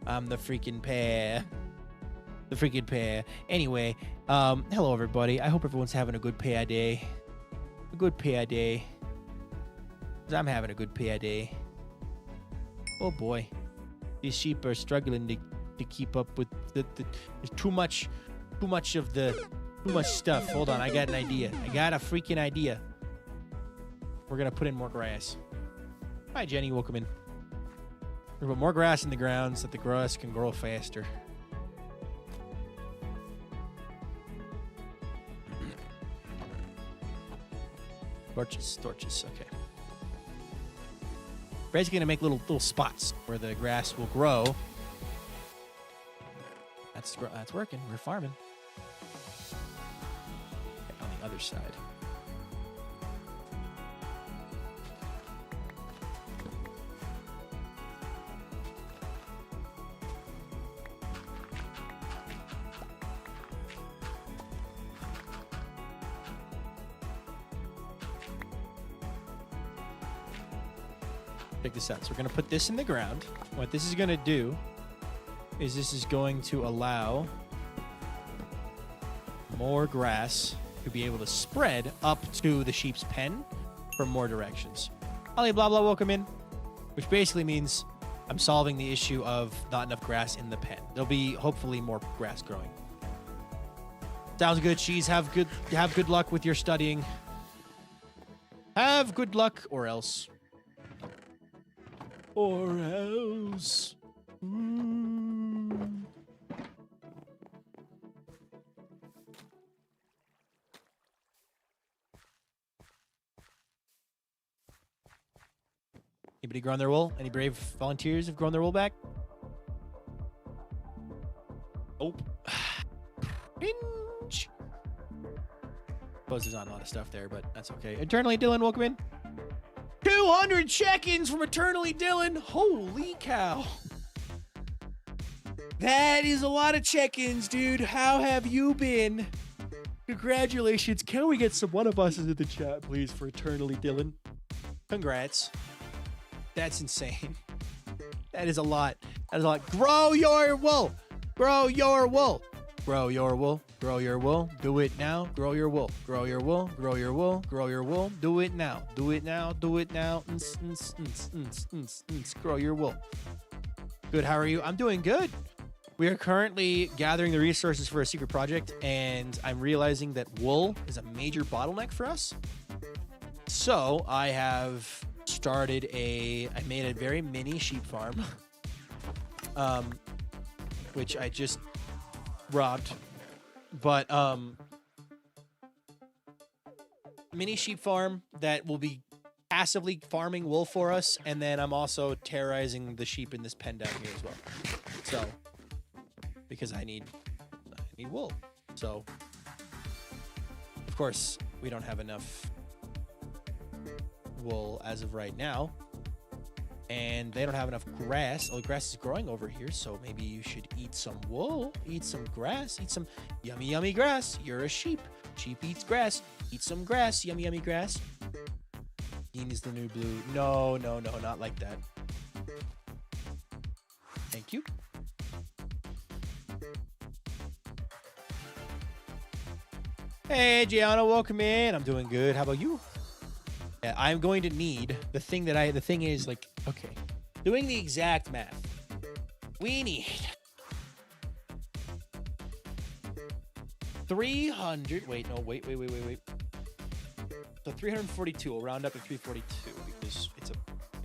I'm the freaking pair. The freaking pair. Anyway, hello, everybody. I hope everyone's having a good pair day. A good pair day. 'Cause I'm having a good pair day. Oh, boy. These sheep are struggling to keep up with there's too much stuff. Hold on, I got an idea. I got a freaking idea. We're gonna put in more grass. Hi, Jenny. Welcome in. We're gonna put more grass in the ground so that the grass can grow faster. Torches. Okay. Basically, gonna make little spots where the grass will grow. That's working. We're farming. Okay, on the other side. Check this out. So we're going to put this in the ground. What this is going to do is this is going to allow more grass to be able to spread up to the sheep's pen from more directions. Ali blah blah, welcome in. Which basically means I'm solving the issue of not enough grass in the pen. There'll be hopefully more grass growing. Sounds good, Cheese. Have good luck with your studying. Have good luck or else. Or else. Anybody grown their wool? Any brave volunteers have grown their wool back? Oh. Pinch. Suppose there's not a lot of stuff there, but that's okay. Eternally Dylan, welcome in. 200 check-ins from Eternally Dylan. Holy cow. That is a lot of check-ins, dude. How have you been? Congratulations. Can we get one of us into the chat, please, for Eternally Dylan? Congrats. That's insane. That is a lot. That is a lot. Grow your wool. Grow your wool. Grow your wool. Grow your wool. Do it now. Grow your wool. Grow your wool. Grow your wool. Grow your wool. Do it now. Do it now. Do it now. Grow your wool. Good. How are you? I'm doing good. We are currently gathering the resources for a secret project, and I'm realizing that wool is a major bottleneck for us. So I have started I made a very mini sheep farm, which I just robbed, but mini sheep farm that will be passively farming wool for us, and then I'm also terrorizing the sheep in this pen down here as well. So, because I need wool. So, of course, we don't have enough wool as of right now, and they don't have enough grass. Oh, grass is growing over here, so maybe you should eat some wool, eat some grass, eat some yummy, yummy grass. You're a sheep. Sheep eats grass. Eat some grass, yummy, yummy grass. Green is the new blue. No, no, no, not like that. Thank you. Hey, Gianna, welcome in. I'm doing good. How about you? Yeah, I'm going to need the thing is like, okay, doing the exact math. We need 300. Wait. So 342. We'll round up to 342 because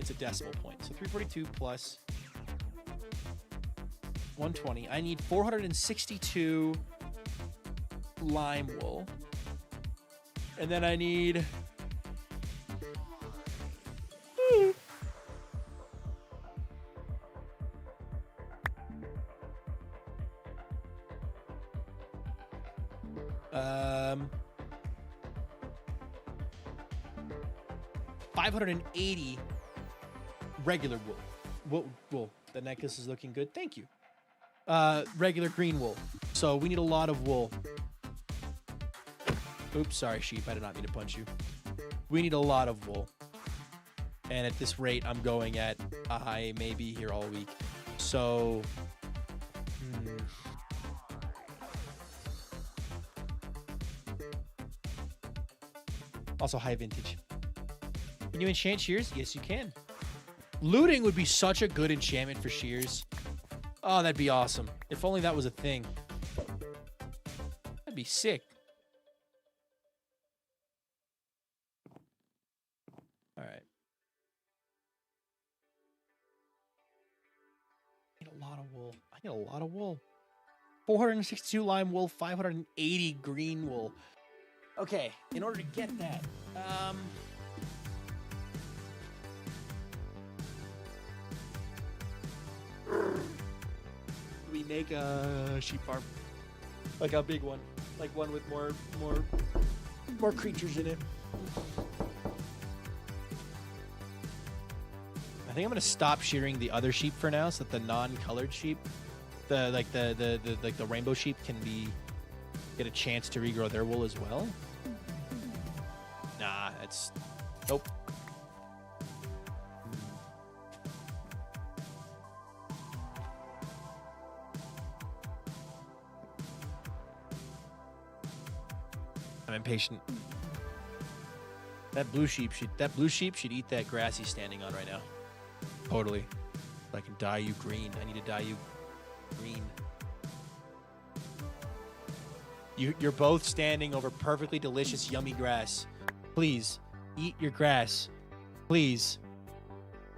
it's a decimal point. So 342 plus 120. I need 462 lime wool, and then I need 580 regular wool. Wool. The necklace is looking good. Thank you. Regular green wool. So we need a lot of wool. Oops, sorry, sheep. I did not mean to punch you. We need a lot of wool. And at this rate, I'm going at, I may be here all week. So, Also, high vintage. Can you enchant shears? Yes, you can. Looting would be such a good enchantment for shears. Oh, that'd be awesome. If only that was a thing. That'd be sick. All right. I need a lot of wool. I need a lot of wool. 462 lime wool, 580 green wool. Okay, in order to get that, we make a sheep farm, like a big one, like one with more creatures in it. I think I'm gonna stop shearing the other sheep for now, so that the non-colored sheep, the rainbow sheep, can get a chance to regrow their wool as well. Nah, that's nope. I'm impatient. That blue sheep should eat that grass he's standing on right now. Totally. I can dye you green. I need to dye you green. You're both standing over perfectly delicious, yummy grass. Please, eat your grass. Please.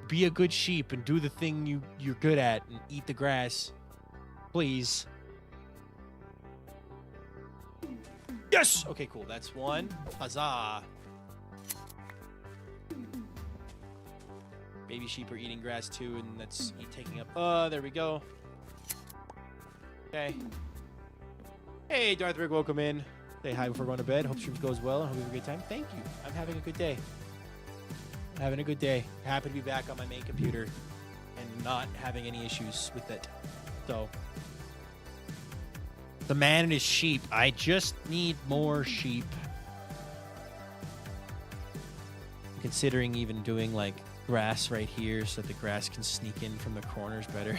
Be a good sheep and do the thing you're good at and eat the grass. Please. Yes! Okay, cool. That's one. Huzzah. Baby sheep are eating grass too, and that's taking up... there we go. Okay. Hey, Darth Rick, welcome in. Say hi before going to bed. Hope stream goes well. Hope you have a great time. Thank you. I'm having a good day. I'm having a good day. Happy to be back on my main computer and not having any issues with it. So the man and his sheep. I just need more sheep. I'm considering even doing like grass right here so that the grass can sneak in from the corners better.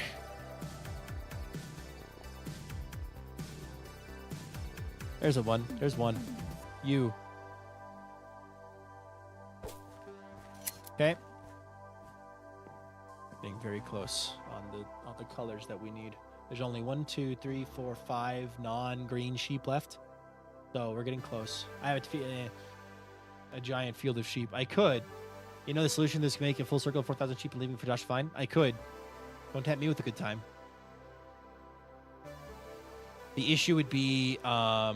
There's one. There's one. You. Okay. Being very close on the colors that we need. There's only 1, 2, 3, 4, 5 non-green sheep left. So we're getting close. I have a giant field of sheep. I could. You know the solution to this, make a full circle of 4,000 sheep and leaving for Josh to find? I could. Don't tempt me with a good time. The issue would be, I'd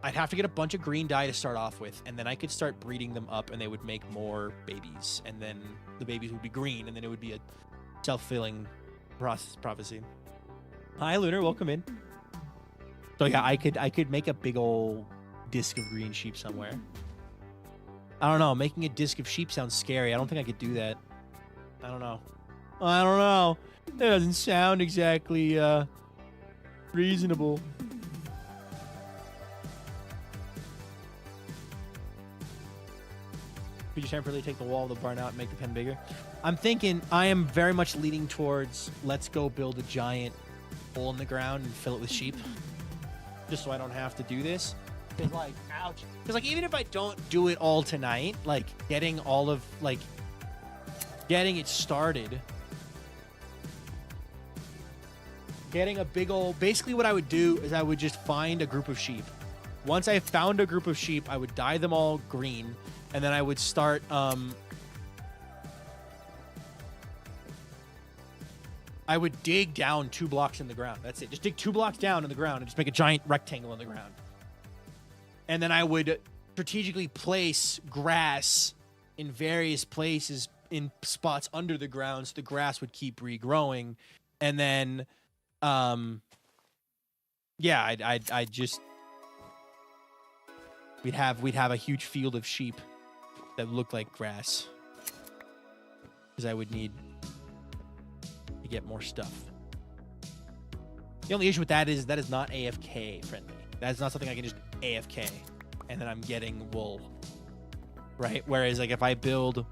have to get a bunch of green dye to start off with, and then I could start breeding them up, and they would make more babies, and then the babies would be green, and then it would be a self-fulfilling prophecy. Hi, Lunar. Welcome in. So yeah, I could make a big old disc of green sheep somewhere. I don't know. Making a disc of sheep sounds scary. I don't think I could do that. I don't know. That doesn't sound exactly reasonable. Could you temporarily take the wall of the barn out and make the pen bigger? I'm thinking, I am very much leaning towards let's go build a giant hole in the ground and fill it with sheep. Just so I don't have to do this. Because like, ouch. Because like, even if I don't do it all tonight, like getting it started. Getting a big old, basically what I would do is I would just find a group of sheep. Once I found a group of sheep, I would dye them all green, and then I would start, I would dig down 2 blocks in the ground. That's it. Just dig 2 blocks down in the ground and just make a giant rectangle in the ground. And then I would strategically place grass in various places in spots under the ground so the grass would keep regrowing. And then, yeah, I'd just, we'd have a huge field of sheep that looked like grass. Because I would need to get more stuff. The only issue with that is not AFK friendly. That's not something I can just AFK and then I'm getting wool. Right? Whereas like if I built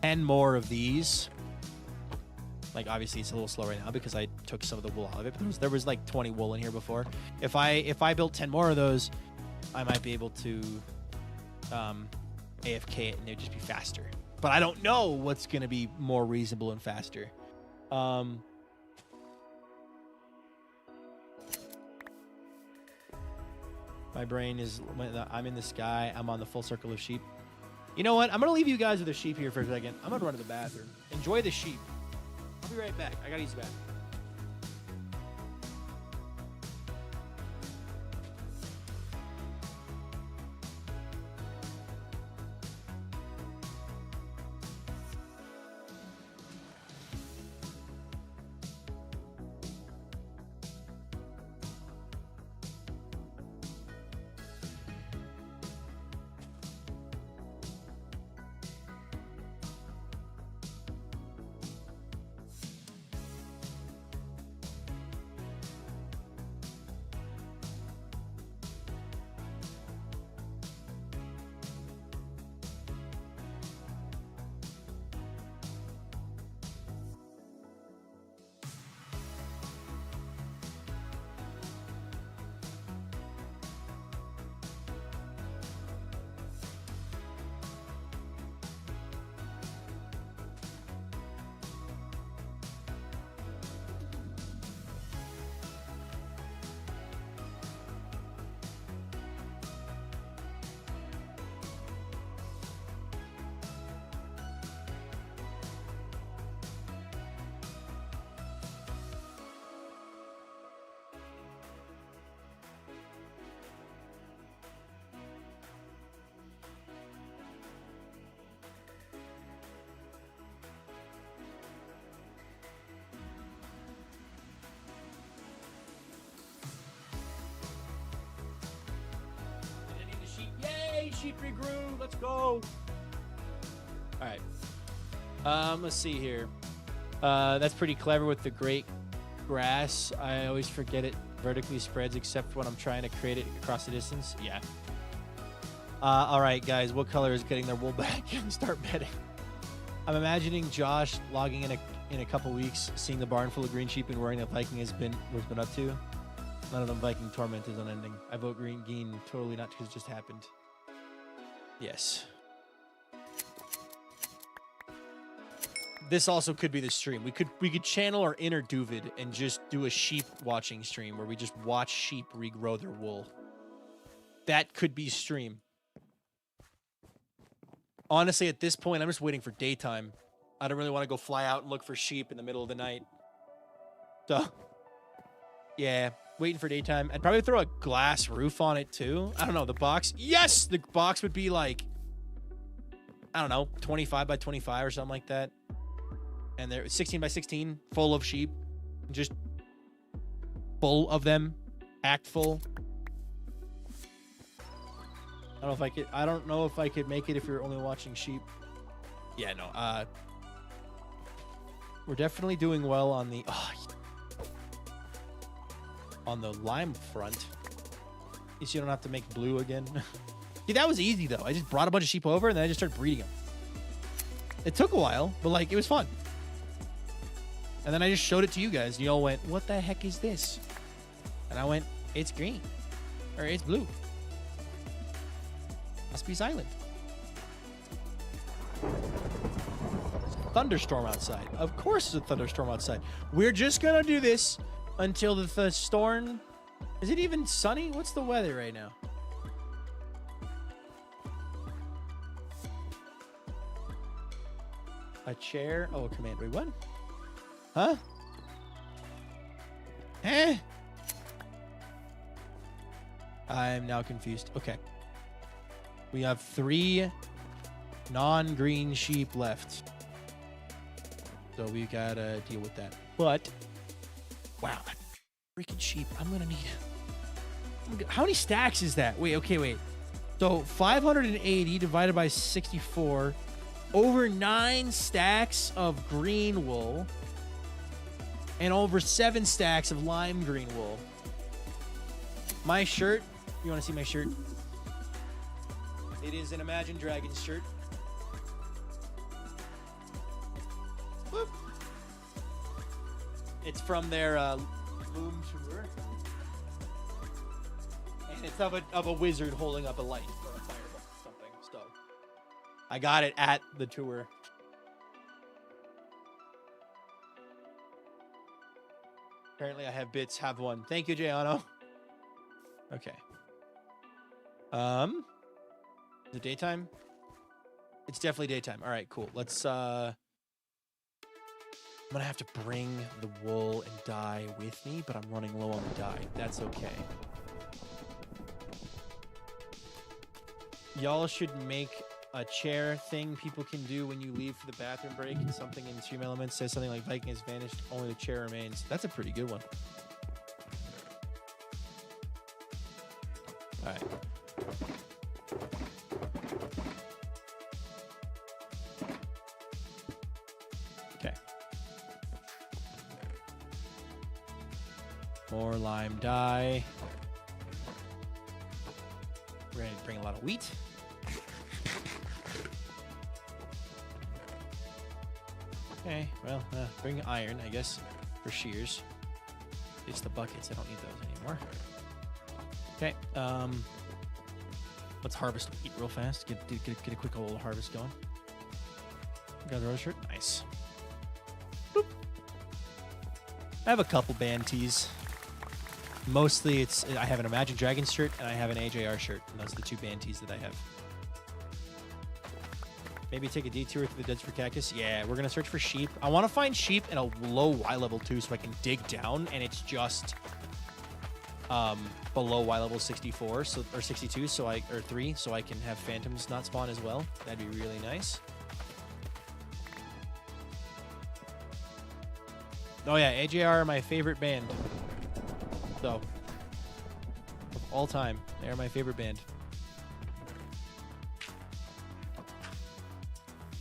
10 more of these, like obviously it's a little slow right now because I took some of the wool out of it, but there was like 20 wool in here before. If I built 10 more of those, I might be able to AFK it and it would just be faster. But I don't know what's going to be more reasonable and faster. My brain is, I'm in the sky. I'm on the full circle of sheep. You know what? I'm going to leave you guys with the sheep here for a second. I'm going to run to the bathroom. Enjoy the sheep. I'll be right back. I got to use the bathroom. Sheep regrew. Let's go. All right. Let's see here. That's pretty clever with the great grass. I always forget it vertically spreads except when I'm trying to create it across the distance. Yeah. All right, guys. What color is getting their wool back? Start betting. I'm imagining Josh logging in a couple weeks, seeing the barn full of green sheep and worrying that Viking has been up to. None of them Viking torment is unending. I vote green, totally not because it just happened. Yes. This also could be the stream. We could channel our inner Duvid and just do a sheep watching stream where we just watch sheep regrow their wool. That could be stream. Honestly, at this point, I'm just waiting for daytime. I don't really want to go fly out and look for sheep in the middle of the night. So, yeah, waiting for daytime. I'd probably throw a glass roof on it too. I don't know, the box. Yes, the box would be like, I don't know, 25 by 25 or something like that. And they're 16 by 16, full of sheep. Just full of them, packed full. I don't know if I could make it if you're only watching sheep. Yeah, no. We're definitely doing well on the lime front. At least you don't have to make blue again. See, that was easy though. I just brought a bunch of sheep over and then I just started breeding them. It took a while, but like it was fun. And then I just showed it to you guys and you all went, "What the heck is this?" And I went, "It's green." Or "It's blue. Must be silent." Thunderstorm outside. Of course there's a thunderstorm outside. We're just gonna do this until the storm. Is it even sunny? What's the weather right now? A chair. Oh, a command. Wait, what? Huh? Eh? I'm now confused. Okay. We have 3 non-green sheep left. So we gotta deal with that. But, wow, freaking sheep. I'm gonna need... How many stacks is that? Wait, okay, wait. So 580 divided by 64. Over 9 stacks of green wool. And over 7 stacks of lime green wool. My shirt. You want to see my shirt? It is an Imagine Dragons shirt. Whoop. It's from their loom tour. And it's of a wizard holding up a light or a fireball or something. So I got it at the tour. Apparently I have bits, have one. Thank you, Jayano. Okay. Is it daytime? It's definitely daytime. All right, cool. Let's I'm gonna have to bring the wool and dye with me, but I'm running low on the dye. That's okay. Y'all should make a chair thing people can do when you leave for the bathroom break. And something in Stream Elements says something like Viking has vanished, only the chair remains. That's a pretty good one. All right. Okay. More lime dye. We're going to bring a lot of wheat. Okay, well, bring iron, I guess, for shears. It's the buckets. I don't need those anymore. Okay, let's harvest wheat real fast. Get a quick old harvest going. Got the rose shirt. Nice. Boop. I have a couple band tees. Mostly, I have an Imagine Dragons shirt and I have an AJR shirt. And those are the 2 band tees that I have. Maybe take a detour through the Dead for Cactus. Yeah, we're going to search for sheep. I want to find sheep in a low Y level too so I can dig down and it's just below Y level 64 or 62 or 3 so I can have phantoms not spawn as well. That'd be really nice. Oh yeah, AJR are my favorite band. So, of all time, they are my favorite band.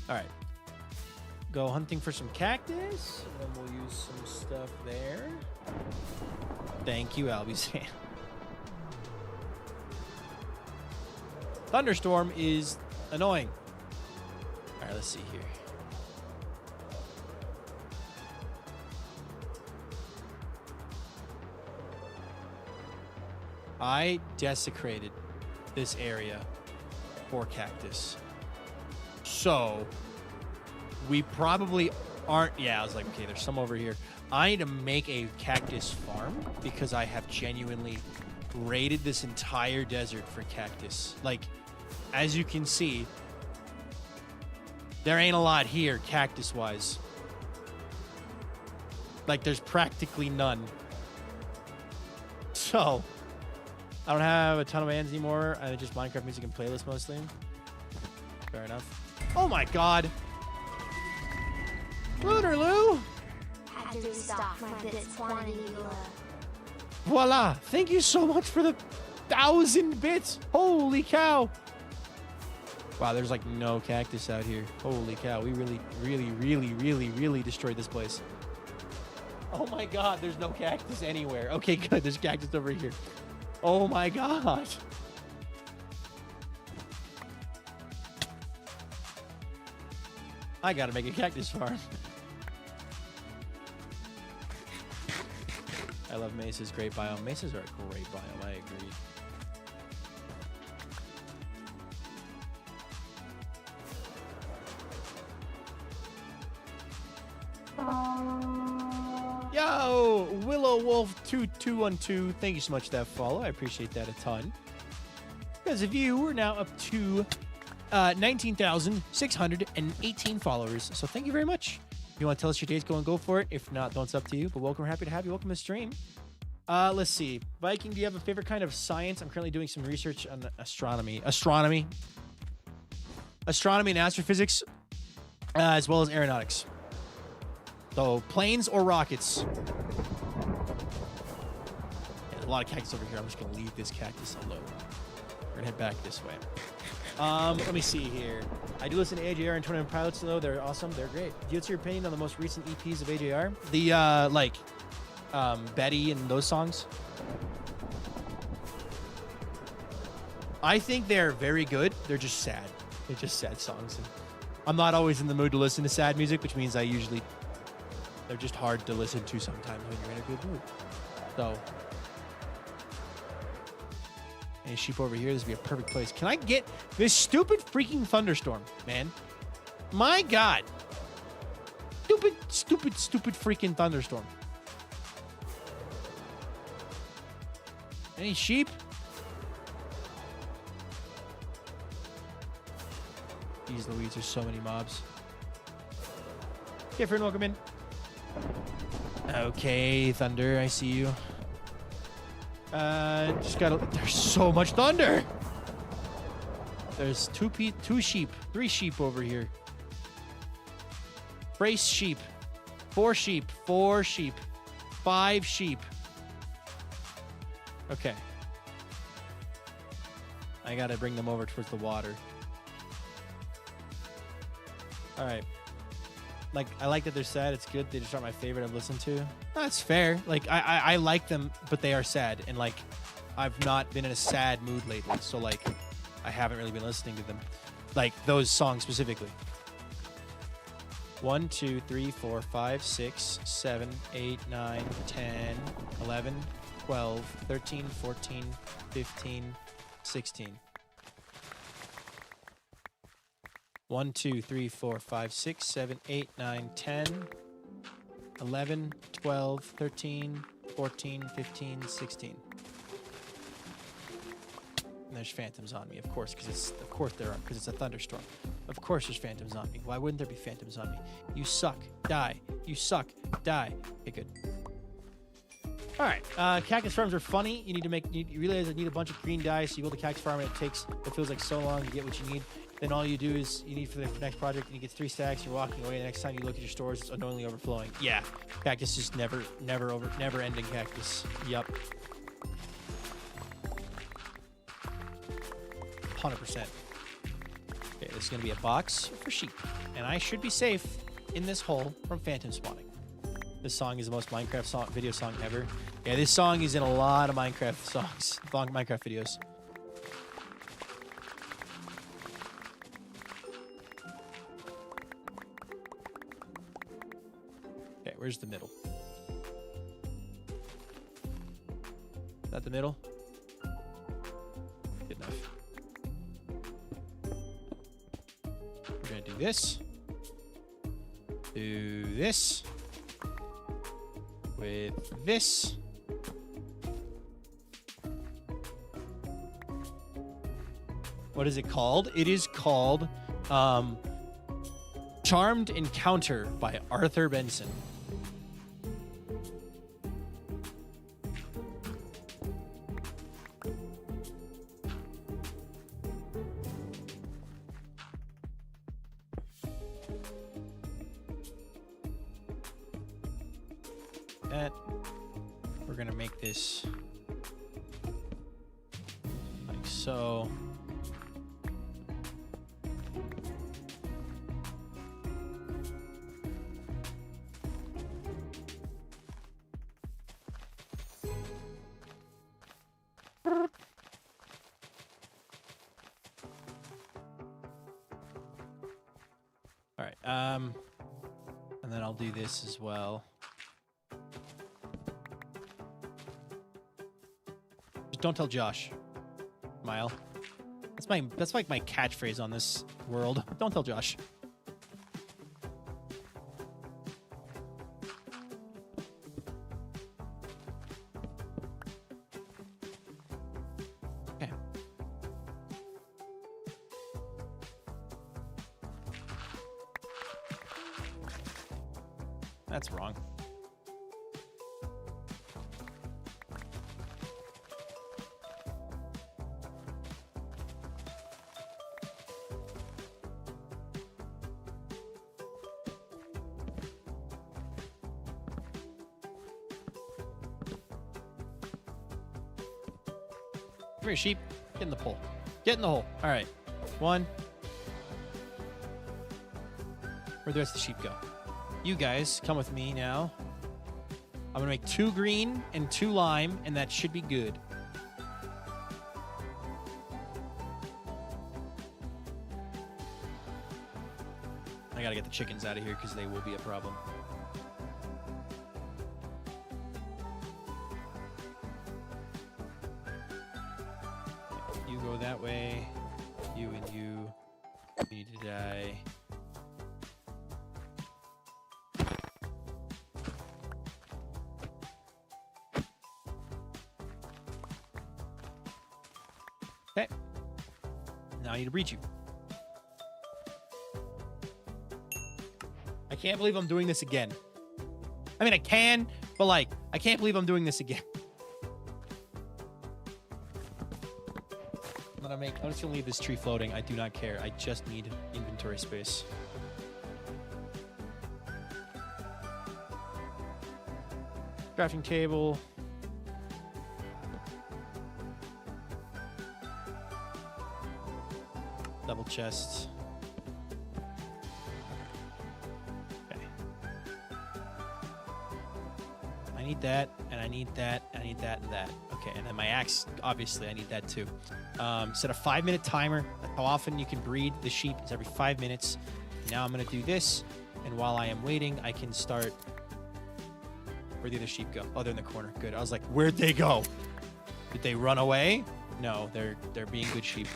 All right. go hunting for some cactus, and then we'll use some stuff there. Thank you, Albie. Thunderstorm is annoying. All right, let's see here. I desecrated this area for cactus. So we probably aren't. Yeah, I was like, okay, there's some over here. I need to make a cactus farm because I have genuinely raided this entire desert for cactus. Like, as you can see, there ain't a lot here cactus-wise. Like, there's practically none. So I don't have a ton of bands anymore. I just Minecraft music and playlist mostly. Fair enough. Oh my god. Looterloo! Had to restock my bits quantity. Voila! Thank you so much for the 1,000 bits. Holy cow. Wow, there's like no cactus out here. Holy cow. We really destroyed this place. Oh my god, there's no cactus anywhere. Okay, good. There's cactus over here. Oh my god. I gotta make a cactus farm. I love mesas. Great biome. Mesas are a great biome. I agree. Yo, Willow Wolf 2212. Thank you so much for that follow. I appreciate that a ton. Because of you, we're now up to 19,618 followers. So thank you very much. If you want to tell us your day's going, go for it. If not, don't, it's up to you. But welcome. We're happy to have you. Welcome to the stream. Let's see. Viking, do you have a favorite kind of science? I'm currently doing some research on astronomy. Astronomy and astrophysics, as well as aeronautics. So, planes or rockets? There's a lot of cactus over here. I'm just going to leave this cactus alone. We're going to head back this way. Let me see here. I do listen to AJR and 21 Pilots, though. They're awesome. They're great. What's your opinion on the most recent EPs of AJR? The, Betty and those songs? I think they're very good. They're just sad. They're just sad songs. And I'm not always in the mood to listen to sad music, which means they're just hard to listen to sometimes when you're in a good mood. So, any sheep over here? This would be a perfect place. Can I get this stupid freaking thunderstorm, man? My God. Stupid freaking thunderstorm. Any sheep? Jeez Louise, there's so many mobs. Okay, friend, welcome in. Okay, thunder, I see you. Just gotta. There's so much thunder. There's three sheep over here. Brace sheep, four sheep, 5 sheep. Okay. I gotta bring them over towards the water. All right. Like, I like that they're sad. It's good. They just aren't my favorite I've listened to. That's fair. Like, I like them, but they are sad. And, like, I've not been in a sad mood lately. So, like, I haven't really been listening to them. Like, those songs specifically. 1, 2, 3, 4, 5, 6, 7, 8, 9, 10, 11, 12, 13, 14, 15, 16. 1, 2, 3, 4, 5, 6, 7, 8, 9, 10, 11, 12, 13, 14, 15, 16. And there's phantoms on me, of course, because it's a thunderstorm. Of course there's phantoms on me. Why wouldn't there be phantoms on me? You suck. Die. You suck. Die. Okay, good. All right. Cactus farms are funny. You realize I need a bunch of green dye, so you build a cactus farm, and it feels like so long to get what you need. Then all you do is you need for the next project, and you get 3 stacks. You're walking away. The next time you look at your stores, it's annoyingly overflowing. Yeah, cactus is never ending cactus. Yup. 100%. Okay, this is gonna be a box for sheep, and I should be safe in this hole from phantom spawning. This song is the most Minecraft video song ever. Yeah, this song is in a lot of Minecraft songs, Minecraft videos. Okay, where's the middle? Is that the middle? Good enough. We're gonna do this. Do this. With this. What is it called? It is called Charmed Encounter by Arthur Benson. That. We're gonna make this like so. All right, and then I'll do this as well. Just don't tell Josh, Mile. That's like my catchphrase on this world. Don't tell Josh. Okay. That's wrong. Come here, sheep. Get in the hole. Get in the hole. All right. One. Where'd the rest of the sheep go? You guys, come with me now. I'm going to make 2 green and 2 lime, and that should be good. I got to get the chickens out of here because they will be a problem. You go that way. You and you need to die. Okay. Now I need to breach you. I can't believe I'm doing this again. I mean, I can, but like, I can't believe I'm doing this again. I'm just gonna leave this tree floating. I do not care. I just need inventory space. Crafting table. Double chests. Okay. I need that, and I need that, and I need that, and that. Okay, and then my axe, obviously, I need that too. Set a 5-minute timer. How often you can breed the sheep is every 5 minutes. Now I'm going to do this, and while I am waiting, I can start... Where'd the other sheep go? Oh, they're in the corner. Good. I was like, where'd they go? Did they run away? No, they're being good sheep.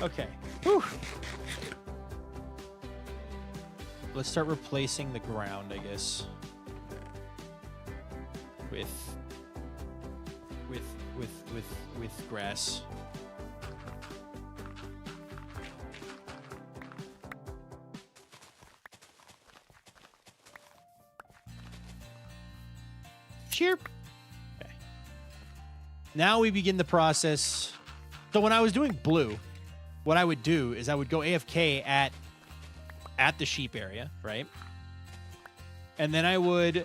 Okay. Whew. Let's start replacing the ground, I guess. With grass. Chirp. Okay. Now we begin the process. So when I was doing blue, what I would do is I would go AFK at the sheep area, right? And then I would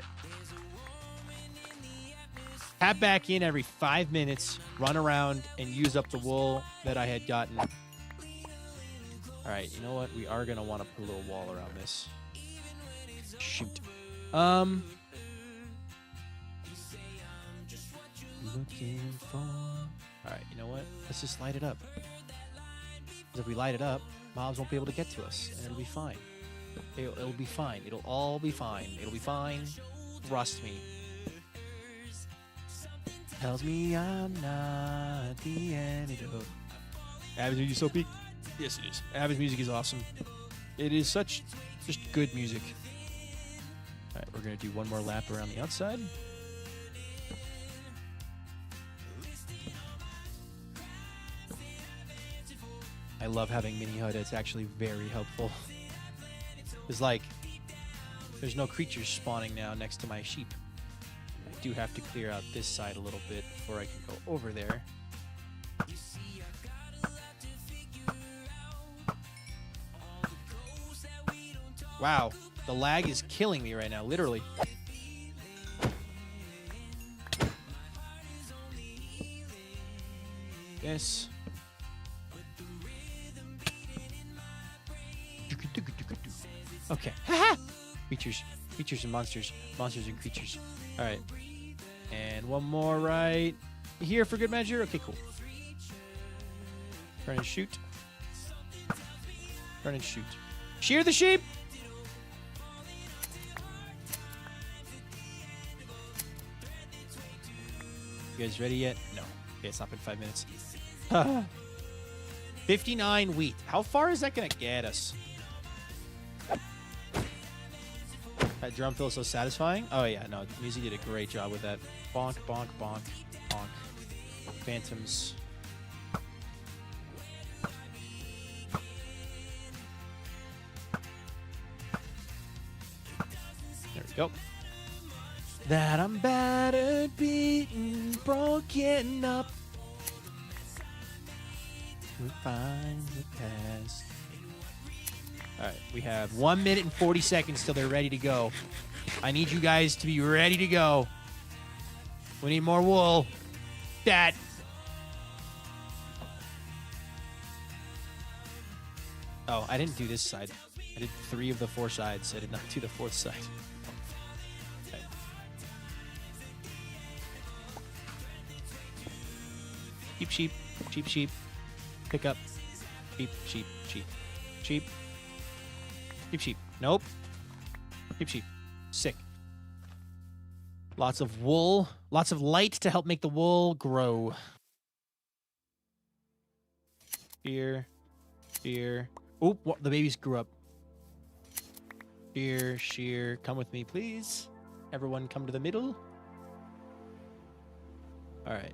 tap back in every 5 minutes, run around, and use up the wool that I had gotten. All right, you know what? We are going to want to put a little wall around this. shoot. Looking for. All right, you know what? Let's just light it up. Because if we light it up, mobs won't be able to get to us, and it'll be fine. It'll be fine. It'll all be fine. It'll be fine. Trust me. Tells me I'm not the antidote. Abby's music is so peak. Yes, it is. Abby's music is awesome. It is such just good music. All right, we're gonna do one more lap around the outside. I love having mini HUD. It's actually very helpful. It's like there's no creatures spawning now next to my sheep. I do have to clear out this side a little bit before I can go over there. Wow, the lag is killing me right now, literally. Yes. Okay. Creatures and monsters. Monsters and creatures. All right. And one more right here for good measure. Okay, cool. Turn and shoot. Turn and shoot. Shear the sheep! You guys ready yet? No. Okay, it's not been 5 minutes. 59 wheat. How far is that going to get us? That drum feels so satisfying. Oh, yeah. No, music did a great job with that. Bonk, bonk, bonk, bonk. Phantoms. There we go. That I'm battered, beaten, broken up. We'll find the past. All right, we have 1 minute and 40 seconds till they're ready to go. I need you guys to be ready to go. We need more wool. That. Oh, I didn't do this side. I did 3 of the 4 sides. I did not do the 4th side. Okay. Sheep, sheep, sheep, sheep. Pick up. Sheep, sheep, sheep. Sheep. Sheep, sheep. Nope. Sheep, sheep. Sick. Lots of wool. Lots of light to help make the wool grow. Shear. Shear. Oop, the babies grew up. Shear, shear. Come with me, please. Everyone come to the middle. All right.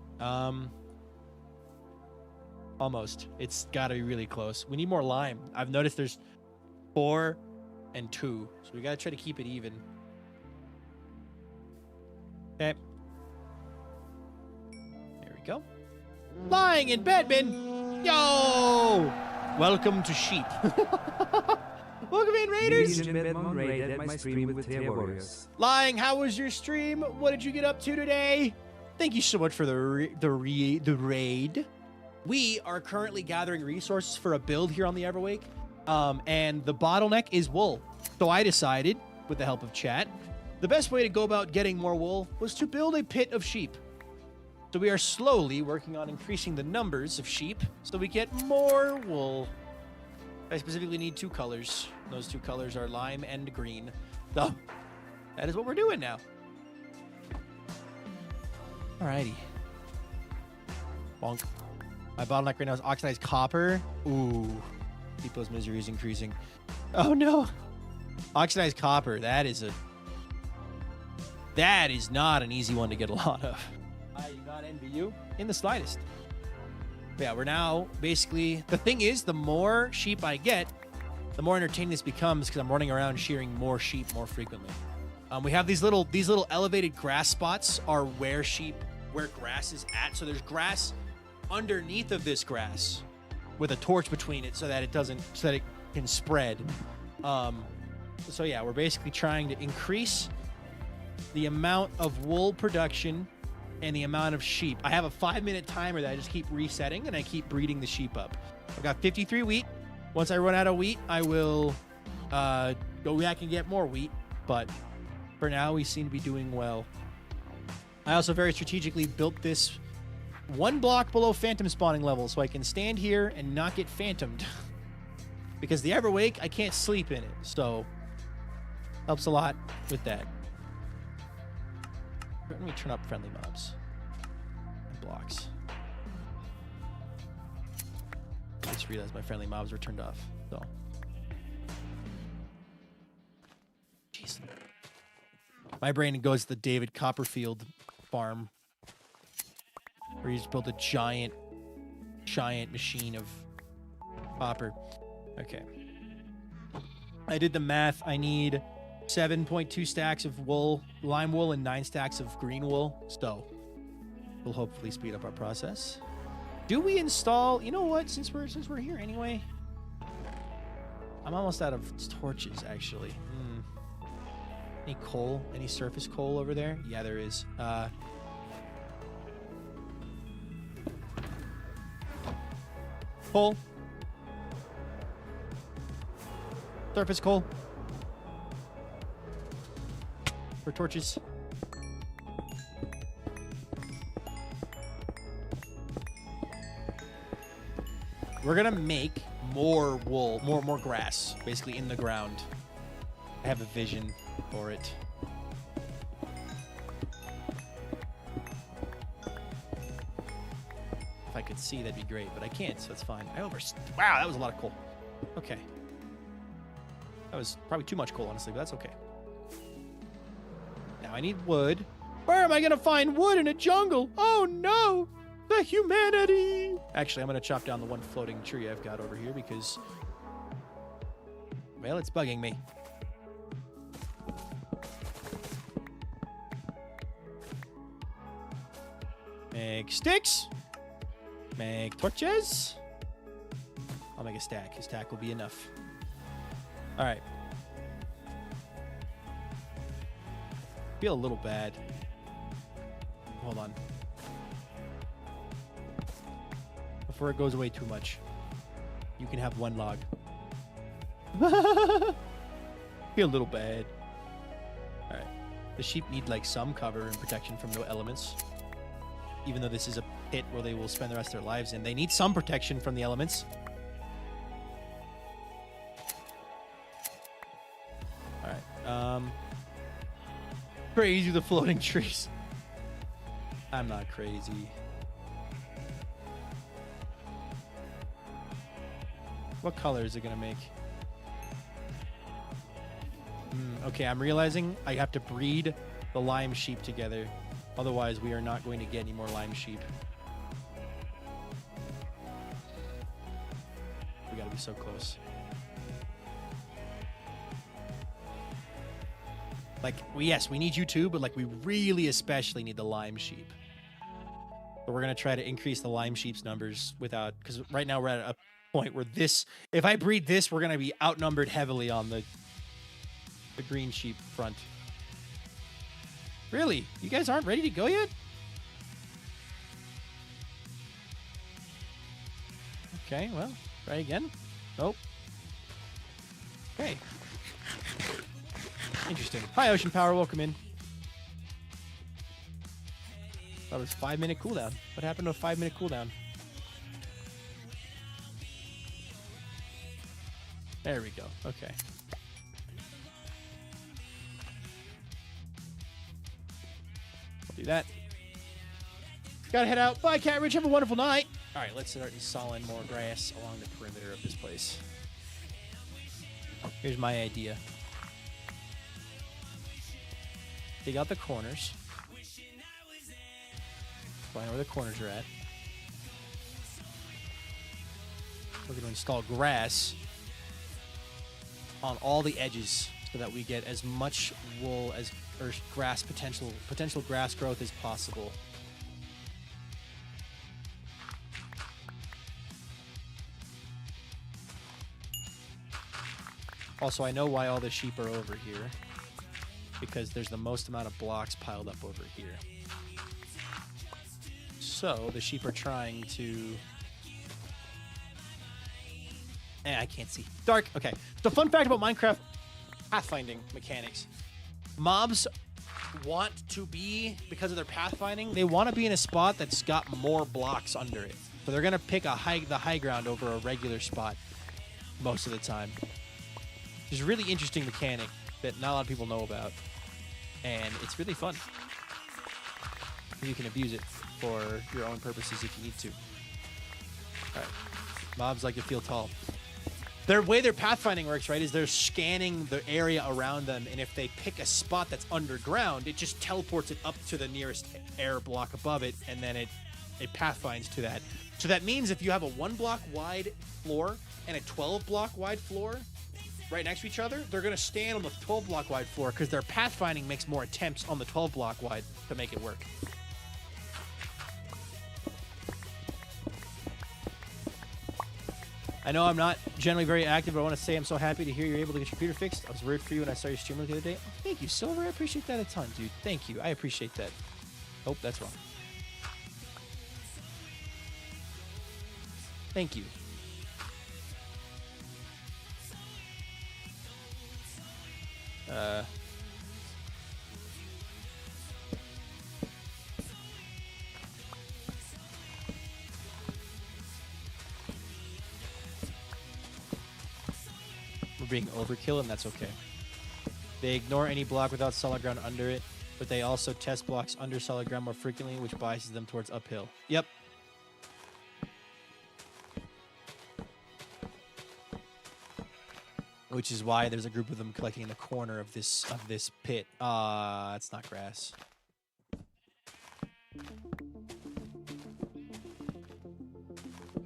Almost. It's got to be really close. We need more lime. I've noticed there's 4 and 2. So we got to try to keep it even. Okay. There we go. Lying in bed, man. Yo! Welcome to sheep. Welcome in, Raiders. Lying, how was your stream? What did you get up to today? Thank you so much for the raid. We are currently gathering resources for a build here on the Everwake. And the bottleneck is wool. So I decided, with the help of chat, the best way to go about getting more wool was to build a pit of sheep. So we are slowly working on increasing the numbers of sheep so we get more wool. I specifically need 2 colors. Those 2 colors are lime and green. So that is what we're doing now. Alrighty. Bonk. My bottleneck right now is oxidized copper. Ooh. People's misery is increasing. Oh no. Oxidized copper. That is not an easy one to get a lot of. I do not envy you in the slightest. But yeah, we're now basically, the thing is, the more sheep I get, the more entertaining this becomes because I'm running around shearing more sheep more frequently. We have these little elevated grass spots are where grass is at. So there's grass underneath of this grass with a torch between it so that it can spread. So yeah, we're basically trying to increase the amount of wool production and the amount of sheep. I have a 5-minute timer that I just keep resetting and I keep breeding the sheep up. I've got 53 wheat. Once I run out of wheat, I will go back and get more wheat. but for now we seem to be doing well. I also very strategically built this 1 block below phantom spawning level so I can stand here and not get phantomed. Because the Everwake, I can't sleep in it, so helps a lot with that. Let me turn up friendly mobs and blocks. I just realized my friendly mobs were turned off, so. Jeez. My brain goes to the David Copperfield farm, where he's built a giant machine of copper. Okay. I did the math. I need 7.2 stacks of wool, lime wool, and 9 stacks of green wool. So we'll hopefully speed up our process. Do we install? You know what? Since we're here anyway, I'm almost out of torches actually. Any coal? Any surface coal over there? Yeah, there is. Coal. Surface coal. For torches. We're gonna make more wool, more grass, basically in the ground. I have a vision for it. If I could see, that'd be great, but I can't, so it's fine. Wow, that was a lot of coal. Okay. That was probably too much coal, honestly, but that's okay. Now I need wood. Where am I gonna find wood in a jungle? Oh no! The humanity! Actually, I'm gonna chop down the one floating tree I've got over here because, well, it's bugging me. Make sticks. Make torches. I'll make a stack. A stack will be enough. All right. Feel a little bad. Hold on. Before it goes away too much, you can have 1 log. Feel a little bad. All right. The sheep need like some cover and protection from the elements. Even though this is a pit where they will spend the rest of their lives in, they need some protection from the elements. All right. Crazy the floating trees. I'm not crazy. What color is it gonna make? Okay, I'm realizing I have to breed the lime sheep together. Otherwise, we are not going to get any more lime sheep. We gotta be so close. Like, yes, we need you too, but like we really especially need the lime sheep. But we're gonna try to increase the lime sheep's numbers without, because right now we're at a point where this, if I breed this, we're gonna be outnumbered heavily on the green sheep front. Really? You guys aren't ready to go yet? Okay, well, try again. Nope. Okay. Interesting. Hi, Ocean Power. Welcome in. That was 5-minute cooldown. What happened to a 5-minute cooldown? There we go. Okay. I'll do that. Gotta head out. Bye, Cat Ridge. Have a wonderful night. All right, let's start installing more grass along the perimeter of this place. Here's my idea. Dig out the corners. Find where the corners are at. We're going to install grass on all the edges so that we get as much wool as, or grass potential grass growth as possible. Also, I know why all the sheep are over here. Because there's the most amount of blocks piled up over here. So, the sheep are trying to... I can't see. Dark. Okay. The fun fact about Minecraft pathfinding mechanics Mobs want to be, because of their pathfinding, they want to be in a spot that's got more blocks under it. So they're going to pick the high ground over a regular spot most of the time. It's a really interesting mechanic that not a lot of people know about. And it's really fun. You can abuse it for your own purposes if you need to. All right. Mobs like to feel tall. Their way their pathfinding works, right, is they're scanning the area around them, and if they pick a spot that's underground, it just teleports it up to the nearest air block above it, and then it pathfinds to that. So that means if you have a 1 block wide floor and a 12 block wide floor right next to each other, they're going to stand on the 12 block wide floor because their pathfinding makes more attempts on the 12 block wide to make it work. I know I'm not generally very active, but I want to say I'm so happy to hear you're able to get your computer fixed. I was worried for you when I saw your stream the other day. Oh, thank you, Silver. I appreciate that a ton, dude. Thank you. I appreciate that. Oh, that's wrong. Thank you. We're being overkill, and that's okay. They ignore any block without solid ground under it, but they also test blocks under solid ground more frequently, which biases them towards uphill. Yep. Which is why there's a group of them collecting in the corner of this pit. It's not grass.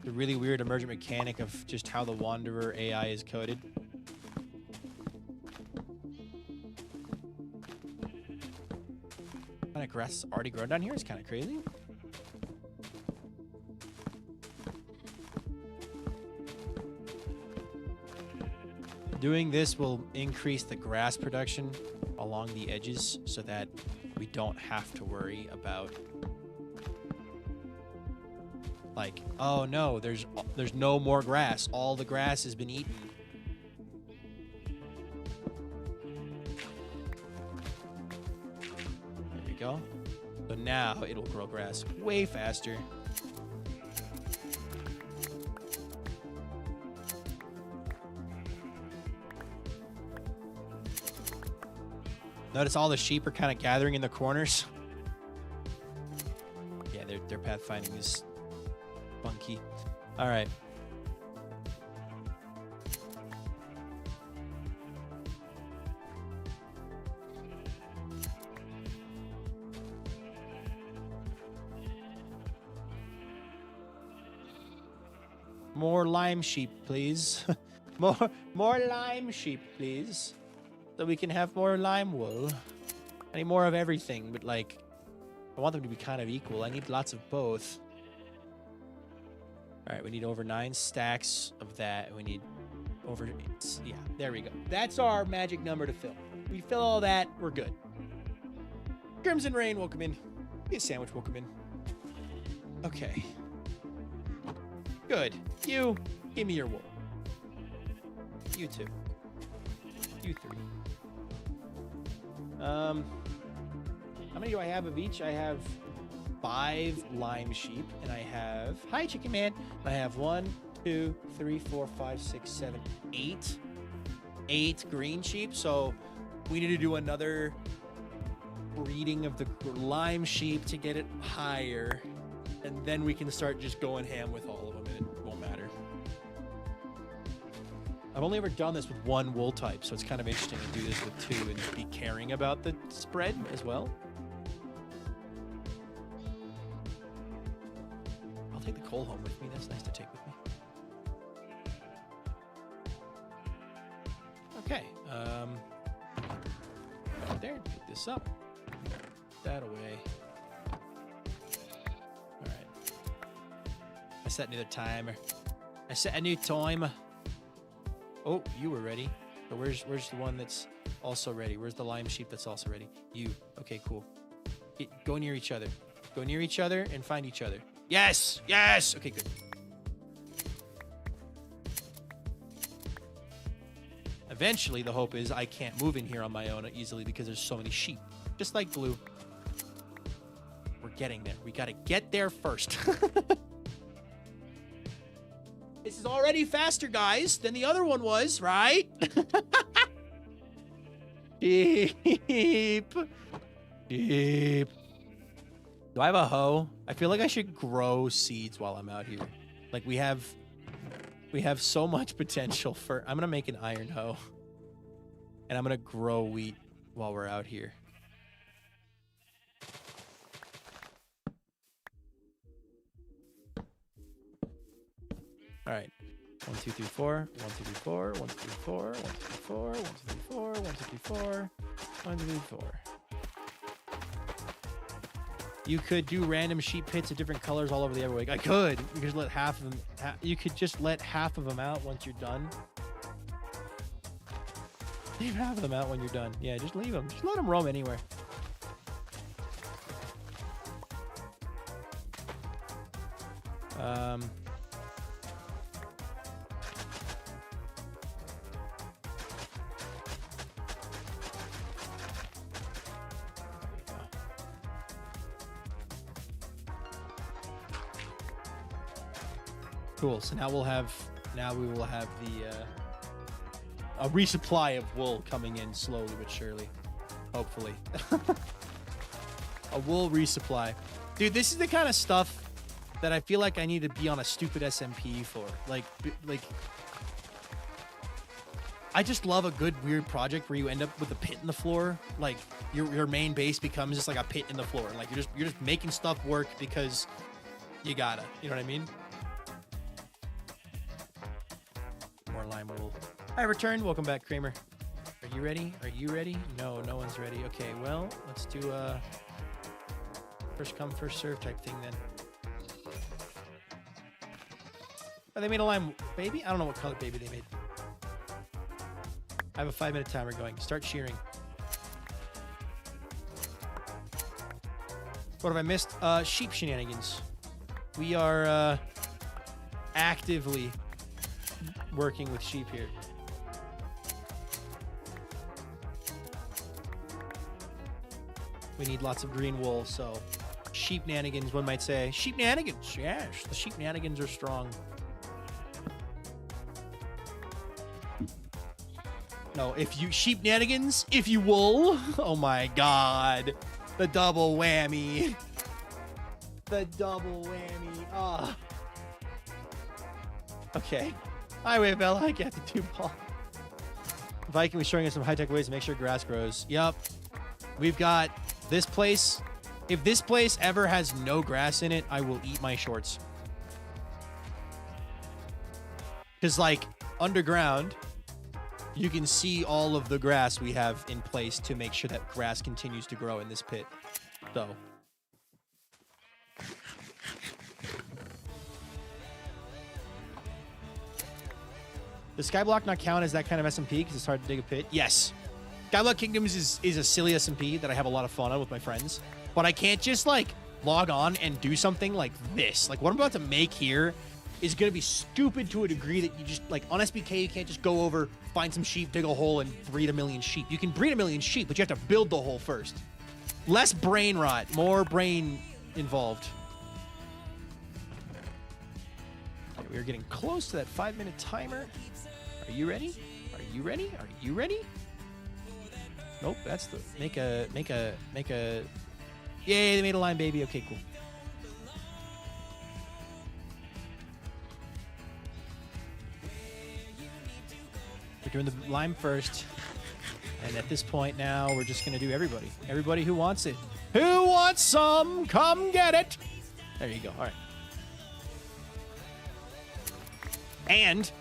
The really weird emergent mechanic of just how the Wanderer AI is coded. What kind of grass is already grown down here? It's kind of crazy. Doing this will increase the grass production along the edges so that we don't have to worry about, like, oh no, there's no more grass. All the grass has been eaten. There we go. So now it'll grow grass way faster. Notice all the sheep are kind of gathering in the corners. Yeah, their pathfinding is funky. All right. More lime sheep, please. more lime sheep, please. So we can have more lime wool. I need more of everything, but like, I want them to be kind of equal. I need lots of both. All right, we need over 9 stacks of that. We need over, yeah, there we go. That's our magic number to fill. We fill all that, we're good. Crimson Rain, welcome in. Be a sandwich, welcome in. Okay. Good. You, give me your wool. You too. You 3. How many do I have of each? I have 5 lime sheep, and I have, hi chicken man. I have 1, 2, 3, 4, 5, 6, 7, 8 green sheep. So we need to do another breeding of the lime sheep to get it higher, and then we can start just going ham with all of them, and it won't matter. I've only ever done this with 1 wool type, so it's kind of interesting to do this with 2 and be caring about the spread as well. I'll take the coal home with me. That's nice to take with me. Okay. Right there. Pick this up. Put that away. All right. I set another timer. I set a new timer. Oh, you were ready. So where's the one that's also ready? Where's the lime sheep that's also ready? You. Okay, cool. Go near each other. Go near each other and find each other. Yes! Yes! Okay, good. eventually, the hope is I can't move in here on my own easily because there's so many sheep. Just like blue. We're getting there. We got to get there first. This is already faster, guys, than the other one was, right? Sheep. Sheep. Do I have a hoe? I feel like I should grow seeds while I'm out here. Like we have so much potential for... I'm going to make an iron hoe. And I'm going to grow wheat while we're out here. All right. 1, 2, 3, 4. 1, 2, 3, 4. 1, 2, 3, 4. 1, 2, 3, 4. 1, 2, 3, 4. 1, 2, 3, 4. 1, 2, 3, 4. You could do random sheep pits of different colors all over the Everwake. I could. You could just let half of them. You could just let half of them out once you're done. Leave half of them out when you're done. Yeah, just leave them. Just let them roam anywhere. Cool. So now we will have the a resupply of wool coming in slowly but surely. Hopefully. A wool resupply. Dude, this is the kind of stuff that I feel like I need to be on a stupid SMP for. Like I just love a good weird project where you end up with a pit in the floor. Like your main base becomes just like a pit in the floor. Like you're just making stuff work because you gotta. You know what I mean? More lime wool. Hi, returned. Welcome back, Kramer. Are you ready? Are you ready? No, no one's ready. Okay, well, let's do a first come, first serve type thing then. Oh, they made a lime baby? I don't know what color baby they made. I have a 5-minute timer going. Start shearing. What have I missed? Sheep shenanigans. We are actively working with sheep here. We need lots of green wool, so sheep nanigans, one might say. Sheep nanigans, yes. The sheep nanigans are strong. No, if you sheep nanigans, if you wool. Oh my god. The double whammy. The double whammy. Ah. Okay. Highway Bella, I get the 2 ball. Viking was showing us some high-tech ways to make sure grass grows. Yup. We've got this place. If this place ever has no grass in it, I will eat my shorts. Because, like, underground, you can see all of the grass we have in place to make sure that grass continues to grow in this pit. So... Does Skyblock not count as that kind of SMP because it's hard to dig a pit? Yes. Skyblock Kingdoms is a silly SMP that I have a lot of fun on with my friends. But I can't just, like, log on and do something like this. Like, what I'm about to make here is going to be stupid to a degree that you just, like, on SBK, you can't just go over, find some sheep, dig a hole, and breed 1 million sheep. You can breed 1 million sheep, but you have to build the hole first. Less brain rot, more brain involved. Okay, we are getting close to that 5-minute timer. Are you ready? Are you ready? Are you ready? Nope, that's the make a yay, they made a lime baby. Okay, cool. We're doing the lime first. And at this point now, we're just gonna do everybody. Everybody who wants it. Who wants some? Come get it. There you go. All right. And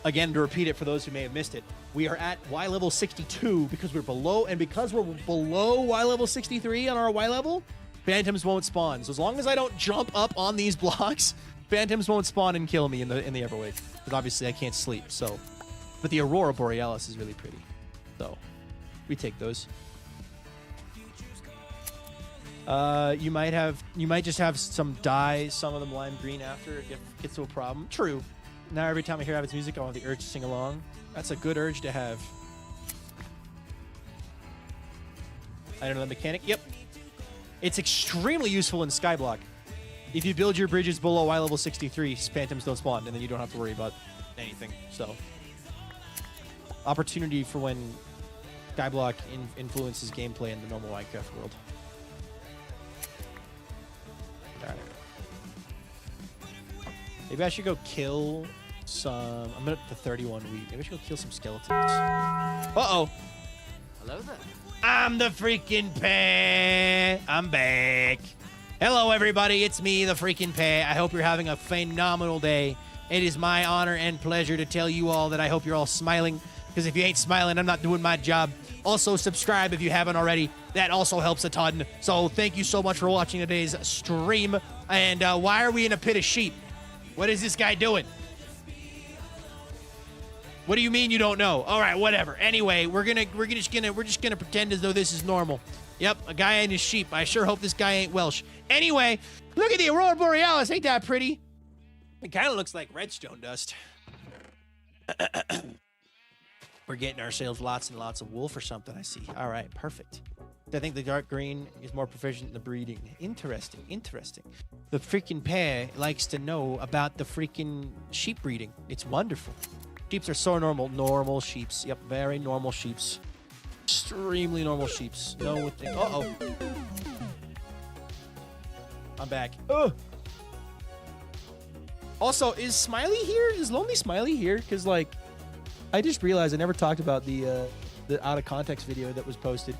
again, to repeat it for those who may have missed it, we are at Y level 62 because we're below, and because we're below Y level 63 on our Y level, phantoms won't spawn. So as long as I don't jump up on these blocks, phantoms won't spawn and kill me in the Everwake. Because obviously I can't sleep. So, but the Aurora Borealis is really pretty. So we take those. You might just have some dye, some of them lime green after it gets to a problem. True. Now every time I hear Avid's music, I want the urge to sing along. That's a good urge to have. I don't know the mechanic. Yep. It's extremely useful in Skyblock. If you build your bridges below Y level 63, phantoms don't spawn, and then you don't have to worry about anything. So, opportunity for when Skyblock influences gameplay in the normal Minecraft world. Alright. Maybe I should go kill some... I'm up to 31 wheat. Maybe I should go kill some skeletons. Uh-oh. Hello there. I'm the freaking Pay. I'm back. Hello, everybody. It's me, the freaking Pay. I hope you're having a phenomenal day. It is my honor and pleasure to tell you all that I hope you're all smiling, because if you ain't smiling, I'm not doing my job. Also, subscribe if you haven't already. That also helps a ton. So thank you so much for watching today's stream. And why are we in a pit of sheep? What is this guy doing? What do you mean you don't know? All right, whatever. Anyway, we're just gonna pretend as though this is normal. Yep, a guy and his sheep. I sure hope this guy ain't Welsh. Anyway, look at the Aurora Borealis. Ain't that pretty? It kind of looks like redstone dust. We're getting ourselves lots and lots of wool for something, I see. All right, perfect. I think the dark green is more proficient in the breeding. Interesting, interesting. The freaking Pay likes to know about the freaking sheep breeding. It's wonderful. Sheeps are so normal. Normal sheeps. Yep, very normal sheeps. Extremely normal sheeps. No thing. Uh-oh. I'm back. Ugh. Also, is Smiley here? Is Lonely Smiley here? Because, like, I just realized I never talked about the out of context video that was posted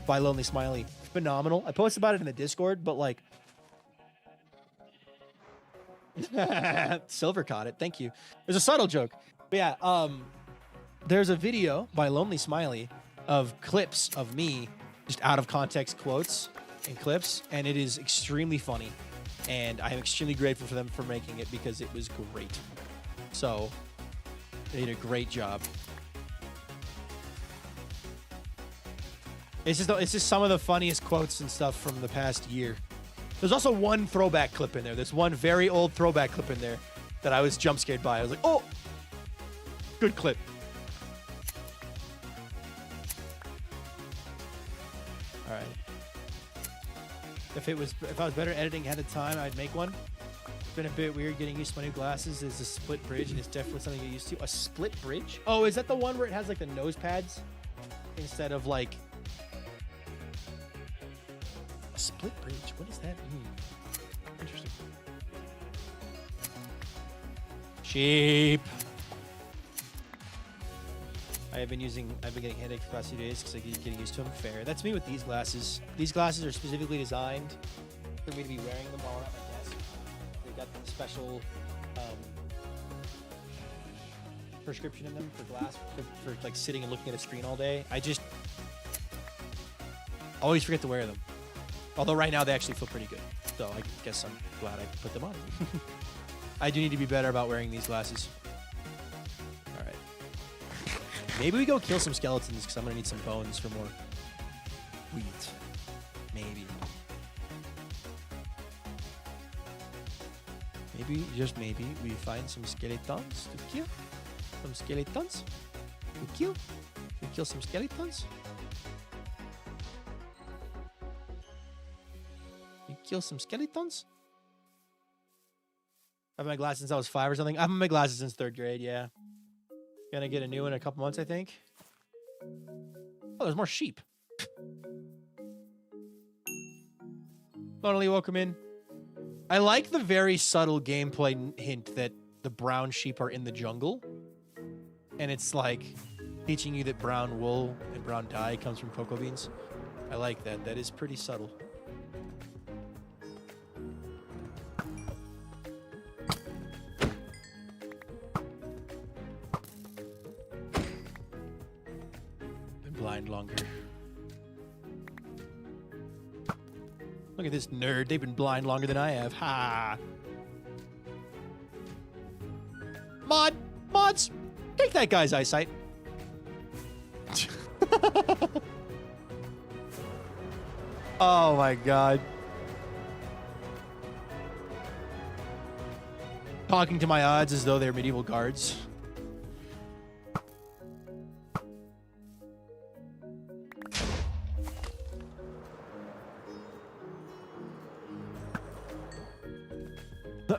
by Lonely Smiley. Phenomenal. I posted about it in the Discord, but, like, Silver caught it. Thank you. There's a subtle joke. But yeah, there's a video by Lonely Smiley of clips of me, just out of context quotes and clips, and it is extremely funny. And I am extremely grateful for them for making it because it was great. So, they did a great job. It's just some of the funniest quotes and stuff from the past year. There's also one throwback clip in there. There's one very old throwback clip in there that I was jump scared by. I was like, oh, good clip. All right. If I was better editing ahead of time, I'd make one. It's been a bit weird getting used to my new glasses. It's a split bridge, and it's definitely something to get used to. A split bridge? Oh, is that the one where it has like the nose pads instead of like a split bridge? What does that mean? Interesting. Sheep. I've been getting headaches the past few days because I keep getting used to them. Fair. That's me with these glasses. These glasses are specifically designed for me to be wearing them while I'm at my desk. They got the special prescription in them for glass for like sitting and looking at a screen all day. I just always forget to wear them. Although right now they actually feel pretty good. So I guess I'm glad I put them on. I do need to be better about wearing these glasses. All right. Maybe we go kill some skeletons because I'm going to need some bones for more wheat. Maybe. Maybe, just maybe, we find some skeletons to kill. Some skeletons to kill. We kill some skeletons. We kill some skeletons. I've had my glasses since I was 5 or something. I've had my glasses since 3rd grade, yeah. Gonna get a new one in a couple months, I think. Oh, there's more sheep. Lonely, welcome in. I like the very subtle gameplay hint that the brown sheep are in the jungle. And it's like teaching you that brown wool and brown dye comes from cocoa beans. I like that. That is pretty subtle. Blind longer. Look at this nerd. They've been blind longer than I have. Ha! Mods! Take that guy's eyesight. Oh my god. talking to my odds as though they're medieval guards.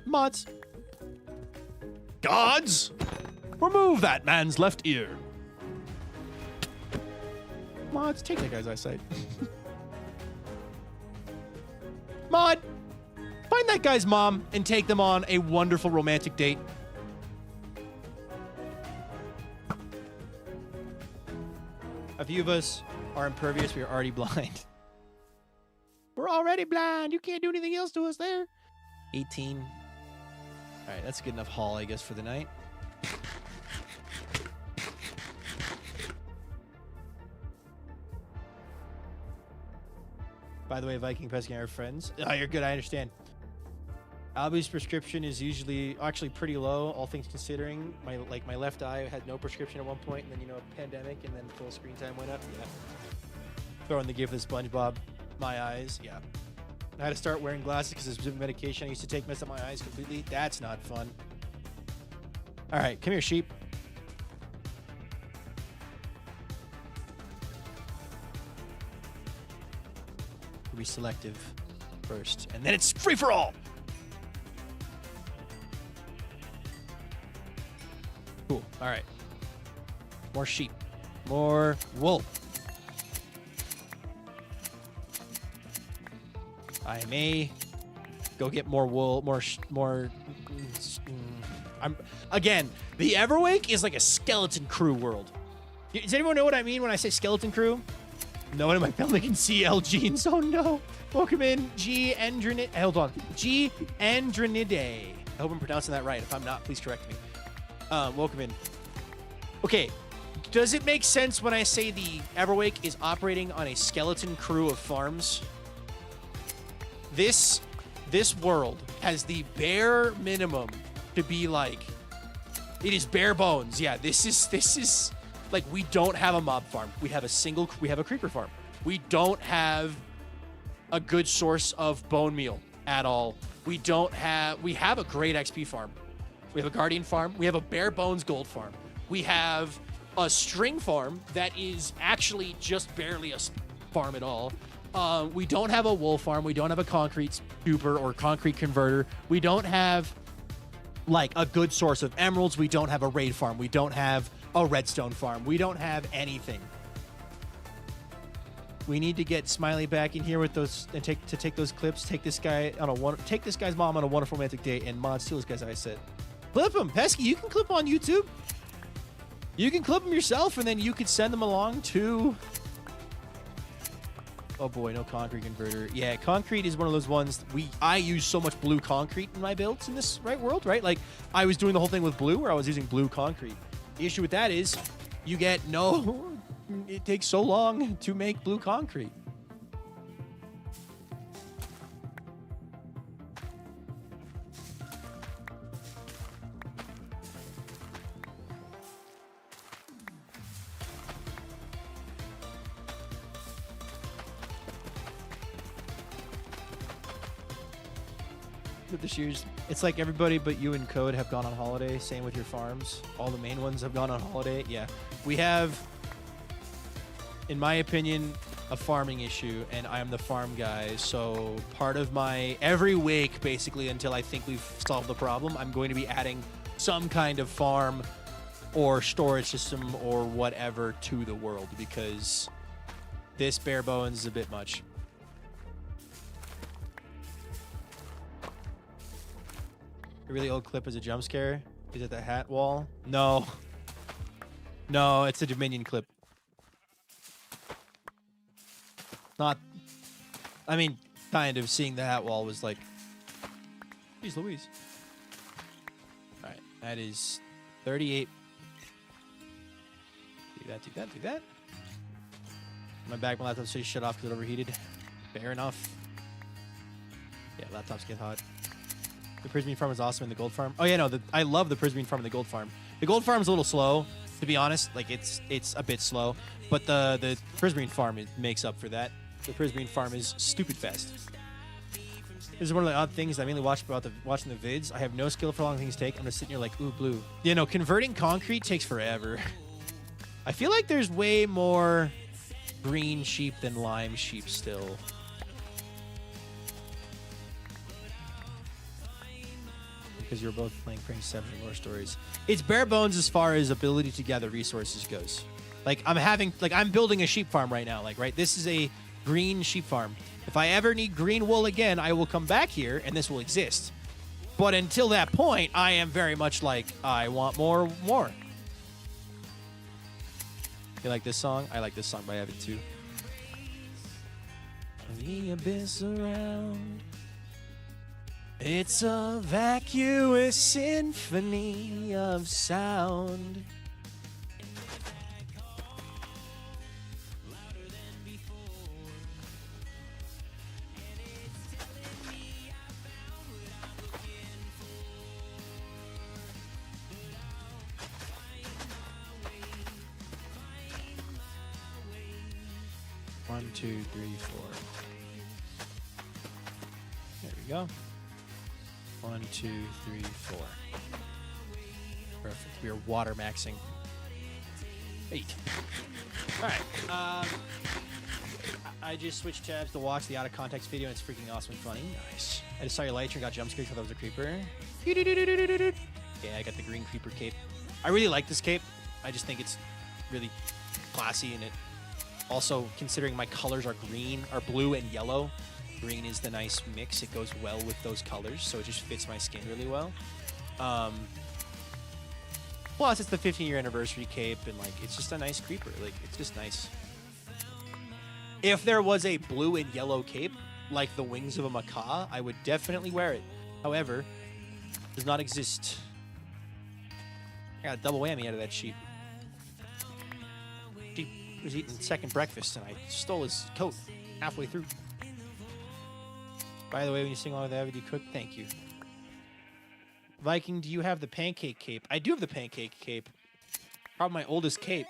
Mods. Gods! Remove that man's left ear. Mods, take that guy's eyesight. Mod, find that guy's mom and take them on a wonderful romantic date. A few of us are impervious. We are already blind. We're already blind. You can't do anything else to us there. 18. All right, that's a good enough haul, I guess, for the night. By the way, Viking pesking our friends. Oh, you're good. I understand. Albie's prescription is usually actually pretty low, all things considering. My left eye had no prescription at one point, and then a pandemic, and then full screen time went up. Yeah. Throwing the gift of SpongeBob. My eyes. Yeah. I had to start wearing glasses because there's specific medication I used to take messed up my eyes completely. That's not fun. All right, come here, sheep. We'll be selective first, and then it's free for all. Cool. All right. More sheep. More wool. I may go get more wool, again, the Everwake is like a skeleton crew world. Does anyone know what I mean when I say skeleton crew? No one in my family can see LGs. Oh no. Welcome in, G. Andronid. Hold on. G. Andronidae. I hope I'm pronouncing that right. If I'm not, please correct me. Welcome in. Okay. Does it make sense when I say the Everwake is operating on a skeleton crew of farms? This world has the bare minimum to be like, it is bare bones. Yeah, this is like, we don't have a mob farm. We have a creeper farm. We don't have a good source of bone meal at all. We have a great XP farm. We have a guardian farm. We have a bare bones gold farm. We have a string farm that is actually just barely a farm at all. We don't have a wool farm. We don't have a concrete scooper or concrete converter. We don't have like a good source of emeralds. We don't have a raid farm. We don't have a redstone farm. We don't have anything. We need to get Smiley back in here with those and take those clips. Take this guy's mom on a wonderful romantic date, and mod steal this guy's eyesight. Clip him, Pesky. You can clip on YouTube. You can clip them yourself, and then you could send them along to. Oh boy, no concrete converter. Yeah, concrete is one of those ones I use so much blue concrete in my builds in this world, right? Like I was doing the whole thing with blue where I was using blue concrete. The issue with that is you get it takes so long to make blue concrete. This year's, it's like everybody but you and Code have gone on holiday. Same with your farms. All the main ones have gone on holiday. Yeah, we have, in my opinion, a farming issue, and I am the farm guy. So part of my every week, basically, until I think we've solved the problem, I'm going to be adding some kind of farm or storage system or whatever to the world, because this bare bones is a bit much. A really old clip is a jump scare. Is it the hat wall? No. No, it's a Dominion clip. Not. I mean, kind of seeing the hat wall was like. Jeez Louise. Alright, that is 38. Do that. My laptop says shut off because it overheated. Fair enough. Yeah, laptops get hot. The Prismarine farm is awesome in the gold farm. Oh yeah, no, I love the Prismarine farm and the gold farm. The gold farm is a little slow, to be honest. Like it's a bit slow, but the Prismarine farm makes up for that. The Prismarine farm is stupid fast. This is one of the odd things I mainly watch about watching the vids. I have no skill for how long things take. I'm just sitting here like, ooh, blue. You know, converting concrete takes forever. I feel like there's way more green sheep than lime sheep still. Because you're both playing Prince 7 and Lore Stories. It's bare bones as far as ability to gather resources goes. Like, I'm building a sheep farm right now. Like, right? This is a green sheep farm. If I ever need green wool again, I will come back here, and this will exist. But until that point, I am very much like, I want more. You like this song? I like this song by Evan, too. The abyss around. It's a vacuous symphony of sound. One, two, three, four. There we go. 1, 2, 3, 4. Perfect. We are water maxing. 8. All right. I just switched tabs to watch the out of context video, and it's freaking awesome and funny. Nice. I just saw your light and got jump scared because I was a creeper. Yeah, I got the green creeper cape. I really like this cape. I just think it's really classy, and it also, considering my colors are blue and yellow. Green is the nice mix. It goes well with those colors, so it just fits my skin really well. Plus, it's the 15-year anniversary cape, and like it's just a nice creeper. Like it's just nice. If there was a blue and yellow cape, like the wings of a macaw, I would definitely wear it. However, it does not exist. I got a double whammy out of that sheep. She was eating second breakfast, and I stole his coat halfway through. By the way, when you sing along with that, you cook? Thank you. Viking, do you have the pancake cape? I do have the pancake cape. Probably my oldest cape.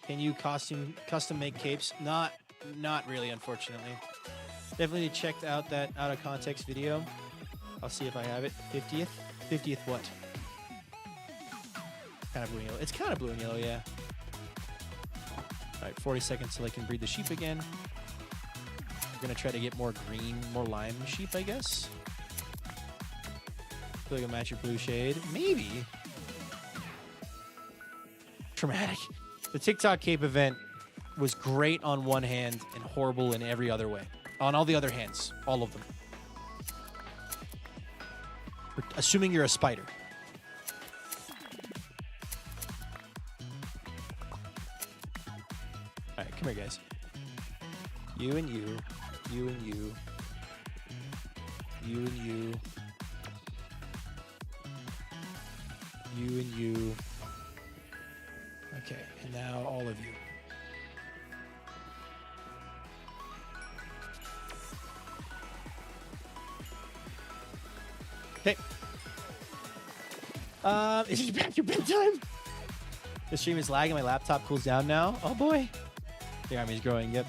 Can you custom make capes? Not really, unfortunately. Definitely check out that out of context video. I'll see if I have it. 50th? 50th what? Kind of blue and yellow. It's kind of blue and yellow, yeah. All right, 40 seconds till I can breed the sheep again. I'm gonna try to get more green, more lime sheep, I guess. Feel like a match your blue shade. Maybe. Traumatic. The TikTok Cape event was great on one hand and horrible in every other way. On all the other hands. All of them. Assuming you're a spider. Alright, come here, guys. You and you. You and you. You and you. You and you. Okay, and now all of you. Okay. Is it back your bedtime? The stream is lagging. My laptop cools down now. Oh boy. The army's growing. Yep.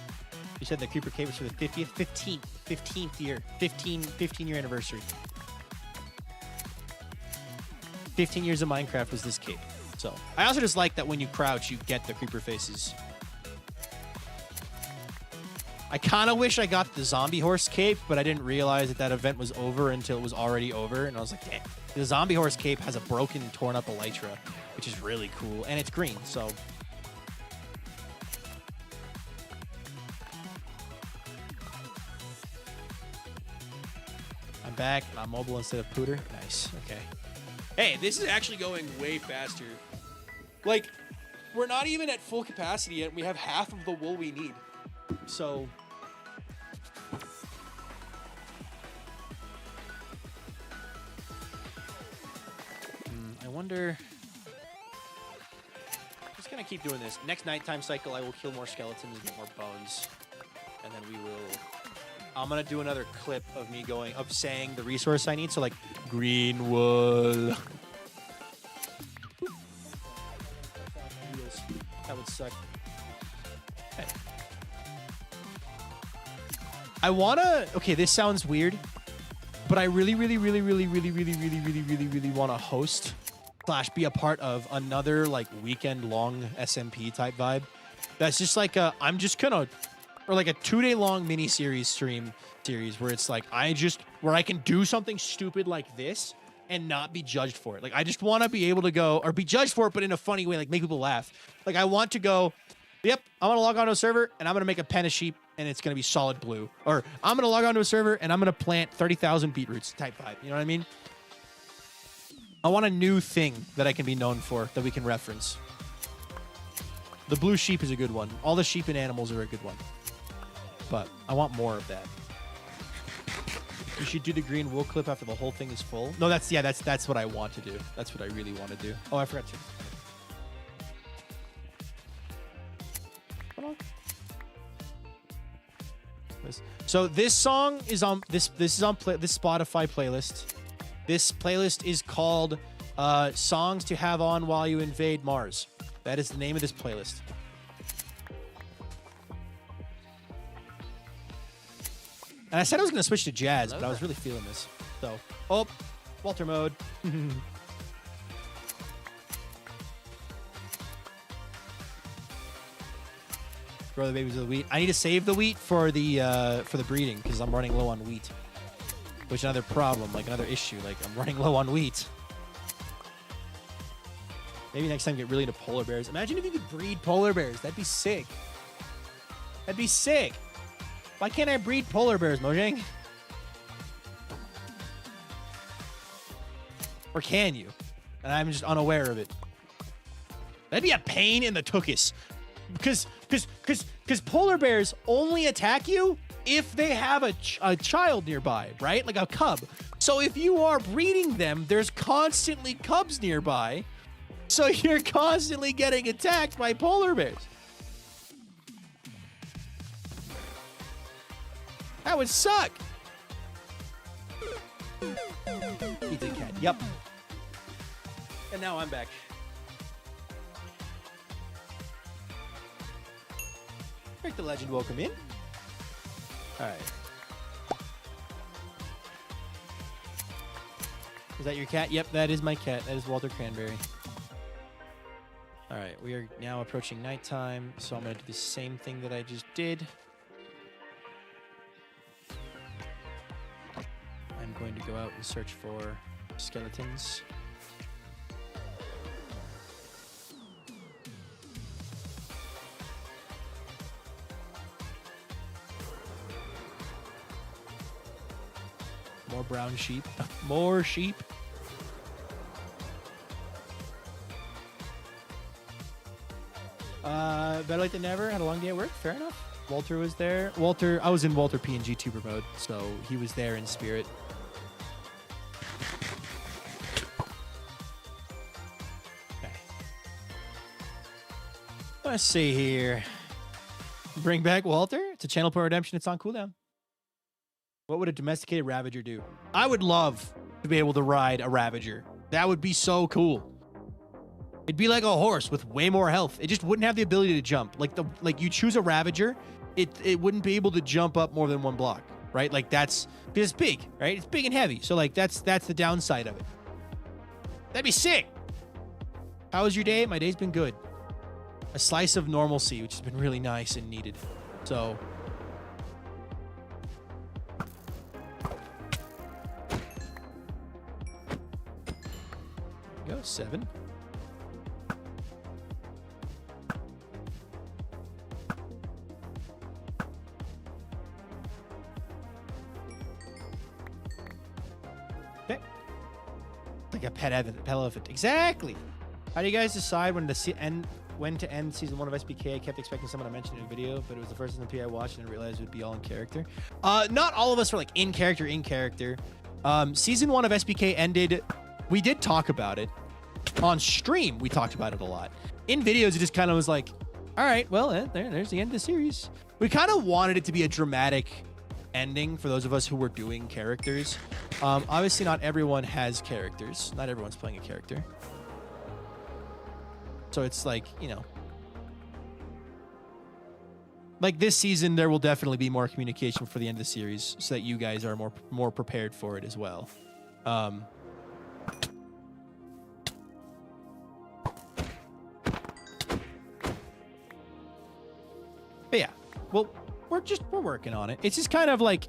You said the creeper cape was for the 15th year. 15 year anniversary. 15 years of Minecraft was this cape. So I also just like that when you crouch, you get the creeper faces. I kind of wish I got the zombie horse cape, but I didn't realize that event was over until it was already over. And I was like, damn. The zombie horse cape has a broken, torn up elytra, which is really cool. And it's green, so. I'm back, and I'm mobile instead of pooter. Nice, okay. Hey, this is actually going way faster. Like, we're not even at full capacity yet. We have half of the wool we need. So. I wonder. I'm just gonna keep doing this. Next nighttime cycle, I will kill more skeletons and get more bones. And then we will. I'm gonna do another clip of me saying the resource I need. So like green wool. That would suck. Okay. I wanna. Okay, this sounds weird, but I really want to host / be a part of another like weekend long SMP type vibe. That's just like I'm just gonna, or like a 2-day long mini series stream series where it's like where I can do something stupid like this and not be judged for it. Like I just want to be able to go or be judged for it, but in a funny way, like make people laugh. Like I want to go, yep, I want to log onto a server and I'm gonna make a pen of sheep and it's gonna be solid blue, or I'm gonna log onto a server and I'm gonna plant 30,000 beetroots type vibe. You know what I mean? I want a new thing that I can be known for that we can reference. The blue sheep is a good one. All the sheep and animals are a good one, but I want more of that. You should do the green wool clip after the whole thing is full. No, that's what I want to do. That's what I really want to do. Oh, I forgot to. Hold on. So this song is on this is on this Spotify playlist. This playlist is called "Songs to Have On While You Invade Mars." That is the name of this playlist. And I said I was going to switch to jazz, but I was really feeling this. So, oh, Walter mode. Grow the babies of the wheat. I need to save the wheat for the breeding because I'm running low on wheat. Which is another problem, like another issue. Like I'm running low on wheat. Maybe next time get really into polar bears. Imagine if you could breed polar bears. That'd be sick. That'd be sick. Why can't I breed polar bears, Mojang? Or can you? And I'm just unaware of it. That'd be a pain in the tuchus. Because polar bears only attack you if they have a child nearby, right? Like a cub. So if you are breeding them, there's constantly cubs nearby. So you're constantly getting attacked by polar bears. That would suck. Pizza cat. Yep. And now I'm back. Break the legend. Welcome in. All right. Is that your cat? Yep, that is my cat. That is Walter Cranberry. All right, we are now approaching nighttime, so I'm going to do the same thing that I just did. I'm going to go out and search for skeletons. More brown sheep. More sheep. Better late than never. Had a long day at work. Fair enough. Walter was there. I was in Walter PNG tuber mode, so he was there in spirit. Okay. Let's see here. Bring back Walter. It's a channel point redemption. It's on cooldown. What would a domesticated Ravager do? I would love to be able to ride a Ravager. That would be so cool. It'd be like a horse with way more health. It just wouldn't have the ability to jump. Like you choose a Ravager, it wouldn't be able to jump up more than one block, right? Like that's because it's big, right? It's big and heavy. So like that's the downside of it. That'd be sick. How was your day? My day's been good. A slice of normalcy, which has been really nice and needed. So go 7. Okay. Like a pet elephant. Exactly. How do you guys decide when to end season 1 of SBK? I kept expecting someone to mention it in a video, but it was the first SMP I watched and I realized it would be all in character. Not all of us were like in character. Season 1 of SBK ended. We did talk about it. On stream, we talked about it a lot. In videos, it just kind of was like, all right, well, there's the end of the series. We kind of wanted it to be a dramatic ending for those of us who were doing characters. Obviously, not everyone has characters. Not everyone's playing a character. So it's like, you know. like this season, there will definitely be more communication for the end of the series, so that you guys are more prepared for it as well. But yeah, well, we're working on it. It's just kind of like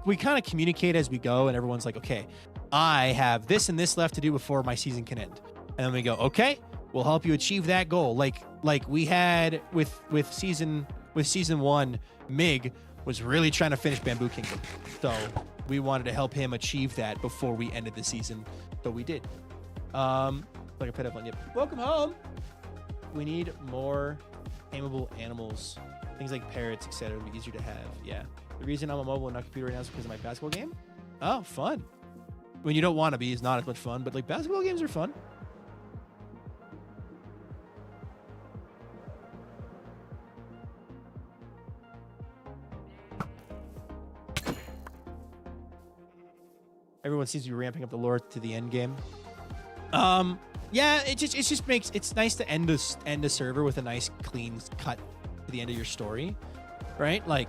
we kind of communicate as we go, and everyone's like, okay, I have this and this left to do before my season can end. And then we go, okay, we'll help you achieve that goal. Like we had with season 1, Mig was really trying to finish Bamboo Kingdom. So we wanted to help him achieve that before we ended the season. So we did. Like a pet Evelyn, yep. Welcome home. We need more tameable animals. Things like parrots, etc. would be easier to have. Yeah. The reason I'm a mobile and not computer right now is because of my basketball game. Oh, fun. When you don't want to be is not as much fun, but like basketball games are fun. Everyone seems to be ramping up the lore to the end game. Yeah, it's nice to end a server with a nice clean cut to the end of your story, right? Like,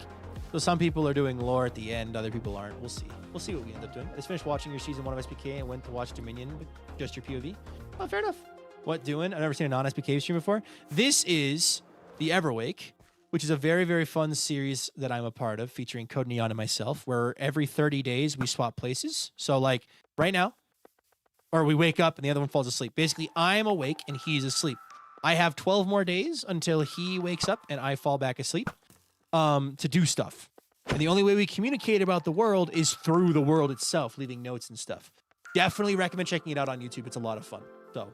so some people are doing lore at the end, other people aren't. We'll see. We'll see what we end up doing. I just finished watching your season 1 of SPK and went to watch Dominion with just your POV. Oh, fair enough. What doing? I've never seen a non-SPK stream before. This is the Everwake, which is a very, very fun series that I'm a part of, featuring Code Neon and myself, where every 30 days we swap places. So like right now, or we wake up and the other one falls asleep. Basically, I'm awake and he's asleep. I have 12 more days until he wakes up and I fall back asleep to do stuff. And the only way we communicate about the world is through the world itself, leaving notes and stuff. Definitely recommend checking it out on YouTube. It's a lot of fun. So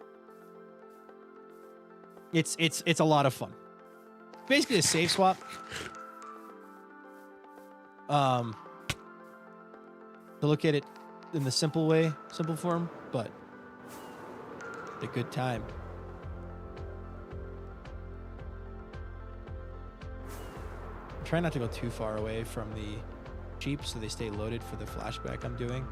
it's a lot of fun. Basically a save swap. To look at it in the simple form, but a good time. Try not to go too far away from the sheep so they stay loaded for the flashback I'm doing.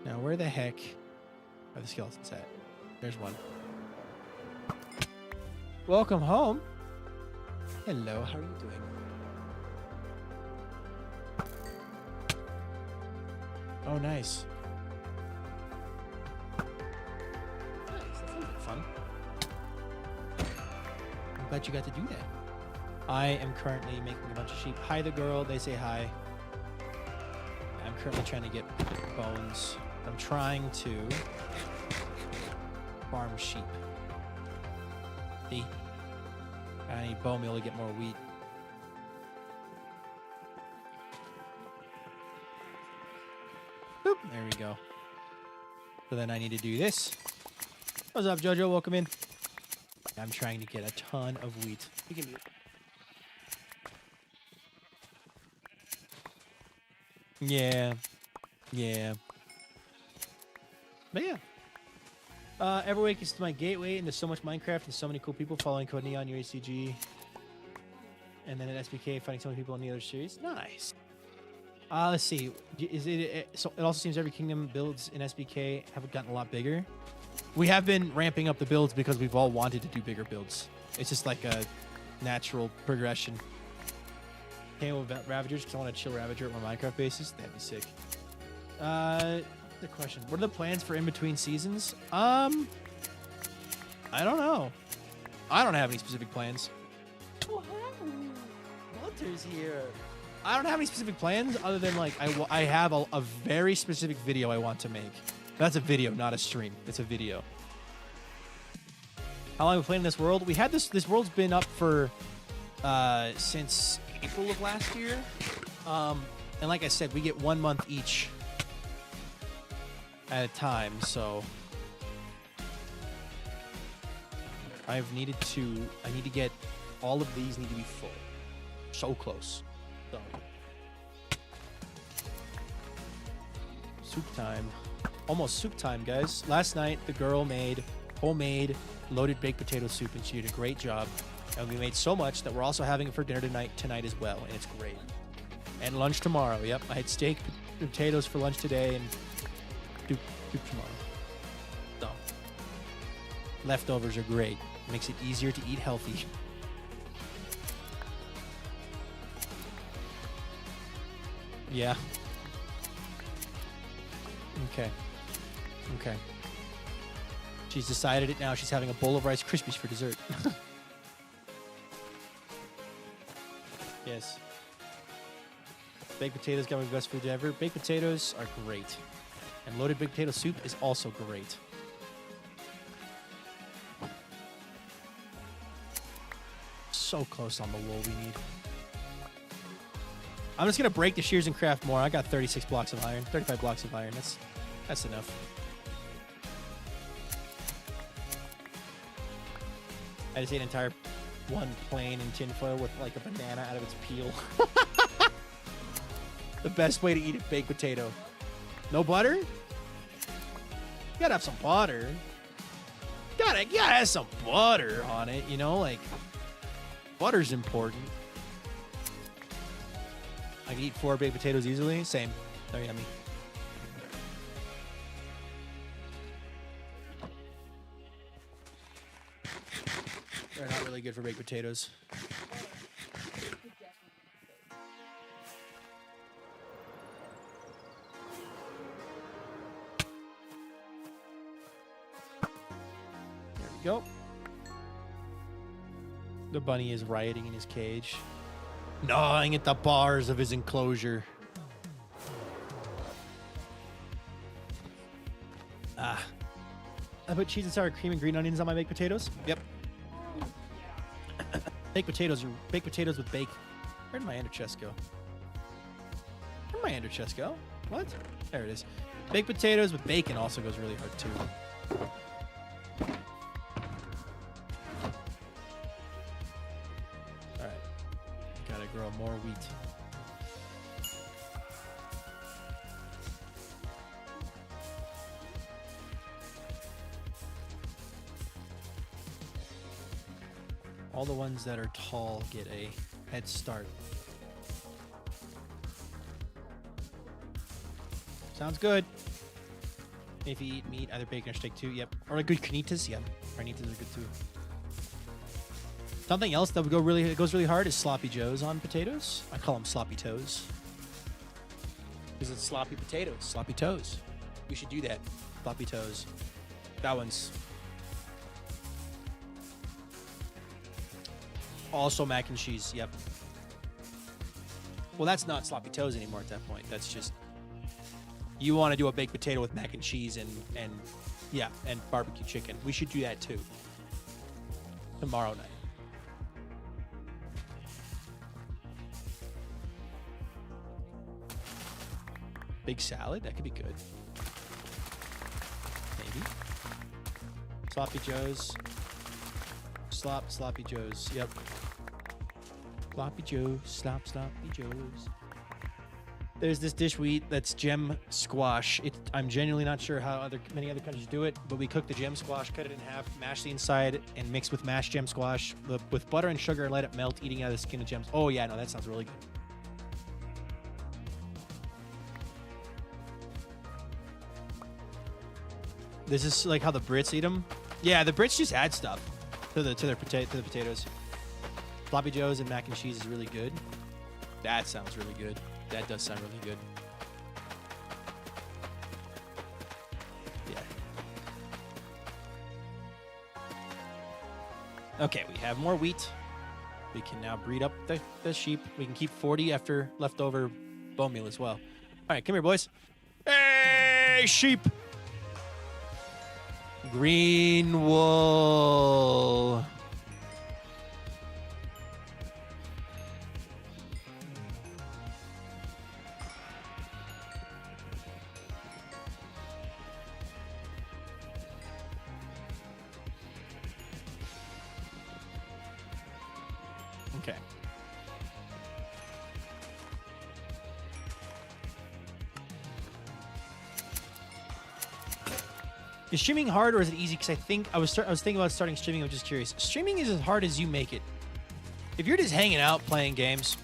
Now, where the heck are the skeletons at? There's one. Welcome home. Hello, how are you doing? Oh, nice. Nice, that sounds like fun. I'm glad you got to do that. I am currently making a bunch of sheep. Hi, the girl. They say hi. I'm currently trying to get bones. I'm trying to farm sheep. See? I need bone meal to get more wheat. Boop. There we go. So then I need to do this. What's up, Jojo? Welcome in. I'm trying to get a ton of wheat. You can do it. Yeah. Yeah. But yeah. Everwake is my gateway into so much Minecraft and so many cool people following Code Neon, UACG. And then at SBK, finding so many people in the other series. Nice. Let's see. So it also seems every kingdom builds in SBK have gotten a lot bigger. We have been ramping up the builds because we've all wanted to do bigger builds. It's just like a natural progression. Came with Ravagers because I want to chill Ravager at my Minecraft bases. That'd be sick. The question: what are the plans for in between seasons? I don't know. I don't have any specific plans. Walter's here. I don't have any specific plans other than like I have a very specific video I want to make. That's a video, not a stream. It's a video. How long have we played in this world? We had this world's been up for since April of last year. And like I said, we get 1 month each at a time, so I need to get all of these need to be full. So close. So soup time. almost soup time, guys. Last night, the girl made homemade loaded baked potato soup, and she did a great job. And we made so much that we're also having it for dinner tonight as well, and it's great. And lunch tomorrow. Yep, I had steak, potatoes for lunch today, and soup tomorrow. So, leftovers are great. Makes it easier to eat healthy. Yeah. Okay. Okay. She's decided it now. She's having a bowl of Rice Krispies for dessert. Yes. Baked potatoes got my best food ever. Baked potatoes are great. And loaded baked potato soup is also great. So close on the wool we need. I'm just going to break the shears and craft more. I got 36 blocks of iron. 35 blocks of iron. That's enough. I just ate an entire one plane in tinfoil with like a banana out of its peel. The best way to eat a baked potato. No butter? You gotta have some butter. You gotta have some butter on it, you know? Like, butter's important. I can eat 4 baked potatoes easily. Same. They're yummy. They're not really good for baked potatoes. There we go. The bunny is rioting in his cage, gnawing at the bars of his enclosure. I put cheese and sour cream and green onions on my baked potatoes. Yep. Baked potatoes with bacon. Where'd my ender chest go? Where'd my ender chest go? What? There it is. Baked potatoes with bacon also goes really hard too. All right. Gotta grow more wheat. All the ones that are tall get a head start. Sounds good. If you eat meat, either bacon or steak too. Yep. Or like good carnitas. Yep. Carnitas are good too. Something else that would goes really hard is sloppy joes on potatoes. I call them sloppy toes. Because it's sloppy potatoes. Sloppy toes. We should do that. Sloppy toes. That one's also mac and cheese. Yep. Well, that's not sloppy toes anymore at that point. That's just, you want to do a baked potato with mac and cheese and barbecue chicken. We should do that too. Tomorrow night. Big salad? That could be good. Maybe. Sloppy joes. Sloppy joes. Yep. Sloppy joes. Sloppy joes. There's this dish we eat that's gem squash. I'm genuinely not sure how many other countries do it, but we cook the gem squash, cut it in half, mash the inside, and mix with mashed gem squash with butter and sugar and let it melt, eating out of the skin of gems. Oh yeah, no, that sounds really good. This is like how the Brits eat them. Yeah, the Brits just add stuff to the potatoes. Sloppy joes and mac and cheese is really good. That sounds really good. That does sound really good. Yeah. Okay, we have more wheat. We can now breed up the sheep. We can keep 40 after leftover bone meal as well. All right, come here, boys. Hey, sheep! Green wool. Okay. Is streaming hard or is it easy? Because I was thinking about starting streaming. I'm just curious. Streaming is as hard as you make it. If you're just hanging out playing games,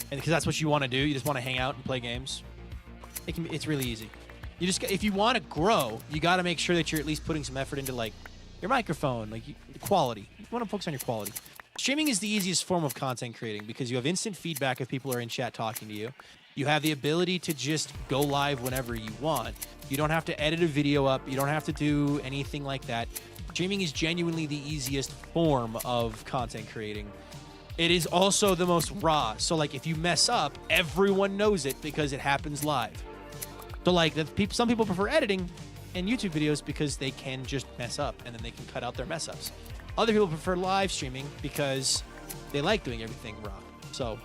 and because that's what you want to do, you just want to hang out and play games. It's really easy. If you want to grow, you got to make sure that you're at least putting some effort into like your microphone, like quality. You want to focus on your quality. Streaming is the easiest form of content creating because you have instant feedback if people are in chat talking to you. You have the ability to just go live whenever you want. You don't have to edit a video up. You don't have to do anything like that. Streaming is genuinely the easiest form of content creating. It is also the most raw. So like if you mess up, everyone knows it because it happens live. So like some people prefer editing in YouTube videos because they can just mess up and then they can cut out their mess ups. Other people prefer live streaming because they like doing everything raw. So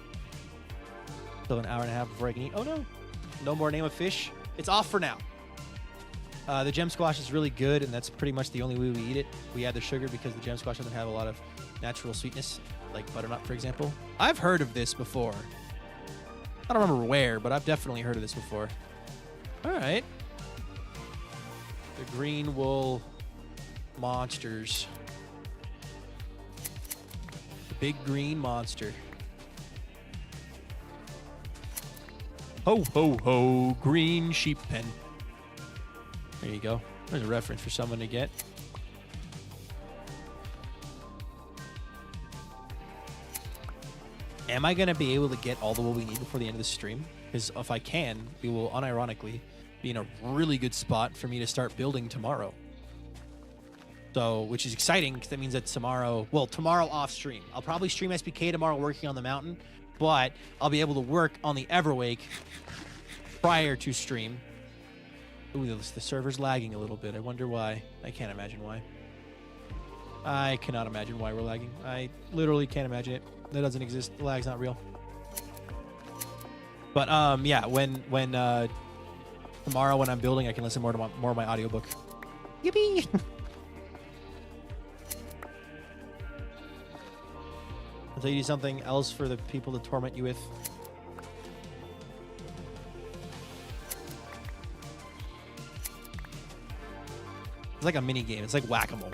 an hour and a half before I can eat. Oh no, no more name of fish. It's off for now. The gem squash is really good, and that's pretty much the only way we eat it. We add the sugar because the gem squash doesn't have a lot of natural sweetness, like butternut, for example. I've heard of this before. I don't remember where, but I've definitely heard of this before. All right. The green wool monsters. The big green monster. Ho, ho, ho, green sheep pen. There you go. There's a reference for someone to get. Am I going to be able to get all the wool we need before the end of the stream? Because if I can, we will unironically be in a really good spot for me to start building tomorrow. So, which is exciting because that means that tomorrow off stream. I'll probably stream SBK tomorrow working on the mountain, but I'll be able to work on the Everwake prior to stream. Ooh, the server's lagging a little bit. I wonder why. I can't imagine why. I cannot imagine why we're lagging. I literally can't imagine it. That doesn't exist. The lag's not real. But yeah, when tomorrow when I'm building, I can listen more of my audiobook. Yippee! I'll tell you something else for the people to torment you with. It's like a mini game. It's like whack-a-mole.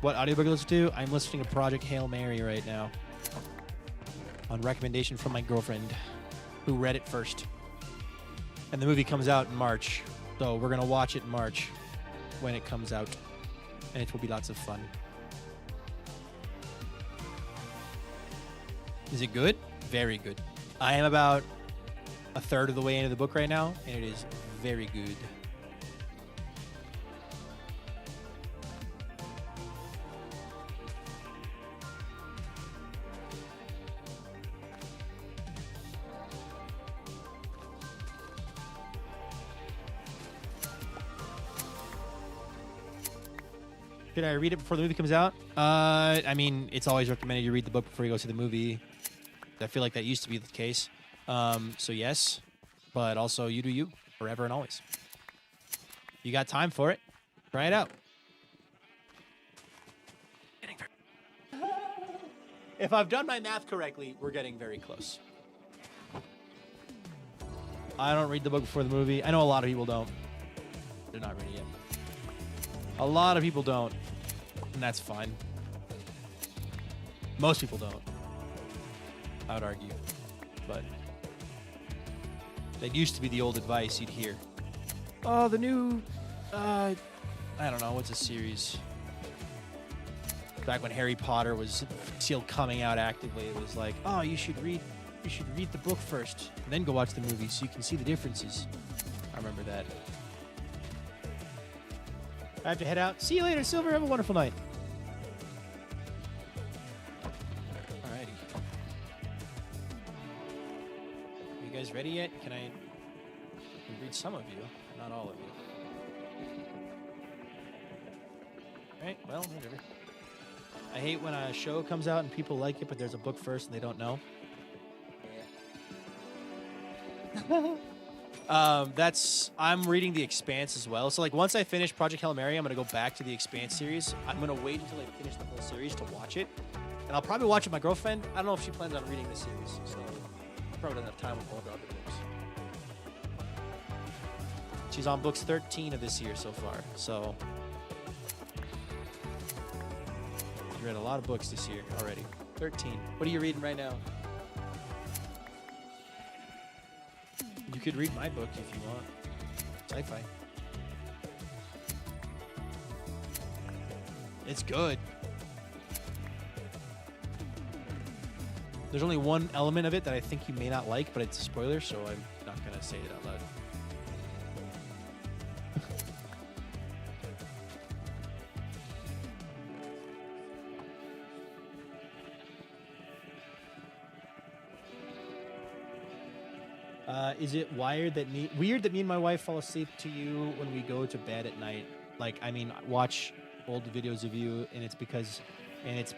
What audiobook I listen to? I'm listening to Project Hail Mary right now. On recommendation from my girlfriend, who read it first. And the movie comes out in March. So we're going to watch it in March when it comes out. And it will be lots of fun. Is it good? Very good. I am about a third of the way into the book right now, and it is very good. Should I read it before the movie comes out? I mean, it's always recommended you read the book before you go see the movie. I feel like that used to be the case. So yes, but also you do you, forever and always. You got time for it. Try it out. If I've done my math correctly, we're getting very close. I don't read the book before the movie. I know a lot of people don't. They're not ready yet. A lot of people don't, and that's fine. Most people don't, I would argue. But that used to be the old advice you'd hear. Oh, the new, I don't know, what's a series? Back when Harry Potter was still coming out actively, it was like, oh, you should read the book first, and then go watch the movie so you can see the differences. I remember that. I have to head out. See you later, Silver. Have a wonderful night. Alrighty. Are you guys ready yet? Can I read some of you, not all of you? Alright, well, whatever. I hate when a show comes out and people like it, but there's a book first and they don't know. Yeah. I'm reading The Expanse as well. So like once I finish Project Hail Mary, I'm going to go back to The Expanse series. I'm going to wait until I finish the whole series to watch it. And I'll probably watch it with my girlfriend. I don't know if she plans on reading the series. So I probably doesn't have time with all the other books. She's on books 13 of this year so far. So you read a lot of books this year already. 13. What are you reading right now? You could read my book if you want. Sci-fi. It's good. There's only one element of it that I think you may not like, but it's a spoiler, so I'm not going to say it out loud. Is it weird that me and my wife fall asleep to you when we go to bed at night? Like, I mean, watch old videos of you, and it's because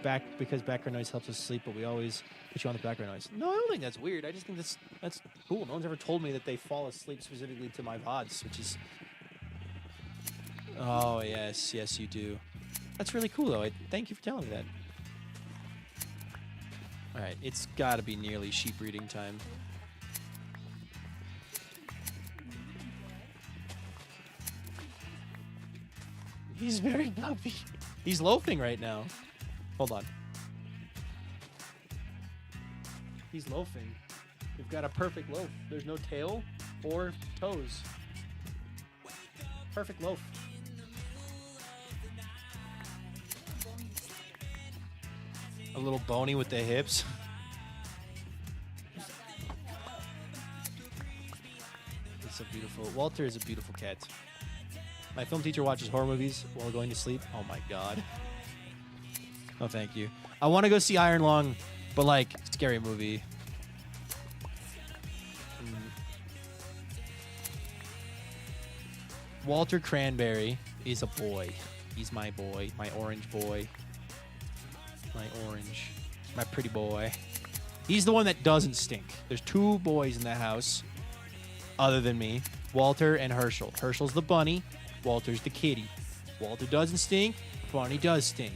background noise helps us sleep, but we always put you on the background noise. No, I don't think that's weird. I just think that's cool. No one's ever told me that they fall asleep specifically to my VODs, which is... Oh, yes, you do. That's really cool, though. Thank you for telling me that. All right, it's got to be nearly sheep breeding time. He's very puppy. He's loafing right now. Hold on. He's loafing. We've got a perfect loaf. There's no tail or toes. Perfect loaf. A little bony with the hips. It's so beautiful. Walter is a beautiful cat. My film teacher watches horror movies while going to sleep. Oh my god. Oh, thank you. I want to go see Iron Lung, but like, scary movie. Walter Cranberry is a boy. He's my boy. My orange boy. My orange. My pretty boy. He's the one that doesn't stink. There's two boys in the house other than me. Walter and Herschel. Herschel's the bunny. Walter's the kitty. Walter doesn't stink. Bunny does stink.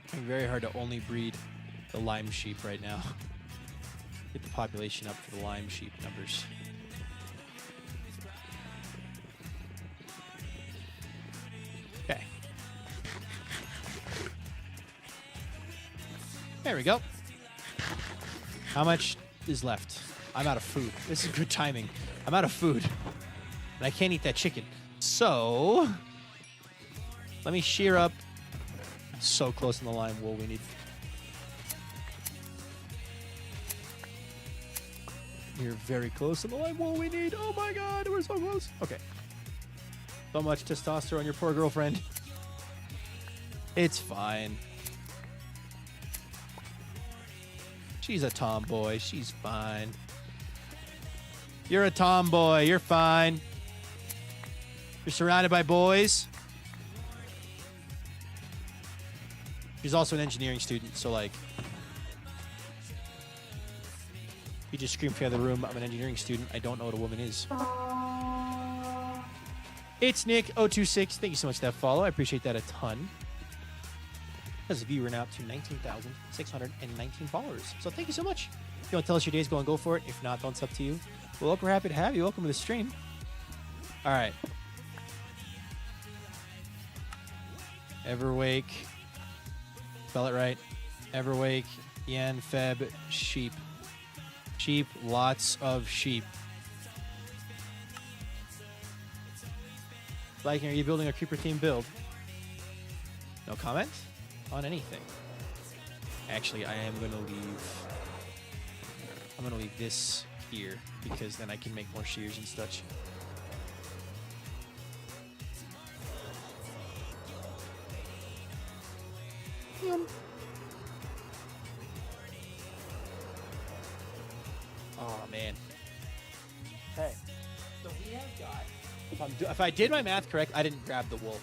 It's very hard to only breed the lime sheep right now. Get the population up for the lime sheep numbers. Okay. There we go. How much is left? I'm out of food. This is good timing. I'm out of food. And I can't eat that chicken. So, let me shear up. So close in the lime wool we need. We're very close in the lime wool we need. Oh my god, we're so close. Okay. So much testosterone, your poor girlfriend. It's fine. She's a tomboy. She's fine. You're a tomboy. You're fine. You're surrounded by boys. She's also an engineering student, so like, you just scream from the other room, I'm an engineering student. I don't know what a woman is. It's Nick026. Thank you so much for that follow. I appreciate that a ton. As a viewer now up to 19,619 followers. So thank you so much. If you want to tell us your day's going, go for it. If not, then it's up to you. Well, we're happy to have you. Welcome to the stream. All right. Everwake. Spell it right. Everwake. Yan, Feb, sheep. Sheep, lots of sheep. Viking, are you building a creeper theme build? No comment on anything. Actually, I am going to leave. I'm going to leave this here because then I can make more shears and such. Yum. Oh man. Hey. So we have got. If I did my math correct, I didn't grab the wool.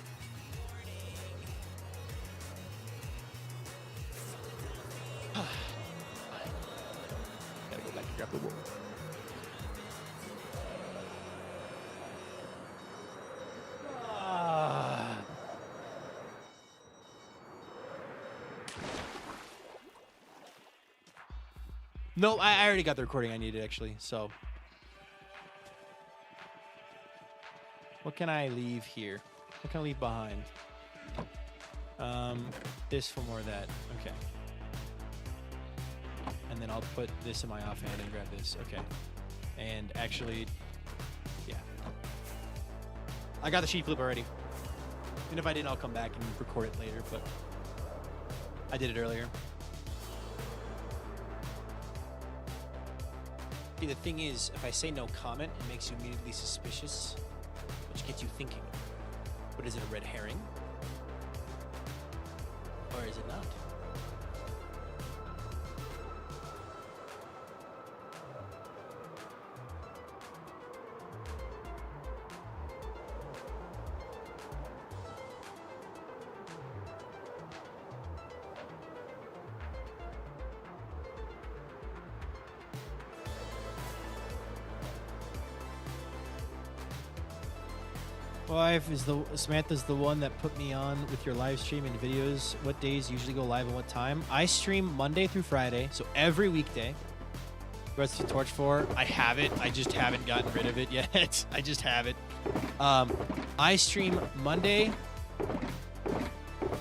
Gotta go back and grab the wool. No, I already got the recording I needed, actually, so. What can I leave here? What can I leave behind? This for more of that. Okay. And then I'll put this in my offhand and grab this. Okay. And actually, yeah. I got the sheet flip already. And if I didn't, I'll come back and record it later, but I did it earlier. See, the thing is, if I say no comment, it makes you immediately suspicious, which gets you thinking. But is it a red herring? Or is it not? Wife is Samantha's the one that put me on with your live stream and videos. What days usually go live and what time? I stream Monday through Friday, so every weekday. What's the torch for? I have it. I just haven't gotten rid of it yet. I just have it. I stream Monday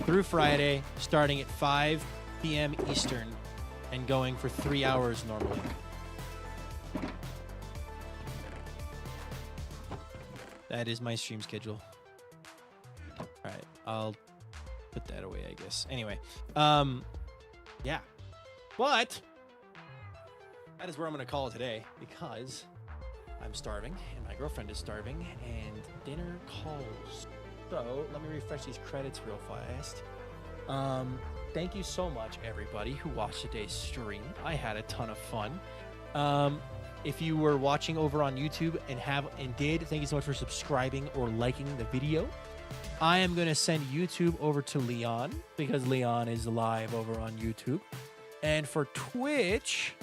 through Friday, starting at 5 p.m. Eastern, and going for 3 hours normally. That is my stream schedule. All right, I'll put that away, I guess. Anyway, yeah. But that is where I'm going to call it today because I'm starving and my girlfriend is starving and dinner calls. So let me refresh these credits real fast. Thank you so much, everybody who watched today's stream. I had a ton of fun. If you were watching over on YouTube and did, thank you so much for subscribing or liking the video. I am going to send YouTube over to Leon because Leon is live over on YouTube. And for Twitch,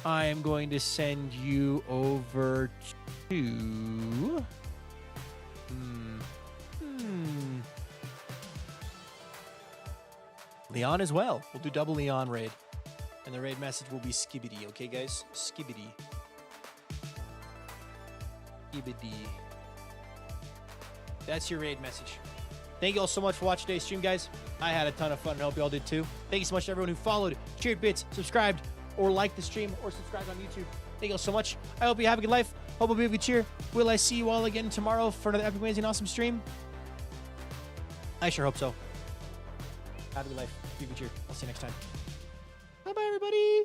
I am going to send you over to... Leon as well. We'll do double Leon raid. And the raid message will be Skibbity, okay, guys? Skibbity. Skibbity. That's your raid message. Thank you all so much for watching today's stream, guys. I had a ton of fun, and I hope you all did too. Thank you so much to everyone who followed, shared bits, subscribed, or liked the stream, or subscribed on YouTube. Thank you all so much. I hope you have a good life. Hope it'll be a good cheer. Will I see you all again tomorrow for another epic, amazing, awesome stream? I sure hope so. Have a good life. Be good cheer. I'll see you next time. Bye-bye, everybody.